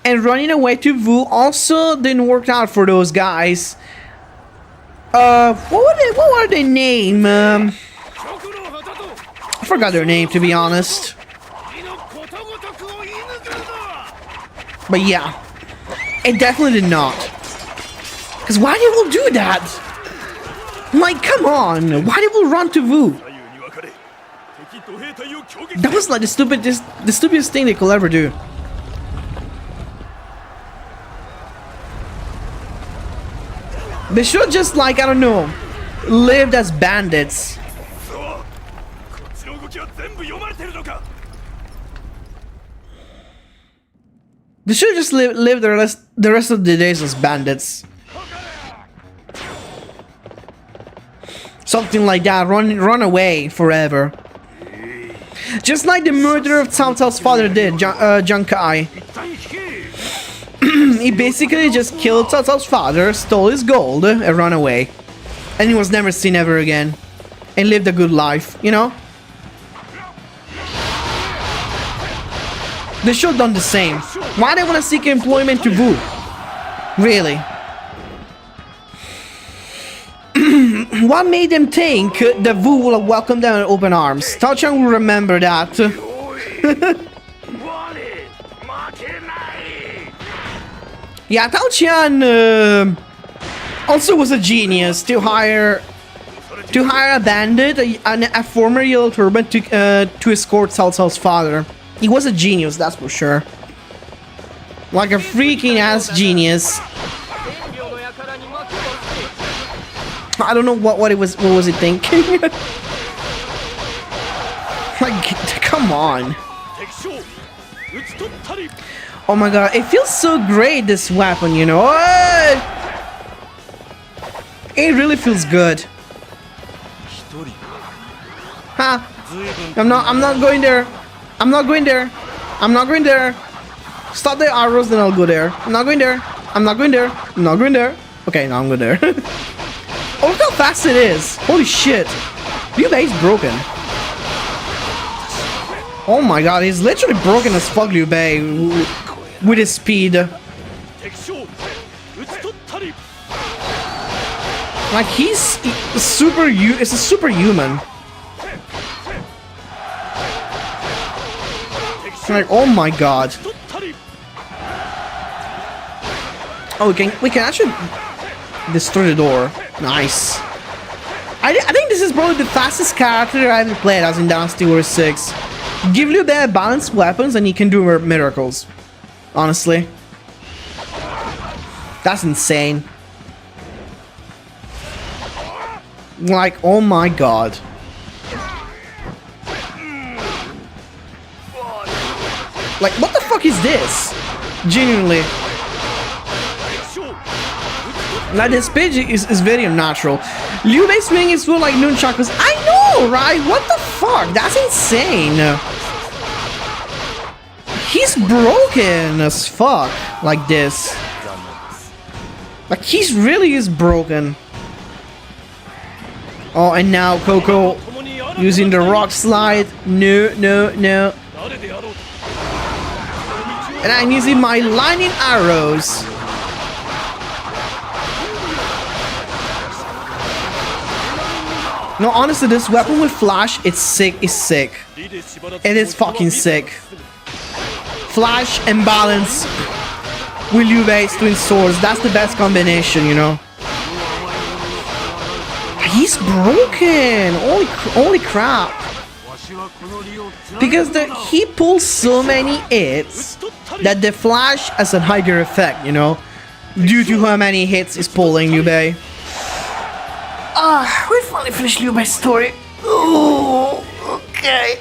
and running away to Wu also didn't work out for those guys. What were their name? I forgot their name, to be honest. But yeah, it definitely did not. Because why did we do that? Like, come on! Why did we run to Wu? 左右に分かれ敵土兵隊を攻撃 That was like the stupidest thing they could ever do. They should just, like, I don't know, lived as bandits. こっちの動きは全部読まれてるのか They should just live the rest of the days as bandits. Something like that. Run away forever. Just like the murder of Cao Cao's father did, Jiang Kai. He basically just killed Cao Cao's father, stole his gold, and ran away. And he was never seen ever again. And lived a good life, you know? They should have done the same. Why they want to seek employment to Wu? Really? What made them think that Wu will welcome them in open arms? Tao Chang will remember that. Yeah, Tao Chang also was a genius to hire a bandit, a former Yellow Turban to escort Cao Cao's father. He was a genius, that's for sure. Like a freaking ass genius. I don't know what was he thinking. Like, come on. Oh my god, it feels so great, this weapon, you know. It really feels good. Ha! I'm not going there. I'm not going there. I'm not going there. Stop the arrows, then I'll go there. I'm not going there. I'm not going there. I'm not going there. Okay, now I'm going there. Oh, look how fast it is. Holy shit. Liu Bei's broken. Oh my god, he's literally broken as fuck, Liu Bei, with his speed. Like, he's a superhuman. Like, oh my god. Oh, we can actually destroy the door. Nice. I think this is probably the fastest character I ever played as in Dynasty Warriors 6. Give Liu Bei balanced weapons and he can do miracles. Honestly. That's insane. Like, oh my god. Like, what the fuck is this? Genuinely. Now, this page is very unnatural. Liu Bei swing is full like nunchakus. I know, right? What the fuck? That's insane. He's broken as fuck. Like this. Like, he's really is broken. Oh, and now Coco using the rock slide. No, no, no. And I'm using my lightning arrows. No, honestly, this weapon with flash, it's sick. It's sick. It is fucking sick. Flash and balance with Liu Bei's twin swords. That's the best combination, you know. He's broken. Holy crap. Because he pulls so many hits that the flash has a higher effect, you know, due to how many hits is pulling Liu Bei. We finally finished Liu Bei's story. Oh, okay.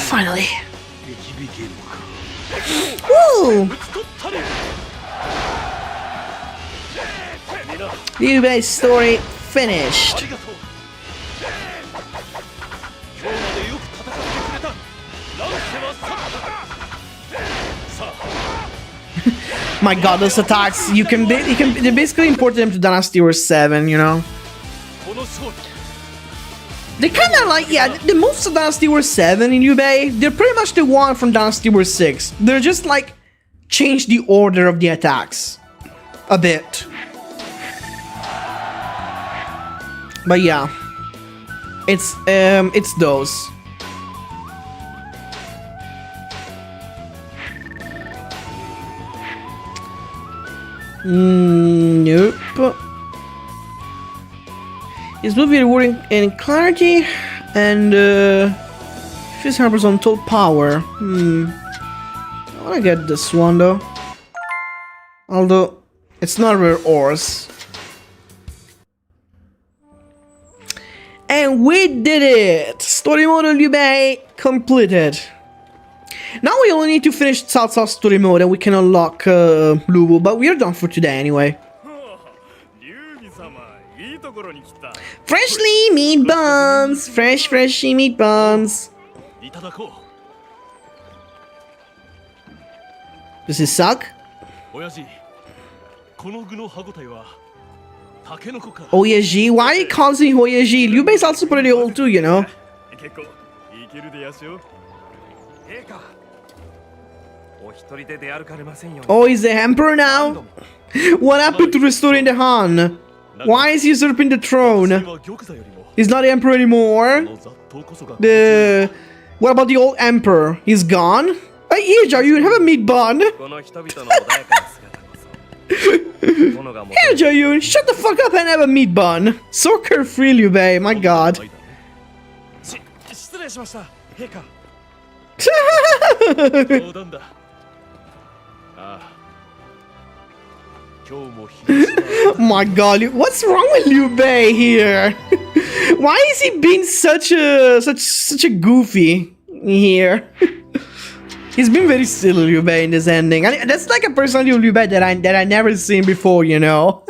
Finally. Woo! Liu Bei's story finished. My god, those attacks, they basically imported them to Dynasty Warriors 7, you know. They kinda like, yeah, the moves of Dynasty Warriors 7 in Liu Bei, they're pretty much the one from Dynasty Warriors 6. They're just like, change the order of the attacks. A bit. But yeah. It's those. Nope. This will be rewarding in clarity and Fizz Harbor's on total power. I wanna get this one though. Although it's not rare ores. And we did it! Story mode of Liu Bei completed. Now we only need to finish Cao Cao's story mode and we can unlock Lubu, but we are done for today anyway. Freshly meat buns! Freshly meat buns! Does it suck? Oyaji? Why are you calling Oyaji? Liu Bei's also pretty old too, you know? Oh, he's the emperor now? What happened to restoring the Han? Why is he usurping the throne? He's not the emperor anymore. What about the old emperor? He's gone? Hey, Jayun, have a meat bun. Hey, Jayun, shut the fuck up and have a meat bun. So carefree, Liu Bei, my god. My god, what's wrong with Liu Bei here? Why is he being such a goofy here? He's been very silly, Liu Bei, in this ending. I mean, that's like a personality of Liu Bei that I never seen before, you know.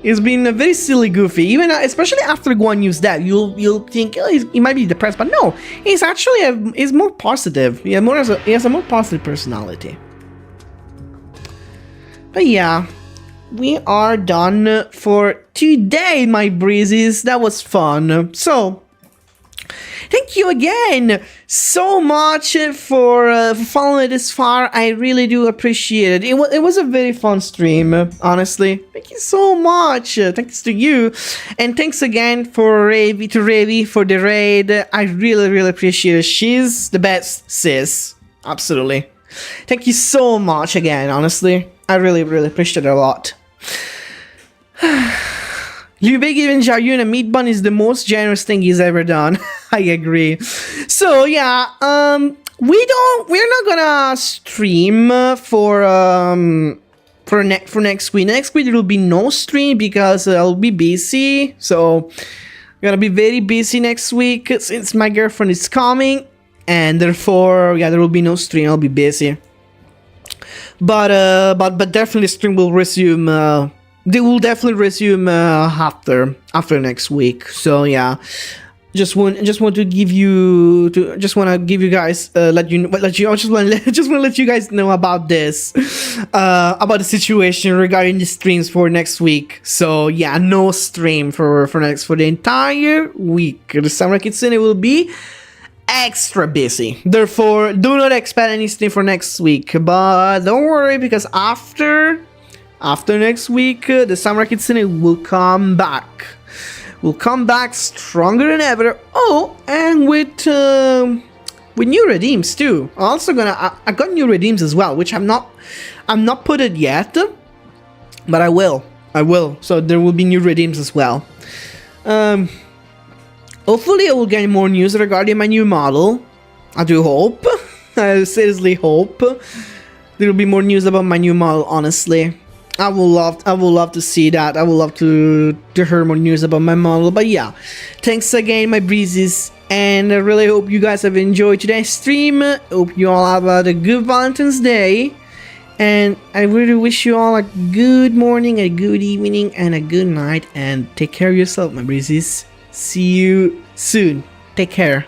He's been a very silly, goofy. Even especially after Guan Yu's death, you'll think, oh, he might be depressed, but no, he's actually he's more positive. He has a more positive personality. But yeah, we are done for today, my breezes. That was fun. So, thank you again so much for following it this far. I really do appreciate it. It was a very fun stream, honestly. Thank you so much. Thanks to you. And thanks again for Ravi for the raid. I really appreciate it. She's the best sis. Absolutely. Thank you so much again, honestly. I really appreciate it a lot. Liu Bei giving Jayun a meat bun is the most generous thing he's ever done. I agree. So yeah, we're not gonna stream for next week. Next week there will be no stream because I'll be busy. So I'm gonna be very busy next week since my girlfriend is coming, and therefore yeah, there will be no stream. I'll be busy. But definitely stream will resume. They will definitely resume after next week. So yeah, just want to give you guys let you guys know about this about the situation regarding the streams for next week. So yeah, no stream for the entire week. The Samurai Kitsune will be extra busy. Therefore, do not expect any stream for next week. But don't worry, because after next week, the Samurai Kitsune will come back. Will come back stronger than ever. Oh, and with new redeems too. I got new redeems as well, which I'm not put it yet, but I will. So there will be new redeems as well. Hopefully I will get more news regarding my new model. I do hope. I seriously hope there will be more news about my new model, honestly. I will love to see that. I would love to hear more news about my model. But yeah, thanks again, my breezes, and I really hope you guys have enjoyed today's stream. Hope you all have had a good Valentine's Day, and I really wish you all a good morning, a good evening, and a good night. And take care of yourself, my breezes. See you soon. Take care.